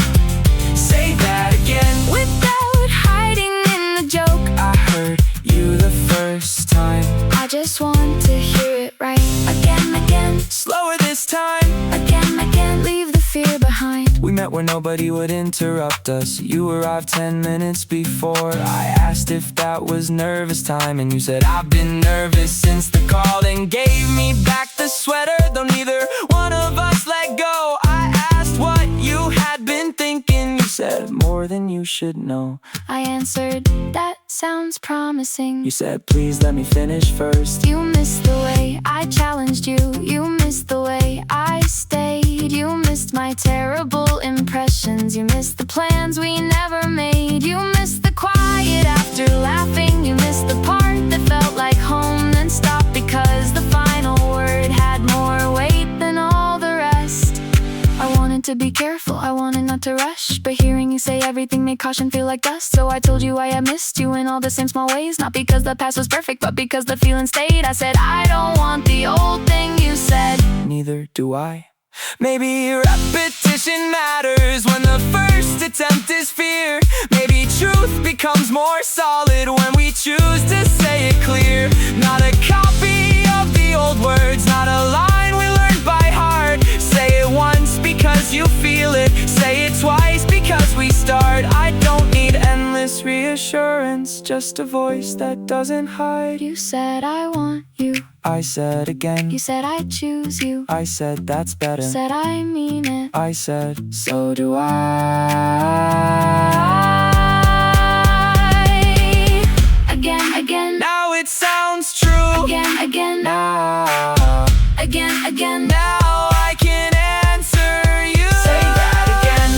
Say that again. Without hiding in the joke, I heard you the first time. I just want to hear it right. Again, again, Slower this time. again, again. Leave the fear behind. We met where nobody would interrupt us. You arrived 10 minutes before. I asked if that was nervous time, and you said I've been nervous since the call, and gave me back the sweater, though neither one of us let go. I asked what you had been thinking. You said more than you should know. I answered, that sounds promising. You said please let me finish first. You missed the way I challenged you. You missed the way I stayed. You missed my terrible impressions. You missed the plans we never made. You missed the quiet after laughing. You missed the part that felt like home, then stopped because the final word had more weight than all the rest. I wanted to be careful, I wanted not to rush, but hearing you say everything made caution feel like dust. So I told you I had missed you in all the same small ways. Not because the past was perfect, but because the feeling stayed. I said I don't want the old thing. You said Neither do I. Maybe repetition matters when the first attempt is fear. Maybe truth becomes more solid when we choose to say it clear. Not a copy of the old words, not a line we learned by heart. Say it once because you feel it. Say it twice because we start. I don't need endless reassurance, just a voice that doesn't hide. you said I want you. I said again. You said I choose you. I said that's better. Said I mean it. I said so do I. Again, again, Now it sounds true. again, again, Now, again, again. now I can answer you. Say that again.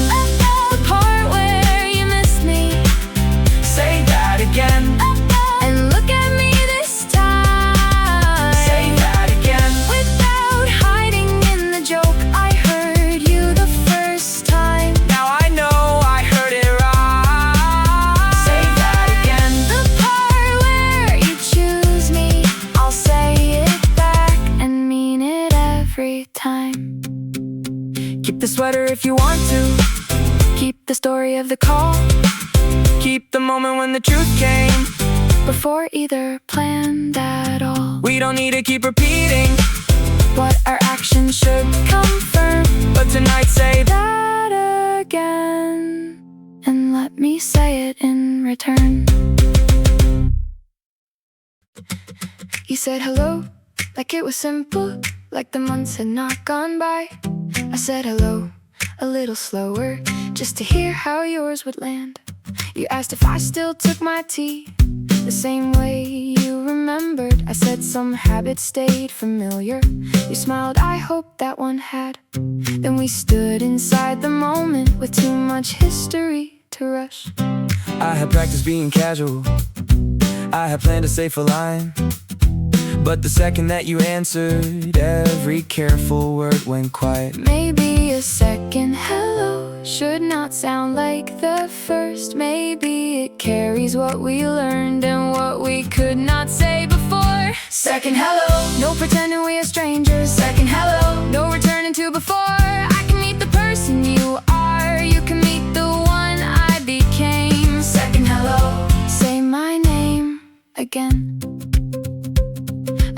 The part where you missed me. Say that again. And look at me this time. Say that again. Without hiding in the joke, I heard you the first time. Now I know I heard it right. Say that again. The part where you choose me, I'll say it back and mean it every time. Keep the sweater if you want to. Keep the story of the call Keep the moment when the truth came. before either planned at all. We don't need to keep repeating What our actions should confirm. but tonight say That again, and let me say it in return. You said hello, like it was simple, like the months had not gone by. I said hello, a little slower, just to hear how yours would land. You asked if I still took my tea, the same way you remembered. I said some habits stayed familiar. You smiled, I hope that one had. Then we stood inside the moment with too much history to rush. I had practiced being casual. I had planned a safer line. But the second that you answered, every careful word went quiet. Maybe a second hello should not sound like the first. Maybe it carries what we learned and what we could not say before. Second hello, No pretending we are strangers. second hello, No returning to before. I can meet the person you are. You can meet the one I became. second hello, Say my name again.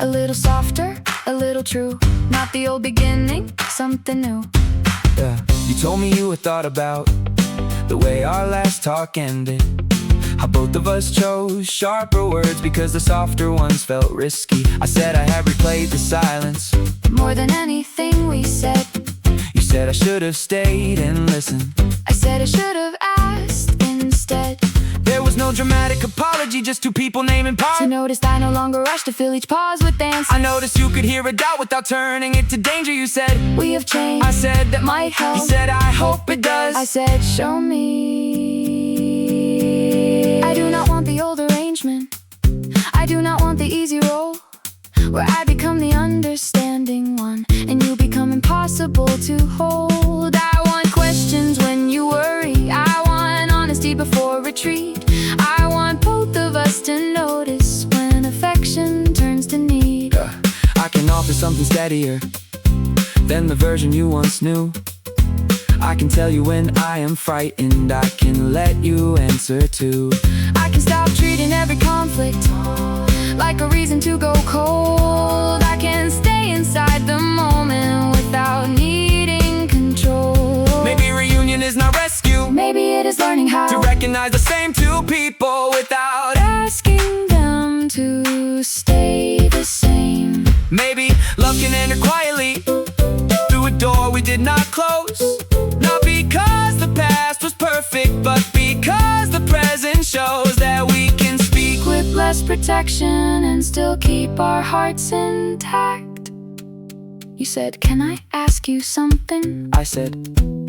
A little softer, a little true. Not the old beginning, something new. Yeah, you told me you had thought about the way our last talk ended. How both of us chose sharper words because the softer ones felt risky. I said I had replayed the silence. More than anything we said. You said I should have stayed and listened. I said I should have asked instead. There was no dramatic apology, just two people naming To part. notice I no longer rush to fill each pause with dance. I noticed you could hear a doubt without turning it to danger. You said, We have changed. I said that might help. You said I hope it does. I said show me. I do not want the old arrangement. I do not want the easy role where I become the understanding one and you become impossible to hold. I want questions when you worry. I want honesty before retreat. I want both of us to notice when affection turns to need. I can offer something steadier than the version you once knew. I can tell you when I am frightened. I can let you answer too. I can stop treating every conflict like a reason to go cold. I can stay inside the moment without needing control. Maybe reunion is not rescue. Maybe it is learning how To recognize the same two people without asking them to stay the same. Maybe love can enter quietly through a door we did not close. Not because the past was perfect, but because the present shows that we can speak With less protection and still keep our hearts intact. You said, can I ask you something? I said,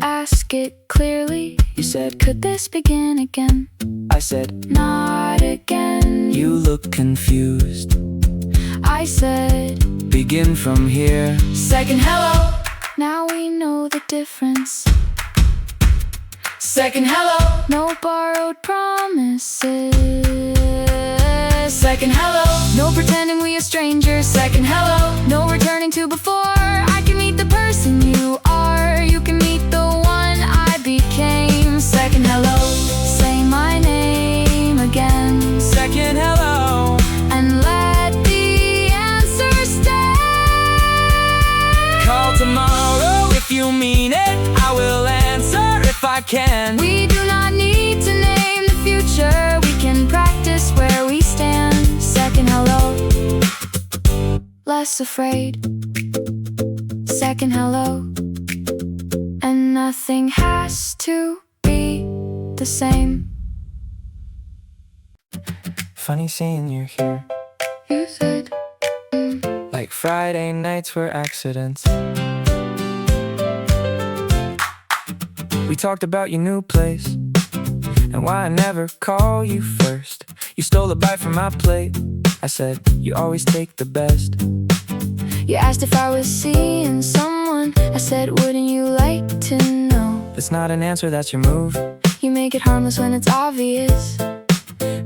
Ask it clearly. you said, Could this begin again? I said, Not again. you look confused. I said, Begin from here. second hello, now we know the difference. second hello, No borrowed promises. second hello, No pretending we are strangers. second hello, No returning to before. I can meet the person you are. You can meet the one I became. second hello, Say my name again. Second hello. And let the answer stay. Call tomorrow if you mean it. I will answer if I can. We do not need to name the future. We can practice where we stand. Second hello, less afraid. Second hello, and nothing has to be the same. Funny seeing you here. You said, Like Friday nights were accidents. We talked about your new place and why I never call you first. You stole a bite from my plate. I said, you always take the best. you asked if I was seeing someone. I said, wouldn't you like to know? That's not an answer, that's your move. You make it harmless when it's obvious.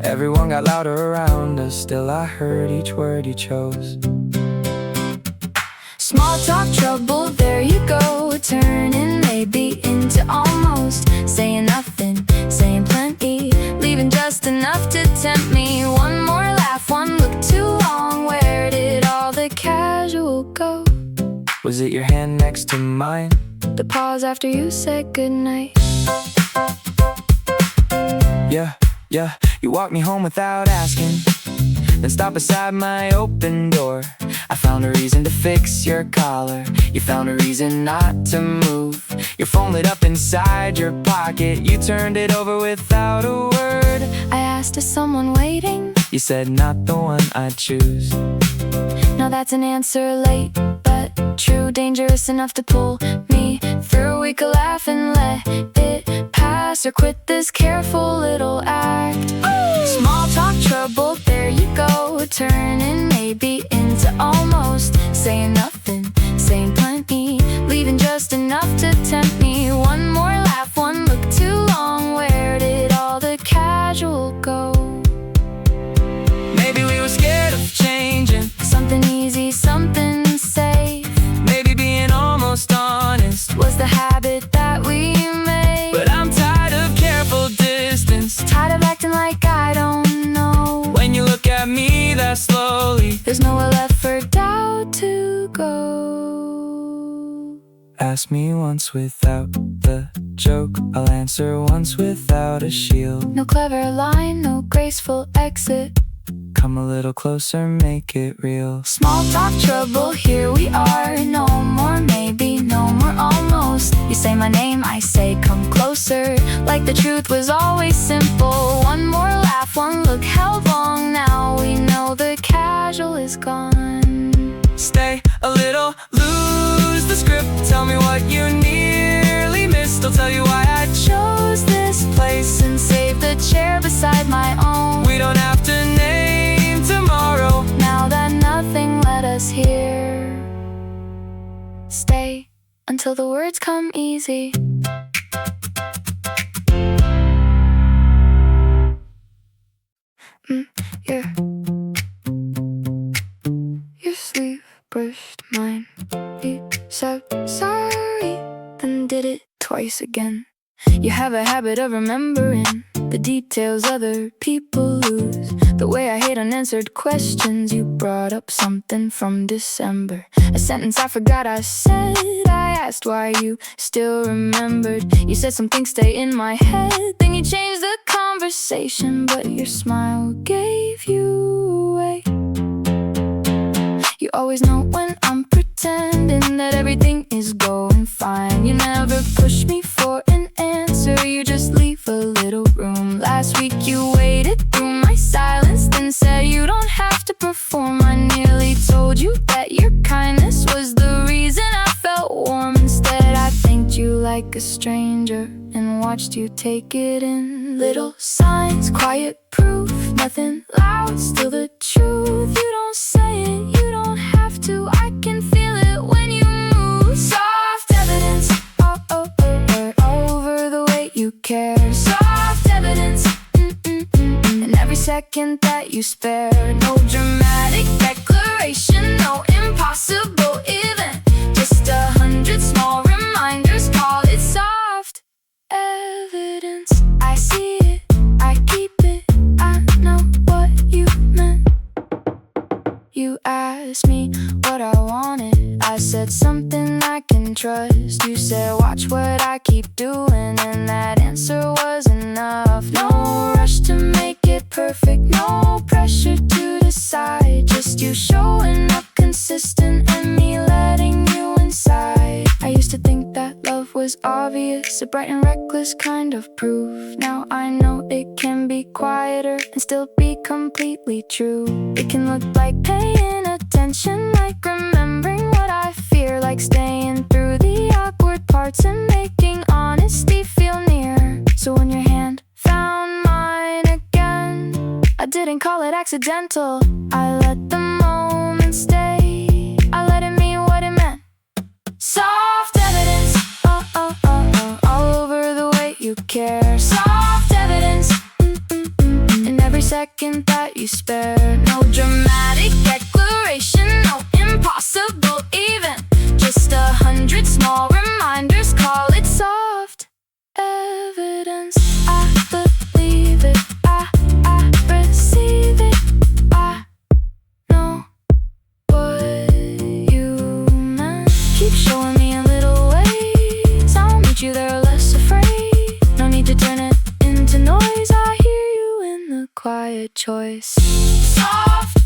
Everyone got louder around us. Still I heard each word you chose. Small talk trouble, there you go. Turning maybe into almost. Saying nothing, saying plenty. Leaving just enough to tempt me. One more laugh, one look too long. Where did all the casual go? Was it your hand next to mine? The pause after you said goodnight. Yeah, you walked me home without asking. Then stopped beside my open door. I found a reason to fix your collar. You found a reason not to move. Your phone lit up inside your pocket. You turned it over without a word. I asked, is someone waiting? You said not the one I'd choose. Now that's an answer late, but true. Dangerous enough to pull me through. We could laugh and let it pass, or quit this careful little act. Small talk trouble, there you go. Turning maybe into almost. Saying nothing, saying plenty. Leaving just enough to tempt me. One more laugh, one look too long. Where did all the casual go? Maybe we were scared of changing. Something ask me once without the joke. I'll answer once without a shield. No clever line, no graceful exit. Come a little closer, make it real. Small talk trouble, here we are. No more maybe, no more almost. You say my name, I say come closer. Like the truth was always simple. One more laugh, one look, how long? Now we know the casual is gone. Stay a little, lose the script. Tell me what you nearly missed. I'll tell you why I Chose this place and saved the chair beside my own. We don't have to name tomorrow. Now that nothing led us here, stay until the words come easy. Yeah. Your sleeve brushed mine. You said sorry, then did it twice again. You have a habit of remembering the details other people lose. The way I hate unanswered questions. You brought up something from December, a sentence I forgot I said. I asked why you still remembered. You said some things stay in my head. Then you changed the conversation, but your smile gave you away. You always know when I'm pretending that everything is going fine. You never push me for an answer, you just leave a little room. Last week you waited through my silence, then said you don't have to perform. I nearly told you that your kindness was the reason I felt warm. Instead I thanked you like a stranger and watched you take it in. Little signs, quiet proof, nothing loud, still the truth. You don't say it, you don't have to, I can feel it when you move. Soft evidence, over the way you care. Soft evidence, in every second that you spare. No dramatic declaration, no impossible event, just 100 small reminders, call it soft evidence. I see it, I keep it, I know what you meant. You asked me what I wanted, I said something I can trust. You said watch what I keep doing, and that answer was enough. No rush to make it perfect, no pressure to decide, just you showing up consistent and me letting you inside. I used to think that love was obvious, a bright and reckless kind of proof. Now I know it can be quieter and still be completely true. It can look like paying attention, like remembering what I fear, like staying through the awkward parts and making honesty feel near. So when your hand found mine again, I didn't call it accidental, I let the moment stay, I let it mean what it meant. Soft evidence, all over the way you care. Soft evidence, in every second that you spare. No dramatic declaration, no impossible event, just 100 small reminders, call it soft evidence. I believe it, I receive it, I know what you meant. Keep showing me in little ways, I'll meet you there less afraid. No need to turn it into noise, I hear you in the quiet choice. Soft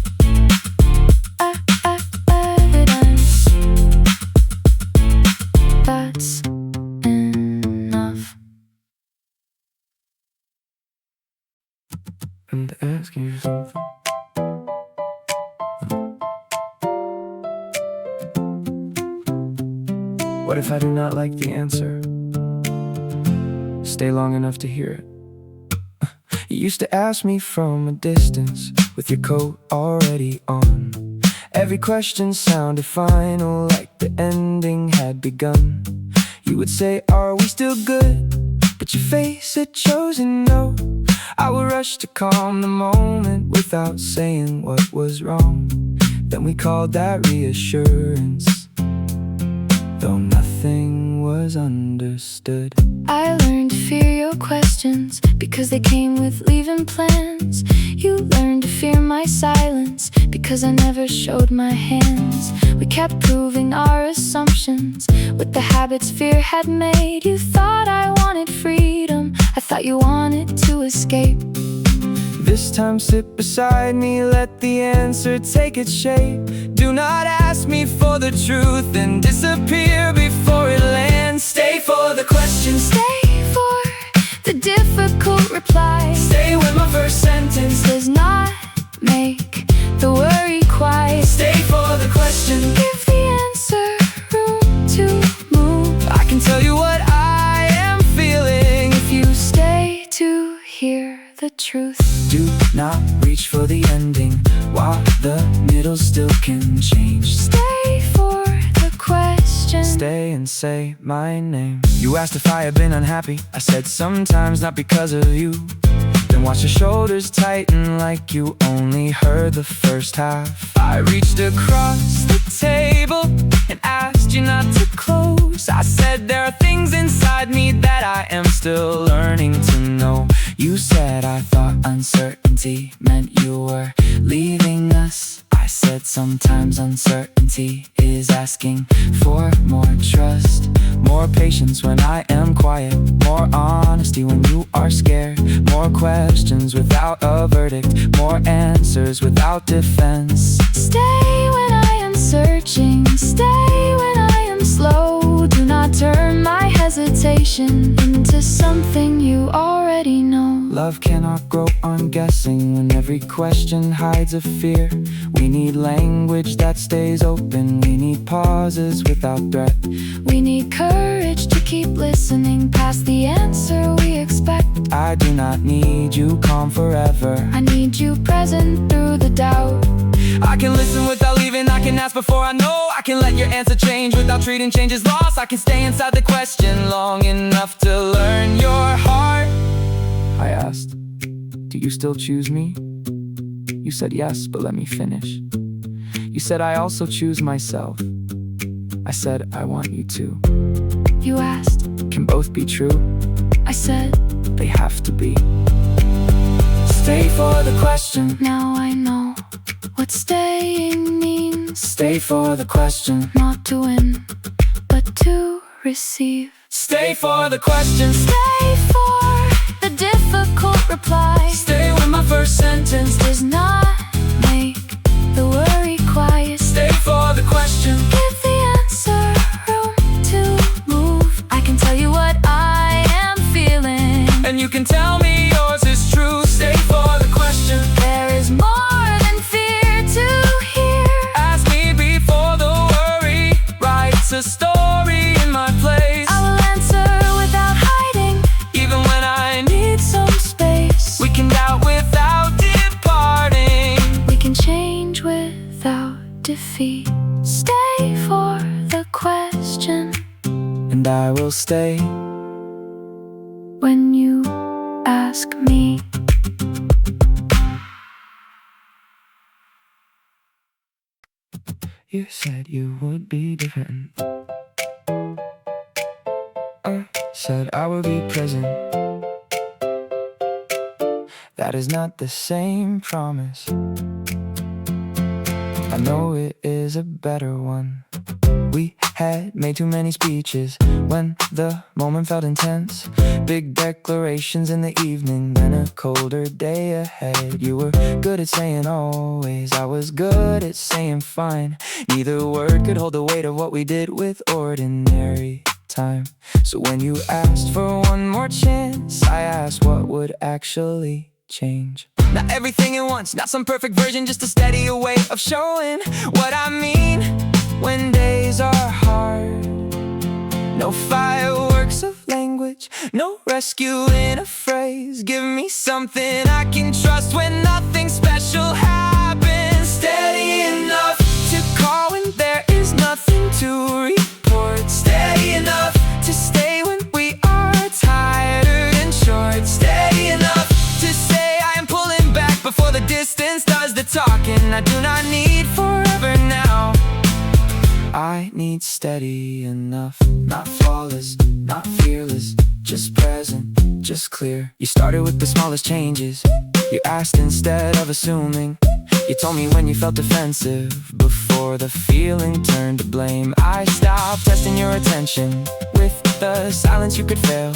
evidence, that's enough. And ask you something. What if I do not like the answer? Stay long enough to hear it. You used to ask me from a distance, with your coat already on. Every question sounded final, like the ending had begun. You would say, are we still good? But your face had chosen no. I would rush to calm the moment without saying what was wrong. Then we called that reassurance, though nothing was understood. I learned to fear your questions because they came with leaving plans. You learned to fear my silence because I never showed my hands. We kept proving our assumptions questions. With the habits fear had made, you thought I wanted freedom. I thought you wanted to escape. This time sit beside me, let the answer take its shape. Do not ask me for the truth and disappear before it lands. Stay for the questions, Stay for the difficult reply. stay with my first sentence. Does not make the worry quiet. Stay for the question, Give the answer room to move. I can tell you what I am feeling. If you stay to hear the truth. Do not reach for the ending while the middle still can change. Stay for the question. Stay and say my name. You asked if I had been unhappy. I said sometimes, not because of you. Then watch your shoulders tighten like you only heard the first half. I reached across the table and asked you not to close. I said there are things inside me that I am still learning to know. You said I thought uncertainty meant you were leaving us. I said sometimes uncertainty is asking for more trust. More patience when I am quiet. More honesty when you are scared. More questions without a verdict. More answers without defense. Stay when I am searching. Stay when I am slow. Do not turn my hesitation into something you already know. Love cannot grow on guessing when every question hides a fear. We need language that stays open. We need pauses without threat. We need courage to keep listening past the answer we expect. I do not need you calm forever. I need you present through the doubt. I can listen without leaving, I can ask before I know. I can let your answer change without treating change as loss. I can stay inside the question long enough to learn your heart. I asked, do you still choose me? You said yes, but let me finish. You said I also choose myself. I said I want you to. You asked, Can both be true? I said, They have to be. Stay for the question. now I know what staying means. Stay for the question. Not to win, but to receive. Stay for the question. Stay for the difficult reply. Stay with my first sentence. Does not make the worry quiet. Stay for the question. Give the answer room to move. I can tell you what I am feeling. And you can tell me yours is true. Stay for the question. There is more than fear to hear. Ask me before the worry writes a story in my place. I will answer without hiding, Even when I need some space. we can doubt without departing. We can change without defeat. Stay for the question. And I will stay. When you ask me, You said you would be different. I said I would be present. That is not the same promise. I know it is a better one. We had made too many speeches when the moment felt intense. Big declarations in the evening, then a colder day ahead. You were good at saying always, I was good at saying fine. Neither word could hold the weight of what we did with ordinary time. So when you asked for one more chance, I asked what would actually change. Not everything at once, not some perfect version, just a steadier way of showing what I mean when days are hard. No fireworks of language, no rescue in a phrase. Give me something I can trust when nothing special happens. Steady enough to call when there is nothing to report. Steady enough to stay when we are tired and short. Steady enough to say I am pulling back before the distance does the talking. I do not need forever now. I need steady enough. Not flawless, not fearless, just present, just clear. You started with the smallest changes, You asked instead of assuming. You told me when you felt defensive before the feeling turned to blame. I stopped testing your attention. With the silence you could fail,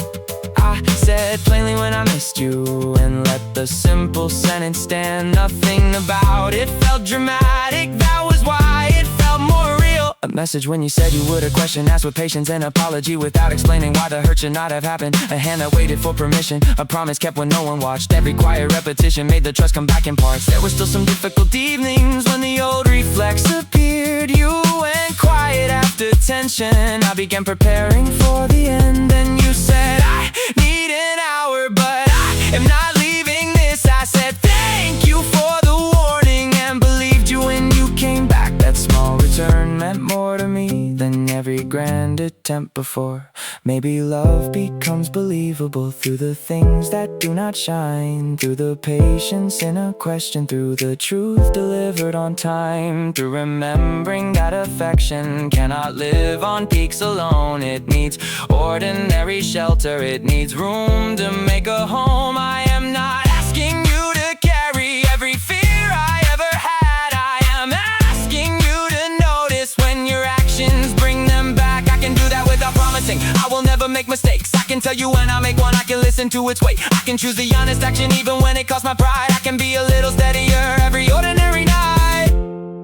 I said plainly when I missed you, and let the simple sentence stand. Nothing about it felt dramatic, that was why it felt more real. A message when you said you would, a question asked with patience, an apology without explaining why the hurt should not have happened. A hand that waited for permission, a promise kept when no one watched. Every quiet repetition made the trust come back in parts. There were still some difficult evenings when the old reflex appeared. You went quiet after tension. I began preparing for the end, and you said I need an hour, but I am not leaving this. I said thank you for the warning, and believed you when you came back. That small return meant more to me than every grand attempt before. Maybe love becomes believable through the things that do not shine, through the patience in a question, through the truth delivered on time, through remembering that affection cannot live on peaks alone. It needs ordinary shelter, it needs room to make a home. I am not asking you to carry every fear I ever had. I am asking you to notice when your actions bring them back. I can do that without promising I will never make mistakes. I can tell you when I make one, I can listen to its weight. I can choose the honest action even when it costs my pride. I can be a little steadier every ordinary night.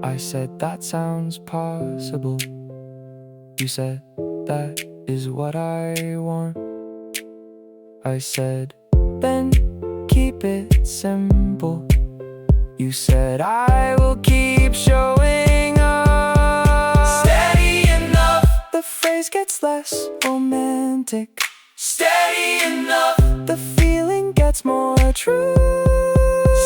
I said that sounds possible. You said that is what I want. I said then keep it simple. You said I will keep showing up. Steady enough, the phrase gets less romantic. Steady enough, the feeling gets more true.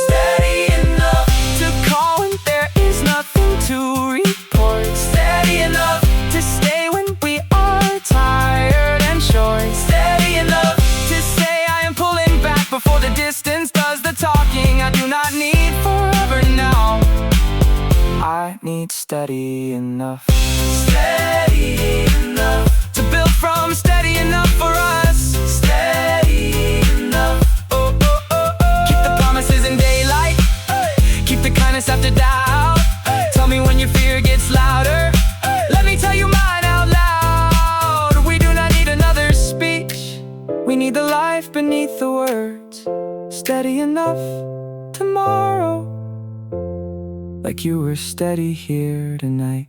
Steady enough to call when there is nothing to report. Steady enough to stay when we are tired and short. Steady enough to say I am pulling back before the distance does the talking. I do not need forever now, I need steady enough. Steady enough to build from, steady enough for us. Steady enough, oh, oh, oh, oh. Keep the promises in daylight, keep the kindness after doubt. Tell me when your fear gets louder, let me tell you mine out loud. We do not need another speech, we need the life beneath the words. Steady enough tomorrow, like you were steady here tonight.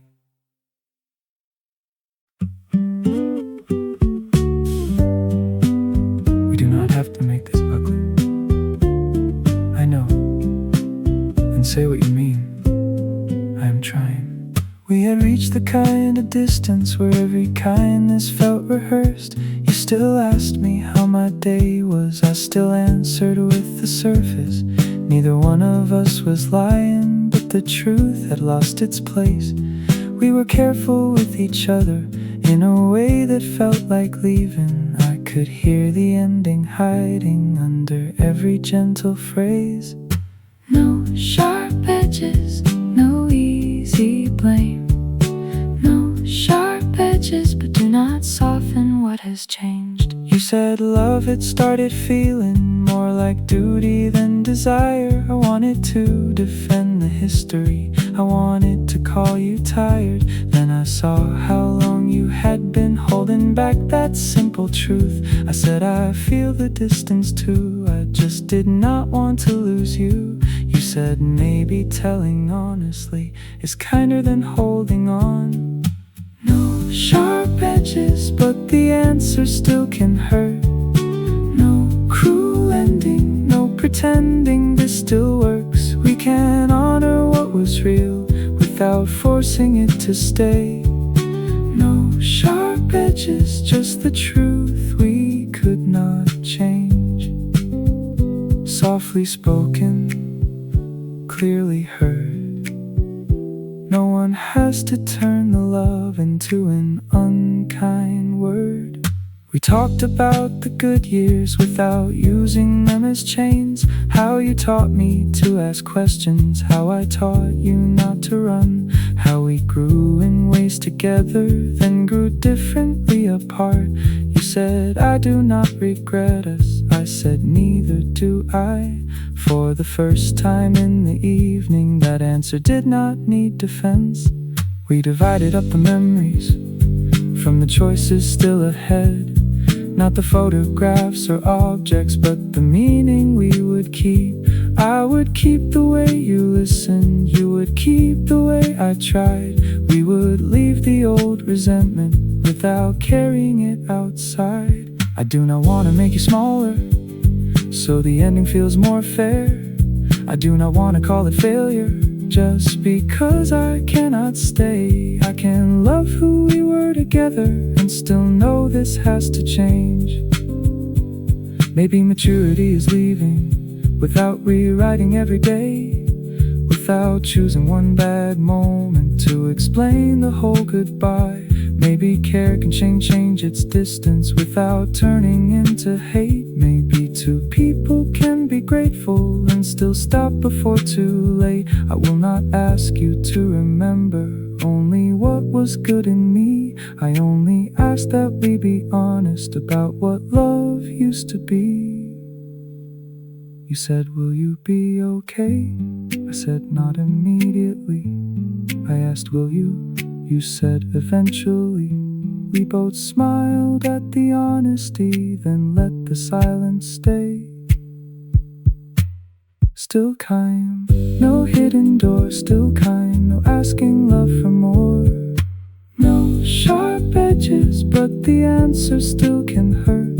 We do not have to make this ugly, I know, and say what you mean. I am trying. We had reached the kind of distance where every kindness felt rehearsed. You still asked me how my day was, I still answered with the surface. Neither one of us was lying, but the truth had lost its place. We were careful with each other in a way that felt like leaving. I could hear the ending hiding under every gentle phrase. No sharp edges, no easy blame. No sharp edges, but do not soften what has changed. You said love had started feeling more like duty than desire. I wanted to defend the history, I wanted to call you tired. Then I saw how long you had been holding back that simple truth. I said I feel the distance too, I just did not want to lose you. You said maybe telling honestly is kinder than holding on. No Sharp edges, but the answer still can hurt. no Cruel ending, no pretending this still works. We can honor what was real without forcing it to stay. No sharp edges, just the truth we could not change. Softly spoken, clearly heard. No one has to turn the love into an unkind word. We talked about the good years without using them as chains. How you taught me to ask questions, how I taught you not to run. How we grew in ways together, then grew differently apart. You said I do not regret us, I said neither do I. For the first time in the evening, that answer did not need defense. We divided up the memories from the choices still ahead. Not the photographs or objects, but the meaning we would keep. I would keep the way you listened, you would keep the way I tried. We would leave the old resentment without carrying it outside. I do not want to make you smaller, so the ending feels more fair. I do not want to call it failure, just because I cannot stay. I can love who we were together and still know this has to change. Maybe maturity is leaving without rewriting every day, without choosing one bad moment to explain the whole goodbye. Maybe care can change its distance without turning into hate. Maybe two people can be grateful and still stop before too late. I will not ask you to remember only what was good in me. I only ask that we be honest about what love used to be. You said, will you be okay? I said, not immediately. I asked, will you? You said, eventually. We both smiled at the honesty, then let the silence stay. Still kind, no hidden door, still kind, no asking love for more. No sharp edges, but the answer still can hurt.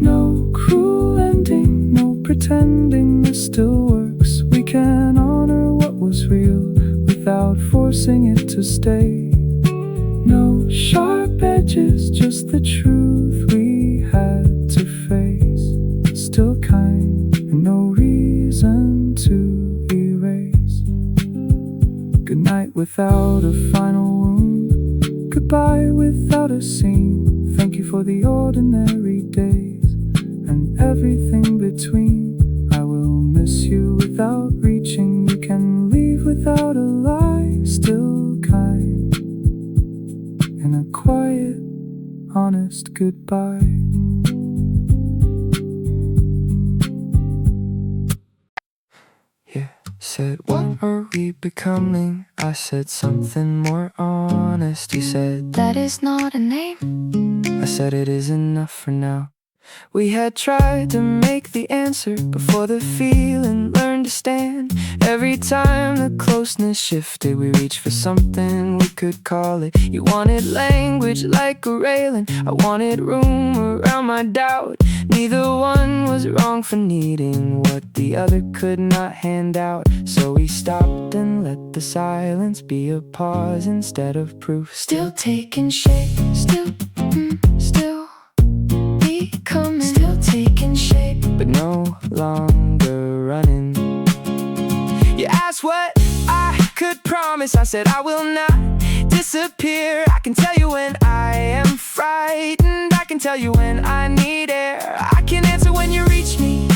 No cruel ending, no pretending this still works. We can honor what was real without forcing it to stay. No sharp edges, just the truth we had to face. Still kind, and no reason to erase. Good night without a final wound, goodbye without a scene. Thank you for the ordinary days and everything between. I will miss you without reaching. You can leave without a lie. Still kind, and a quiet, honest goodbye. Yeah, said, what are we becoming? I said something more honest. You said, That is not a name. I said, it is enough for now. We had tried to make the answer before the feeling learned to stand. Every time the closeness shifted, we reached for something we could call it. You wanted language like a railing, I wanted room around my doubt. Neither one was wrong for needing what the other could not hand out. So we stopped and let the silence be a pause instead of proof. Still taking shape, still becoming, still taking shape, but no longer running. You asked what I could promise, I said I will not disappear. I can tell you when I am frightened, I can tell you when I need air. I can answer when you reach me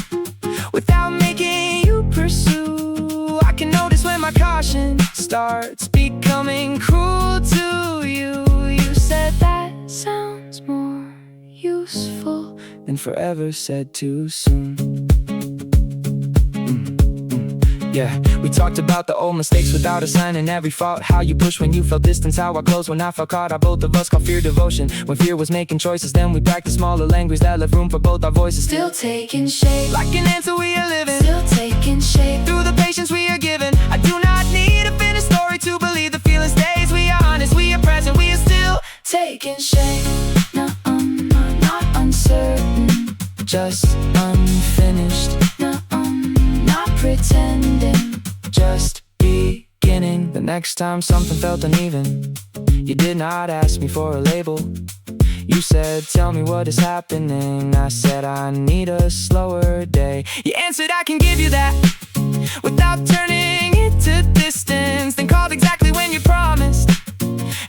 without making you pursue. I can notice when my caution starts becoming cruel to you. You said that sounds more useful than forever said too soon. Yeah, we talked about the old mistakes without assigning every fault. How you push when you felt distance, how I closed when I felt caught. How both of us call fear devotion. When fear was making choices, then we practiced smaller language that left room for both our voices. Still taking shape, Like an answer we are living, still taking shape, through the patience we are given. I do not need a finished story to believe the feeling stays. We are honest, we are present, we are still taking shape. No, not uncertain, Just unfinished, no, not pretending. just beginning. The next time something felt uneven, you did not ask me for a label. You said, tell me what is happening. I said, I need a slower day. You answered, I can give you that, without turning it to distance. Then called exactly when you promised,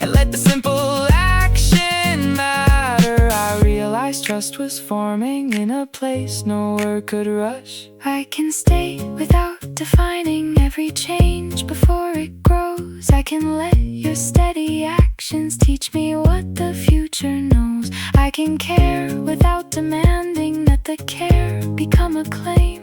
and let the simple action matter. I realized trust was forming in a place no word could rush. I can stay without defining every change before it grows. I can let your steady actions teach me what the future knows. I can care without demanding that the care become a claim.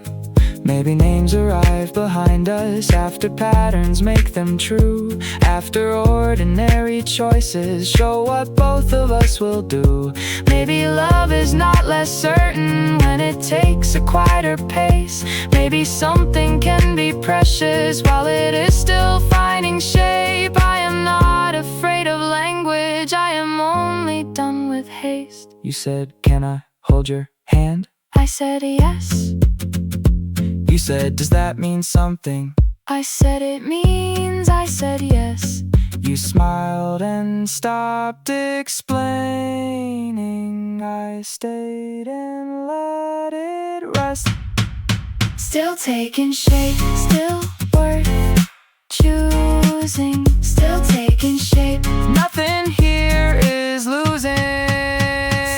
Maybe names arrive behind us after patterns make them true. After ordinary choices show what both of us will do. Maybe love is not less certain when it takes a quieter pace. Maybe something can be precious while it is still finding shape. I am not afraid of language, I am only done with haste. You said, can I hold your hand? I said yes. You said, does that mean something? I said it means, I said yes. You smiled and stopped explaining. I stayed and let it rest. Still taking shape, still worth choosing. Still taking shape, Nothing here is losing.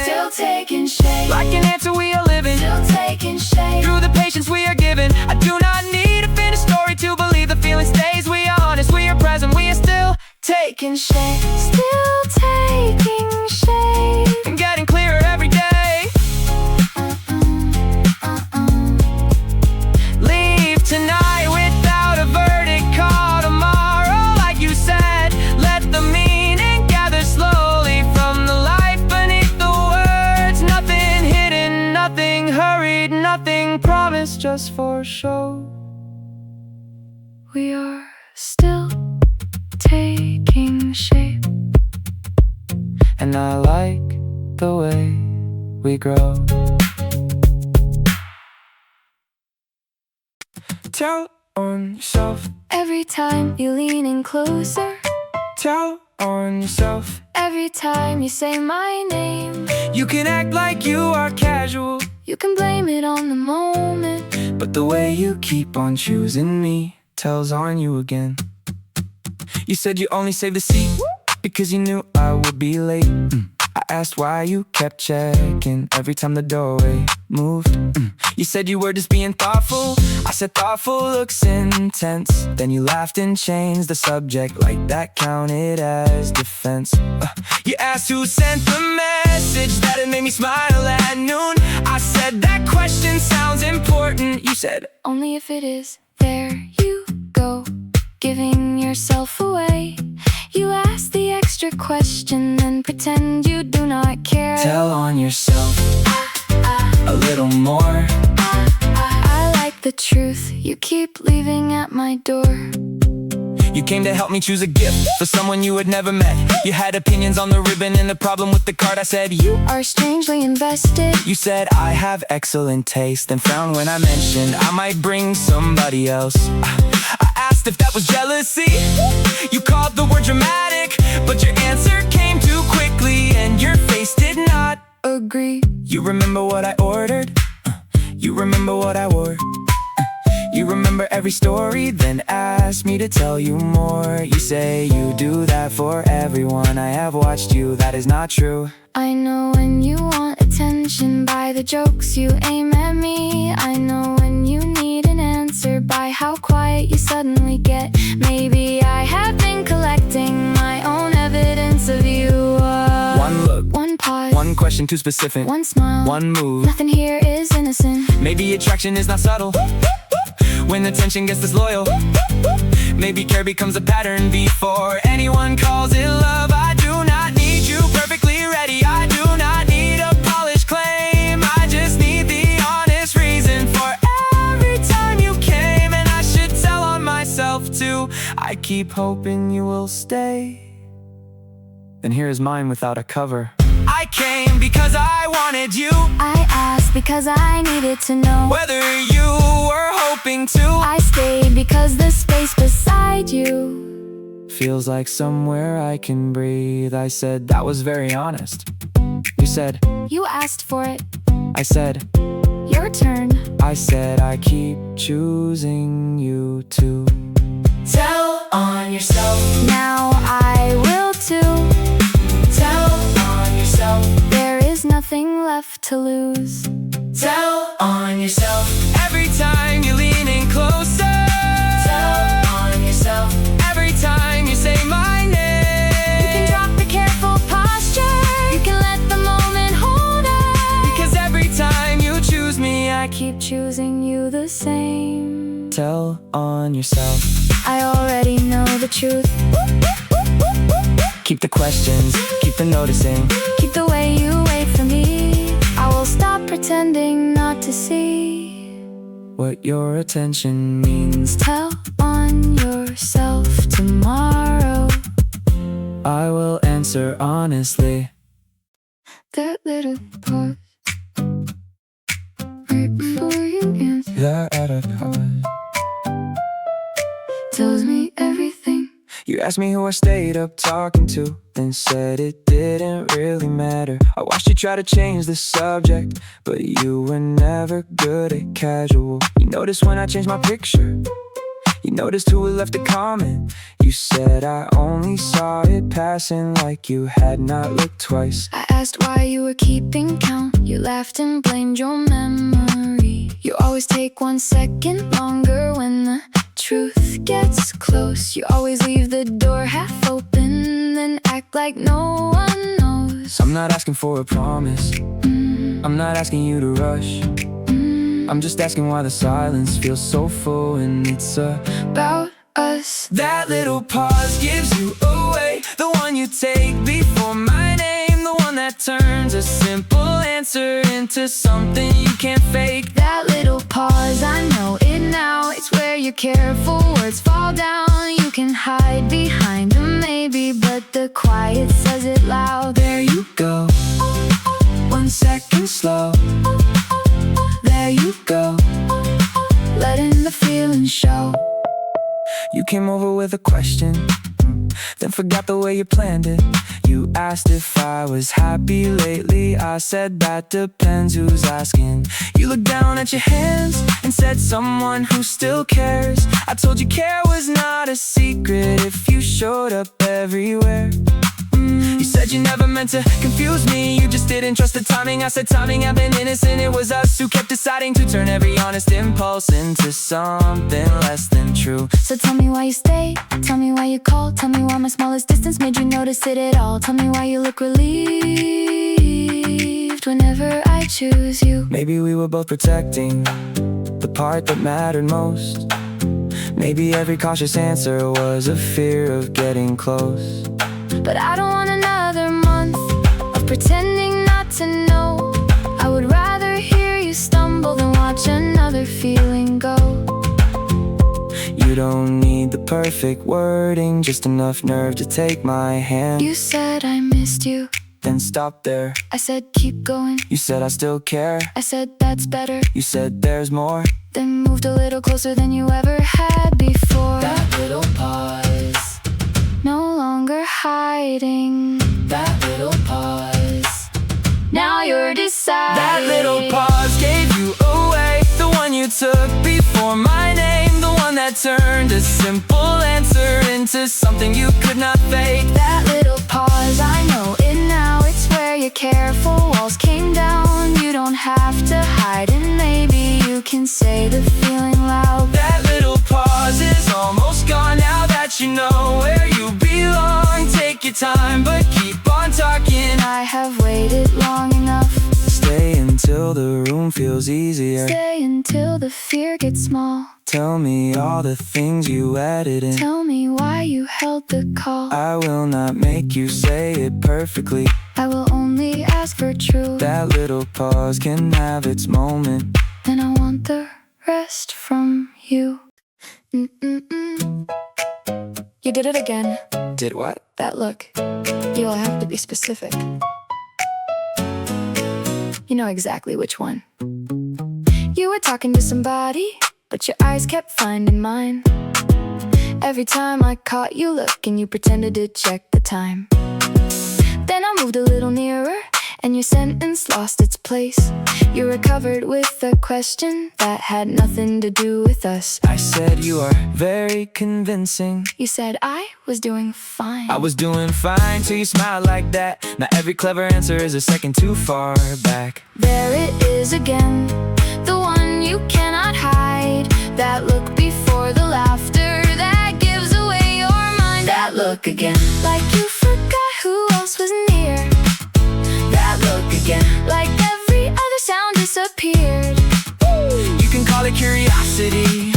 still taking shape, Like an answer we are living. still taking shape. Through the patience we are given. I do not need a finished story to believe the feeling stays. We are honest, we are present, we are still Taking shape, still taking shape. and getting clearer every day. Leave tonight without a verdict. Call tomorrow like you said. Let the meaning gather slowly from the life beneath the words. Nothing hidden, nothing hurried, nothing promised just for show. We are still taking shape. And I like the way we grow. Tell on yourself, Every time you lean in closer, tell on yourself. every time you say my name, You can act like you are casual, you can blame it on the moment. but the way you keep on choosing me tells on you again. You said you only saved the seat because you knew I would be late. I asked why you kept checking every time the doorway moved. You said you were just being thoughtful. I said thoughtful looks intense. Then you laughed and changed the subject like that counted as defense. You asked who sent the message that it made me smile at noon. I said that question sounds important. You said Only if it is. There you go, giving yourself away. You ask the extra question and pretend you do not care. tell on yourself a little more. I like the truth you keep leaving at my door. You came to help me choose a gift for someone you had never met. You had opinions on the ribbon and the problem with the card. I said you Are strangely invested. You said I have excellent taste, then frowned when I mentioned I might bring somebody else. I asked if that was jealousy. You called the word dramatic, but your answer came too quickly and your face did not Agree. You remember what I ordered? You remember what I wore? You remember every story, then asked me to tell you more. You say you do that for everyone. I have watched you, that is not true. I know when you want attention by the jokes you aim at me. I know when you need an answer by how quiet you suddenly get. Maybe I have been collecting my own evidence of you. One look, One pause, one question too specific, one smile, one move. nothing here is innocent. Maybe attraction is not subtle when attention gets disloyal. Maybe care becomes a pattern before anyone calls it love. I do not need you perfectly ready. I do not need a polished claim. I just need the honest reason for every time you came. And I should tell on myself too. I keep hoping you will stay. Then here is mine without a cover. I came because I wanted you, I asked because I needed to know whether you were hoping to. I stayed because the space beside you Feels like somewhere I can breathe. I said that was very honest. You said, You asked for it, I said, your turn. I said I keep choosing you too. Tell on yourself, Now I will too. tell on yourself, There is nothing left to lose. tell on yourself, Every time you lean in closer, tell on yourself, every time you say my name, You can drop the careful posture. You can let the moment hold us. because every time you choose me, I I keep choosing you the same. tell on yourself. I already know the truth. Keep the questions, keep the noticing. Keep the way you wait for me. I will stop pretending not to see What your attention means. Tell on yourself tomorrow. I will answer honestly. That little pause right before you answer That attitude. tells me everything. You asked me who I stayed up talking to, then said it didn't really matter. I watched you try to change the subject, but you were never good at casual. You noticed when I changed my picture. You noticed who had left a comment. You said I only saw it passing, like you had not looked twice. I asked why you were keeping count. You laughed and blamed your memory. You always take 1 second longer when the truth gets close. You always leave the door half open, then act like no one knows. I'm not asking for a promise. I'm not asking you to rush. I'm just asking why the silence feels so full and it's About us. That little pause gives you away. The one you take before my name. The one that turns a simple answer into something you can't fake. That little pause, I know it now. It's where your careful words fall down. You can hide behind them maybe, but the quiet says it loud. There you go. 1 second slow. There you go. Letting the feeling show. You came over with a question, then forgot the way you planned it. You asked if I was happy lately. I said that depends who's asking. You looked down at your hands and said someone who still cares. I told you care was not a secret if you showed up everywhere. You said you never meant to confuse me. You just didn't trust the timing. I said timing had been innocent. It was us who kept deciding to turn every honest impulse into something less than true. So tell me why you stay. Tell me why you call. Tell me why my smallest distance made you notice it at all. Tell me why you look relieved whenever I choose you. Maybe we were both protecting the part that mattered most. Maybe every cautious answer was a fear of getting close. But I don't want another month of pretending not to know. I would rather hear you stumble than watch another feeling go. You don't need the perfect wording, just enough nerve to take my hand. You said I missed you. Then stop there. I said keep going. You said I still care. I said that's better. You said there's more. Then moved a little closer than you ever had before. That little pause. No longer hiding. That little pause. Now you're deciding. That little pause gave you away. The one you took before my name. The one that turned a simple answer into something you could not fake. That little pause, I know it now. It's where your careful walls came down. You don't have to hide and maybe you can say the feeling loud. That little pause is almost gone now that you know where you belong. Take your time but keep on talking. I have waited long enough. Stay until the room feels easier. Stay until the fear gets small. Tell me all the things you added in. Tell me why you held the call. I will not make you say it perfectly. I will only ask for truth. That little pause can have its moment. And I want the rest from you. Mm-mm-mm. You did it again. Did what? That look. You'll have to be specific. You know exactly which one. You were talking to somebody, but your eyes kept finding mine. Every time I caught you looking, you pretended to check the time. Then I moved a little nearer, and your sentence lost its place. You recovered with a question that had nothing to do with us. I said you are very convincing. You said I was doing fine. I was doing fine till you smiled like that. Not every clever answer is a second too far back. There it is again, the one you cannot hide. That look before the laughter that gives away your mind. That look again, like you forgot who else was near. That look again, like every other sound disappeared. You can call it curiosity.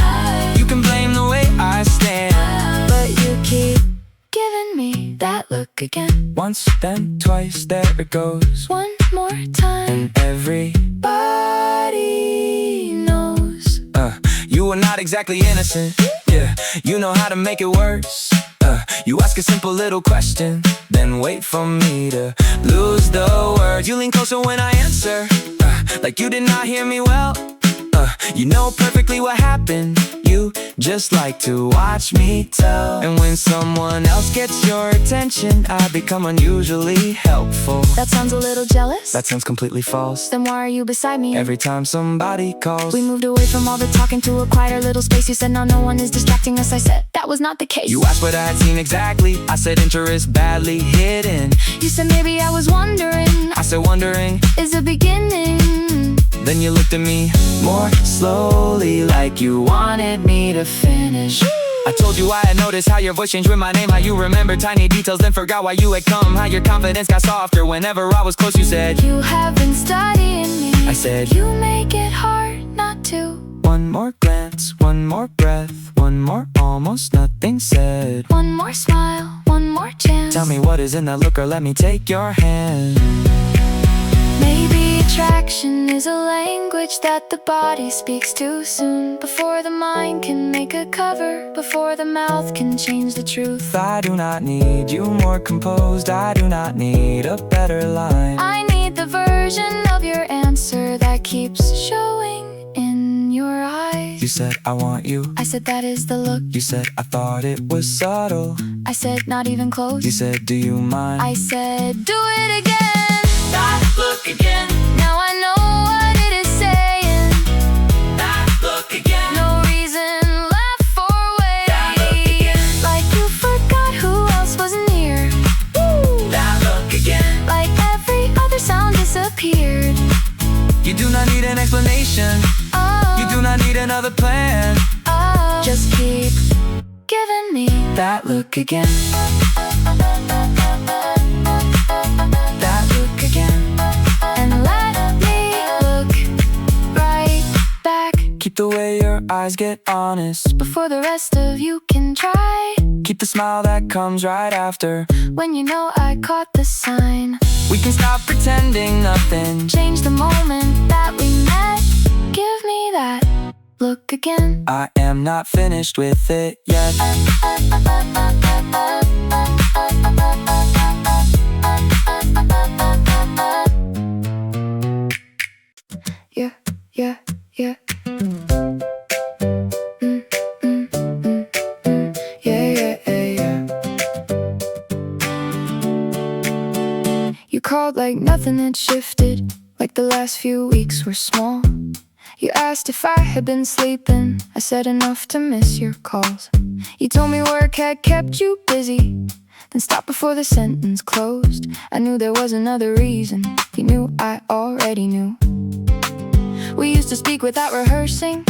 look again. Once, then twice, there it goes. One more time. And everybody knows. You are not exactly innocent. Yeah, you know how to make it worse. You ask a simple little question, then wait for me to lose the words. You lean closer when I answer, like you did not hear me well. You know perfectly what happened. You just like to watch me tell. And when someone else gets your attention, I become unusually helpful. That sounds a little jealous. That sounds completely false. Then why are you beside me? Every time somebody calls, We moved away from all the talking to a quieter little space. You said no one is distracting us. I said that was not the case. you asked what I had seen exactly. I said interest badly hidden. You said maybe I was wondering. I said wondering. Is a beginning. Then you looked at me more slowly, like you wanted me to finish. I told you I had noticed how your voice changed with my name, how you remembered tiny details, then forgot why you had come, how your confidence got softer whenever I was close. You said, You have been studying me. I said, You make it hard not to. one more glance, one more breath, one more almost nothing said. One more smile, one more chance. Tell me what is in that look, or let me take your hand. Maybe attraction is a language that the body speaks too soon. Before the mind can make a cover, before the mouth can change the truth. I do not need you more composed, I do not need a better line. I need the version of your answer that keeps showing in your eyes. You said I want you. I said that is the look. You said I thought it was subtle. I said not even close. You said do you mind? I said do it again. That look again. Now I know what it is saying. That look again. No reason left for wait. That look again. Like you forgot who else was near. Woo. That look again. Like every other sound disappeared. You do not need an explanation. Oh, You do not need another plan. oh. Just keep giving me That look again. That look again. and let me look right back Keep the way your eyes get honest. before the rest of you can try. Keep the smile that comes right after. When you know I caught the sign. We can stop pretending nothing. Change the moment that we met. Give me that look again. I am not finished with it yet. Yeah, yeah, yeah. Yeah, yeah, yeah. You called like nothing had shifted, like the last few weeks were small. You asked if I had been sleeping. I said enough to miss your calls. You told me work had kept you busy, then stopped before the sentence closed. I knew there was another reason. You knew I already knew. We used to speak without rehearsing.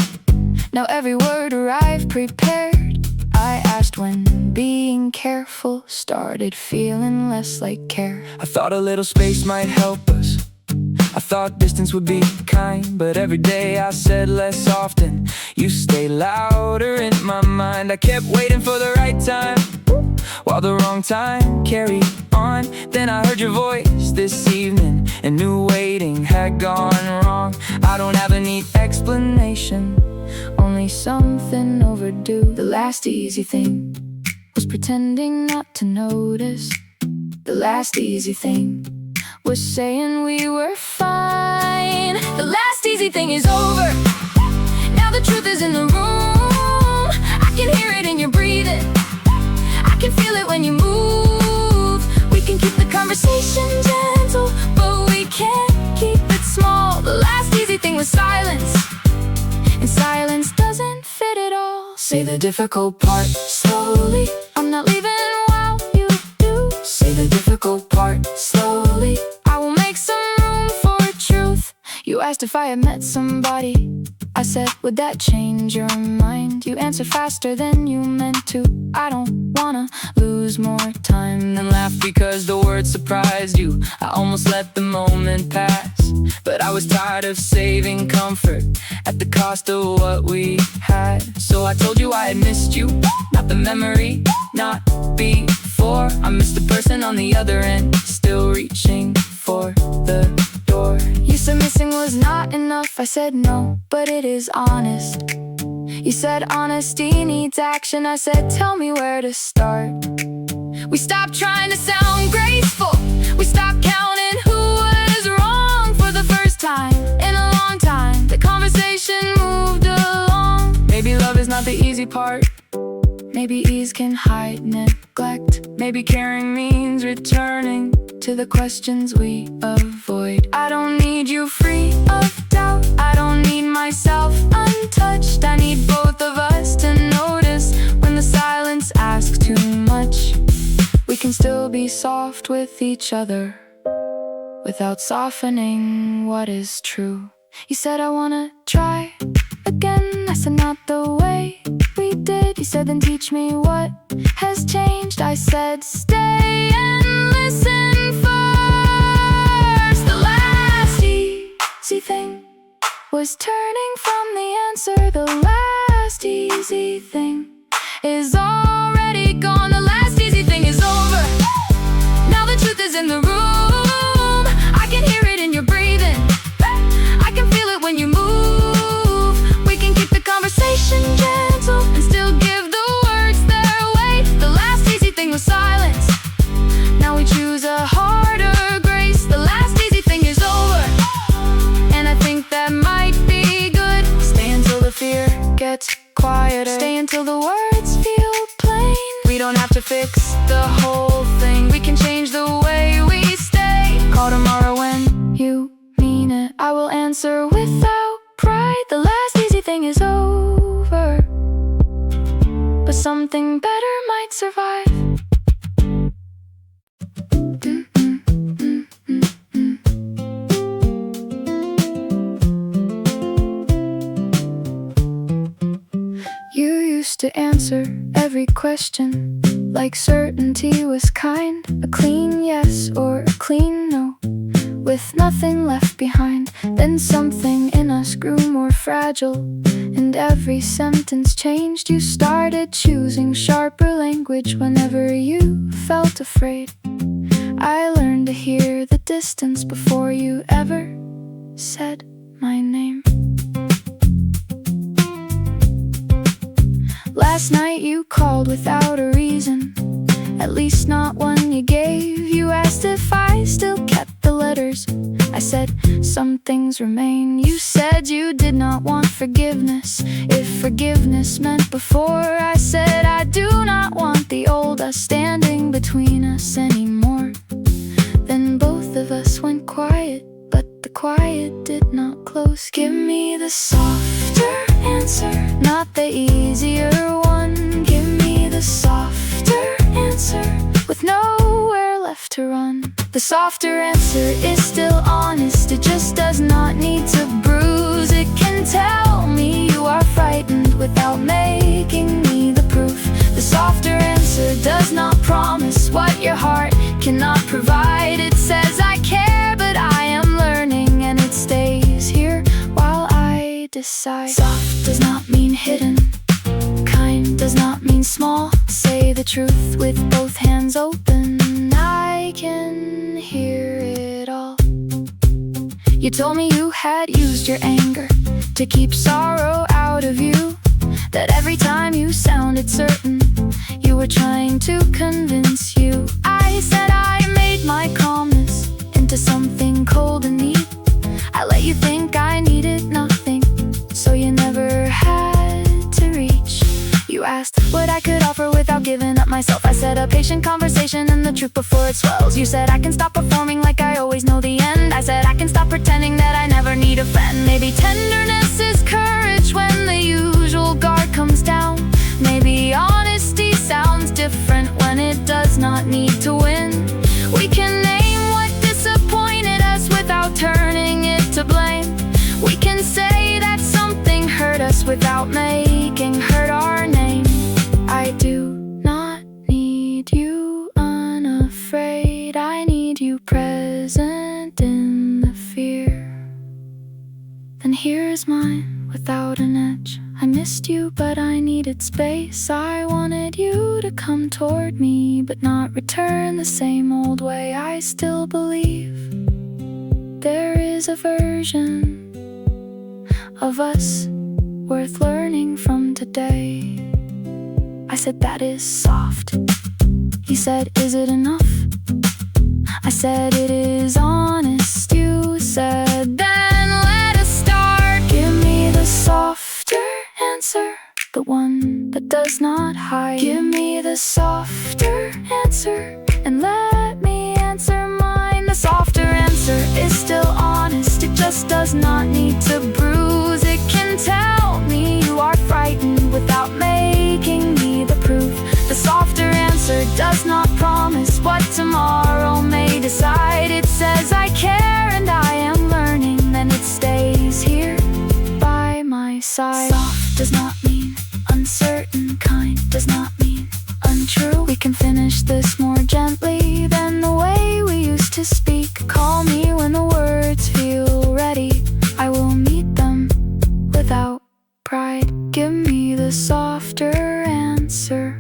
Now every word arrived prepared. I asked when being careful started feeling less like care. I thought a little space might help us. I thought distance would be kind, but every day I said less often. You stay louder in my mind. I kept waiting for the right time, while the wrong time carried on. Then I heard your voice this evening, and knew waiting had gone wrong. I don't have a neat explanation, only something overdue. The last easy thing was pretending not to notice. The last easy thing was saying we were fine. The last easy thing is over. Now the truth is in the room. I can hear it in your breathing. I can feel it when you move. We can keep the conversation gentle, but we can't keep it small. The last easy thing was silence, and silence doesn't fit at all. Say the difficult part slowly. I'm not leaving while you do. Say the difficult part slowly. I will make some room for truth. You asked if I had met somebody. I said, would that change your mind? You answered faster than you meant to. I don't wanna lose more time. Then laughed because the word surprised you. I almost let the moment pass, but I was tired of saving comfort at the cost of what we had. So I told you I had missed you, not the memory, not before. before. I miss the person on the other end, still reaching for the door. You said missing was not enough. I said no, but it is honest. You said honesty needs action. I said tell me where to start. We stopped trying to sound graceful. We stopped counting who was wrong for the first time in a long time. The conversation moved along. Maybe love is not the easy part. Maybe ease can hide neglect. Maybe caring means returning To the questions we avoid. I don't need you free of doubt. I don't need myself untouched. I need both of us to notice when the silence asks too much. We can still be soft with each other without softening what is true. You said I wanna try again. I said not the way we did. You said then teach me what has changed. I said stay and listen first. The last easy thing was turning from the answer. The last easy thing is already gone. The last easy thing is over. Now the truth is in the room. I can hear it in your breathing. I can feel it when you move. We can keep the conversation gentle and still give the words their weight. The last easy thing was silence. Now we choose a harder grace. The last easy thing is over, and I think that might be good. Stay until the fear gets quieter. Stay until the words feel plain. We don't have to fix the whole thing. We can change the way we stay. Call tomorrow when you mean it. I will answer without pride. The last easy thing is over, but something better might survive. You used to answer every question like certainty was kind. A clean yes or a clean no, with nothing left behind. Then something in us grew more fragile, and every sentence changed. You started choosing sharper language whenever you felt afraid. I learned to hear the distance before you ever said my name. Last night you called without a reason, at least not one you gave. You asked if I still kept the letters. I said some things remain. You said you did not want forgiveness, if forgiveness meant before. I said I do not want the old us standing between us anymore. Then both of us went quiet, but the quiet did not close. Give me the softer answer, not the easier one. Give me the softer answer, with nowhere left to run. The softer answer is still honest. It just does not need to bruise. It can tell me you are frightened without making me the proof. The softer answer does not promise what your heart cannot provide. It says I care, but I am learning, and it stays here while I decide. Soft does not mean hidden, kind does not mean small. Say the truth with both hands open. I can hear it all. You told me you had used your anger to keep sorrow out of you, that every time you sounded certain, you were trying to convince you. I said I made my calmness into something cold and neat. I let you think I needed nothing, so you never had to reach. You asked what I could offer without giving up myself. I said a patient conversation and the truth before it swells. You said I can stop performing like I always know the end. I said I can stop pretending that I never need a friend. Maybe tenderness is courage when the usual guard comes down. Maybe honesty sounds different when it does not need to win. We can name what disappointed us without turning it to blame. We can say that something hurt us without making hurt our name. I do not need you unafraid. I need you present in the fear. Then here's mine without an edge. I miss missed you, but I needed space. I wanted you to come toward me, but not return the same old way. I still believe there is a version of us worth learning from today. I said, that is soft. He said, is it enough? I said, it is honest. You said, then let us start. Give me the softer answer, the one that does not hide. Give me the softer answer, and let me answer mine. The softer answer is still honest. It just does not need to bruise. It can tell me you are frightened without making me the proof. The softer answer does not promise what tomorrow may decide. It says I care and I am learning, then it stays here by my side. Soft does not mean uncertain, kind does not mean untrue. We can finish this more gently than the way we used to speak. Call me when the words feel ready. I will meet them without pride. Give me the softer answer.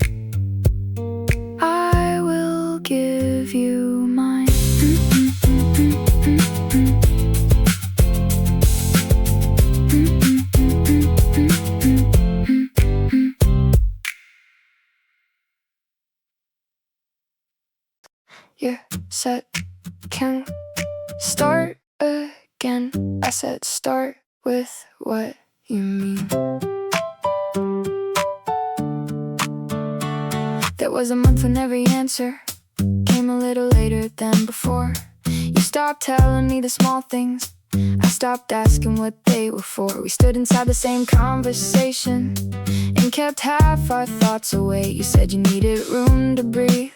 I will give you mine. You said, can start again. I said, start with what you mean. There was a month when every answer came a little later than before. You stopped telling me the small things, I stopped asking what they were for. We stood inside the same conversation and kept half our thoughts away. You said you needed room to breathe.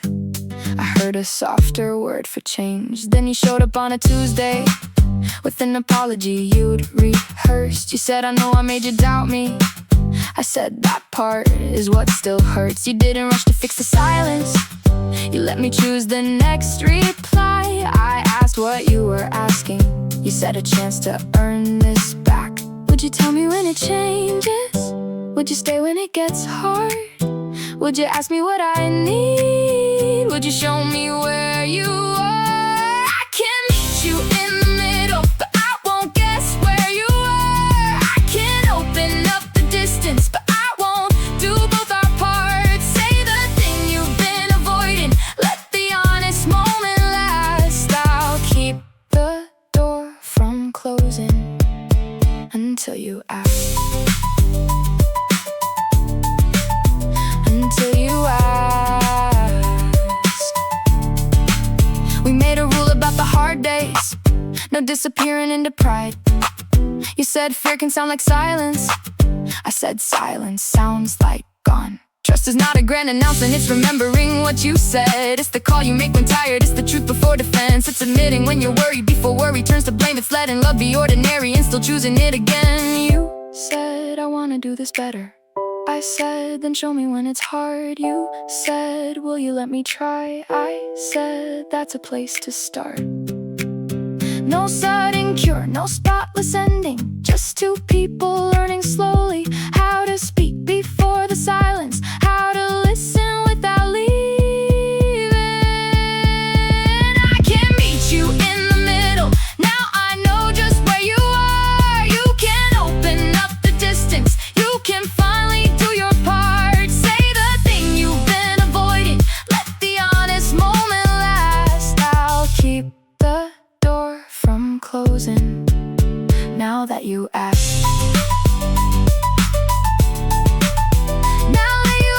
I heard a softer word for change. Then you showed up on a Tuesday with an apology you'd rehearsed. You said, I know I made you doubt me. I said, that part is what still hurts. You didn't rush to fix the silence. You let me choose the next reply. I asked what you were asking. You said, a chance to earn this back. Would you tell me when it changes? Would you stay when it gets hard? Would you ask me what I need? Would you show me where you are? I can meet you in the middle, but I won't guess where you are. I can open up the distance, but I won't do both our parts. Say the thing you've been avoiding, let the honest moment last. I'll keep the door from closing until you ask. Until you ask. We made a rule about the hard days, no disappearing into pride. You said fear can sound like silence. I said silence sounds like gone. Trust is not a grand announcement, it's remembering what you said. It's the call you make when tired, it's the truth before defense. It's admitting when you're worried before worry turns to blame. It's letting love be ordinary and still choosing it again. You said, I wanna do this better. I said, then show me when it's hard. You said, will you let me try? I said, that's a place to start. No sudden cure, no spotless ending, just two people learning slowly how to speak before the silence, how to listen without leaving. I can meet you in the middle, now I know just where you are. You can open up the distance, you can finally do your part. Say the thing you've been avoiding, let the honest moment last. I'll keep the door from closing now that you ask. Now that you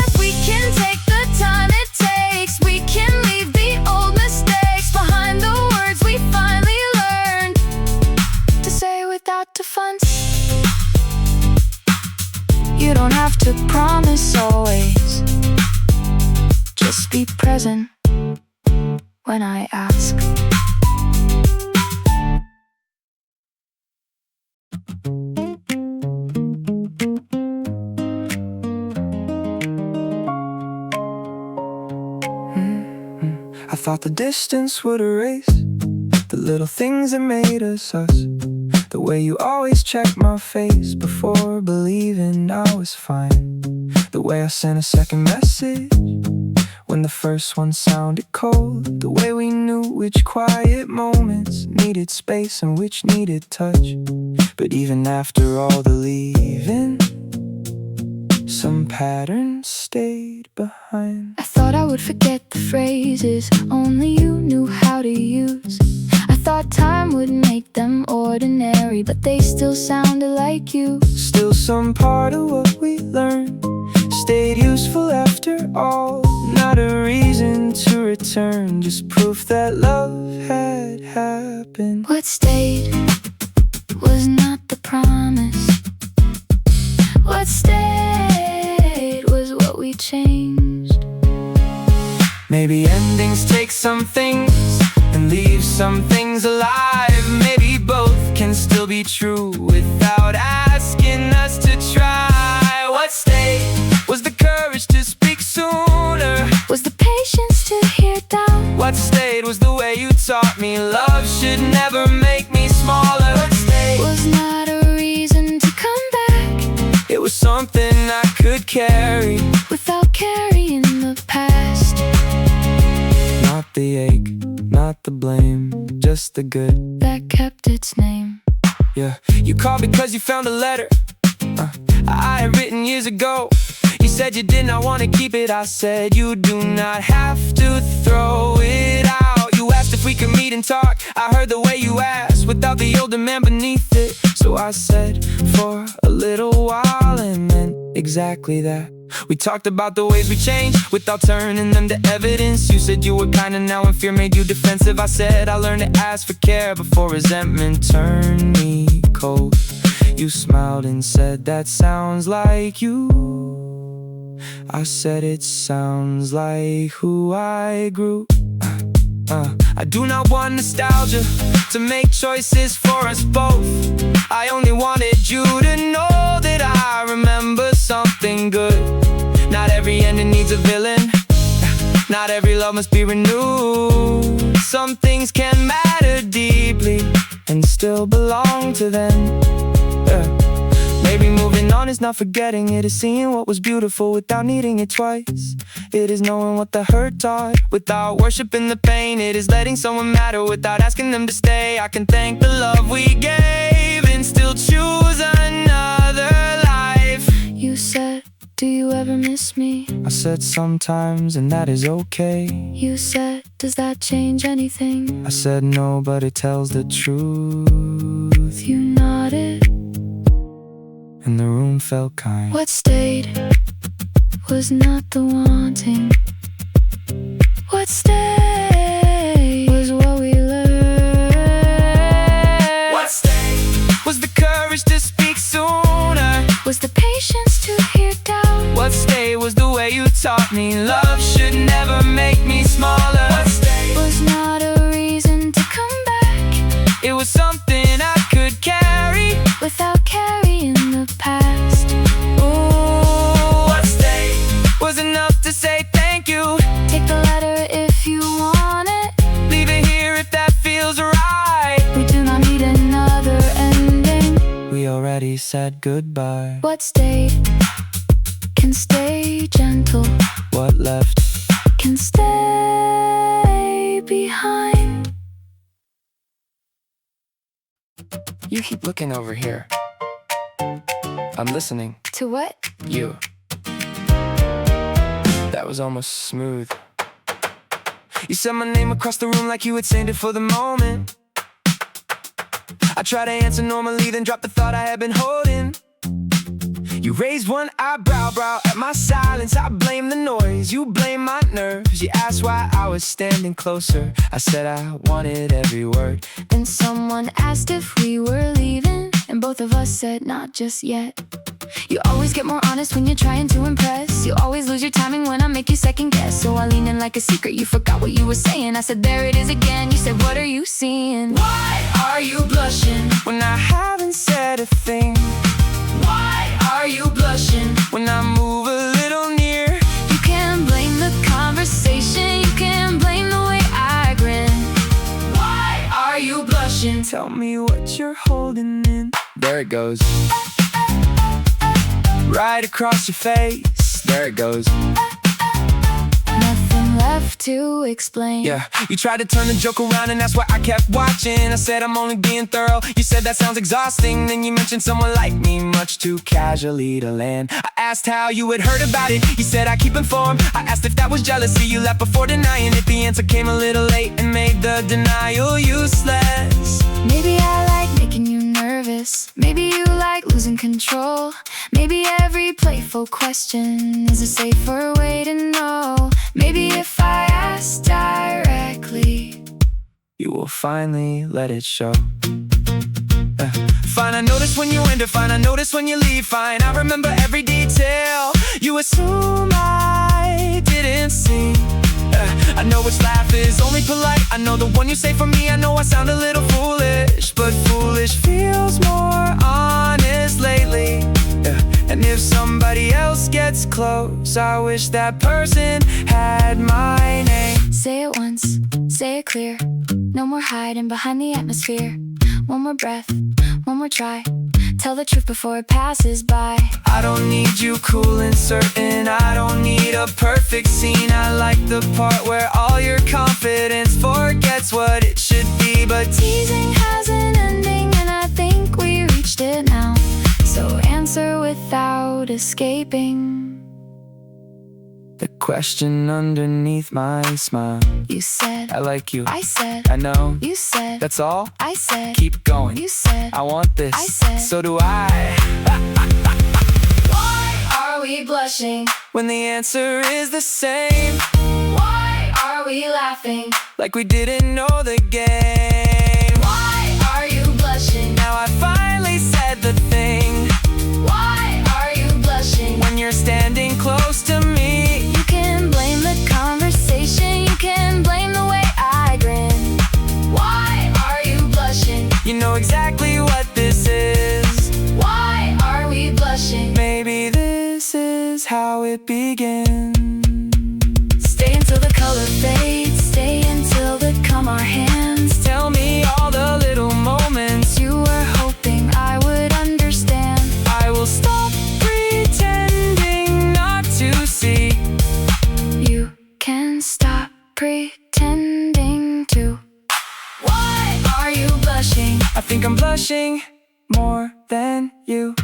ask, we can take the time it takes. We can leave the old mistakes behind. The words we finally learned to say without defense. You don't have to promise always, just be present when I ask. I thought the distance would erase The little things that made us us. The way you always checked my face before believing I was fine. The way I sent a second message when the first one sounded cold. The way we knew which quiet moments needed space and which needed touch. But even after all the leaving, some patterns stayed behind. I thought I would forget the phrases only you knew how to use. I thought time would make them ordinary, but they still sounded like you. Still some part of what we learned stayed useful after all. Not a reason to return, just proof that love had happened. What stayed was not the promise. What stayed was what we changed. Maybe endings take some things and leave some things alive. Maybe both can still be true without asking us to try. What stayed was the courage to speak sooner. Was the patience to hear down. What stayed was the way you taught me love should never make me smaller. What stayed Was not a reason to come back. It was something I could carry Without carrying the past. Not the ache, not the blame, just the good. That kept its name. Yeah, you called because you found a letter I had written years ago. You said you did not want to keep it. I said you do not have to throw it out. You asked if we could meet and talk. I heard the way you asked without the older man beneath it. So I said for a little while and meant exactly that. We talked about the ways we changed without turning them to evidence. You said you were kind and now when fear made you defensive. I said I learned to ask for care before resentment turned me cold. You smiled and said that sounds like you. I said it sounds like who I grew. I do not want nostalgia to make choices for us both. I only wanted you to know that I remember something good. Not every ending needs a villain. Not every love must be renewed. Some things can matter deeply and still belong to them. Maybe moving on is not forgetting. It is seeing what was beautiful without needing it twice. It is knowing what the hurt taught without worshiping the pain. It is letting someone matter without asking them to stay. I can thank the love we gave and still choose another life. You said, do you ever miss me? I said sometimes and that is okay. You said, does that change anything? I said no, but it tells the truth. You nodded. And the room felt kind. What stayed was not the wanting. What stayed was what we learned. What stayed was the courage to speak sooner. Was the patience to hear down. What stayed was the way you taught me love should never make me smaller. What stayed was not a reason to come back. It was something I could carry without carrying the past. Ooh, what stayed was enough to say thank you. Take the letter if you want it. Leave it here if that feels right. We do not need another ending. We already said goodbye. What stayed can stay gentle. What left can stay behind. You keep looking over here. I'm listening. To what? You. That was almost smooth. You said my name across the room like you had saved it for the moment. I tried to answer normally, then dropped the thought I had been holding. You raised one eyebrow at my silence. I blame the noise, you blame my nerves. You asked why I was standing closer. I said I wanted every word. Then someone asked if we were leaving, and both of us said not just yet. You always get more honest when you're trying to impress. You always lose your timing when I make you second guess. So I lean in like a secret, you forgot what you were saying. I said there it is again, you said what are you seeing? Why are you blushing when I haven't said a thing? Why are you blushing when I move a little near? You can't blame the conversation, you can't blame the way I grin. Why are you Tell me what you're holding in. There it goes. Right across your face. There it goes. Nothing left to explain. Yeah, you tried to turn the joke around and that's why I kept watching. I said I'm only being thorough. You said that sounds exhausting. Then you mentioned someone like me, much too casually to land. I asked how you had heard about it. You said I keep informed. I asked if that was jealousy. You left before denying it. The answer came a little late and made the denial useless. Maybe I like making you nervous. Maybe you like losing control. Maybe every playful question is a safer way to know. Maybe if I ask directly, You will finally let it show. Fine, I notice when you enter. Fine, I notice when you leave. Fine, I remember every detail. You assume I didn't see. I know which laugh is only polite. I know the one you say for me. I know I sound a little foolish, but foolish feels more honest lately. And if somebody else gets close, I wish that person had my name. say it once, say it clear. No more hiding behind the atmosphere. One more breath, one more try. Tell the truth before it passes by. I don't need you cool and certain. I don't need a perfect scene. I like the part where all your confidence forgets what it should be. But Teasing has an ending and I think we reached it now. So answer without escaping. The question underneath my smile. You said, I like you. I said, I know. you said, That's all? I said, Keep going. you said, I want this. I said. So do I. why are we blushing? when the answer is the same, Why are we laughing? like we didn't know the game. Why are you blushing? Now I finally said the thing. Why are you blushing? When you're standing close to me, You can blame the conversation, you can blame the way I grin. Why are you blushing? you know exactly what this is. Why are we blushing? Maybe this is how it begins. Stay until the color fades, stay until they come our hands. Tell me all the little moments. You were hoping I would understand. I will stop pretending not to see. You can stop pretending to. Why are you blushing? I think I'm blushing more than you.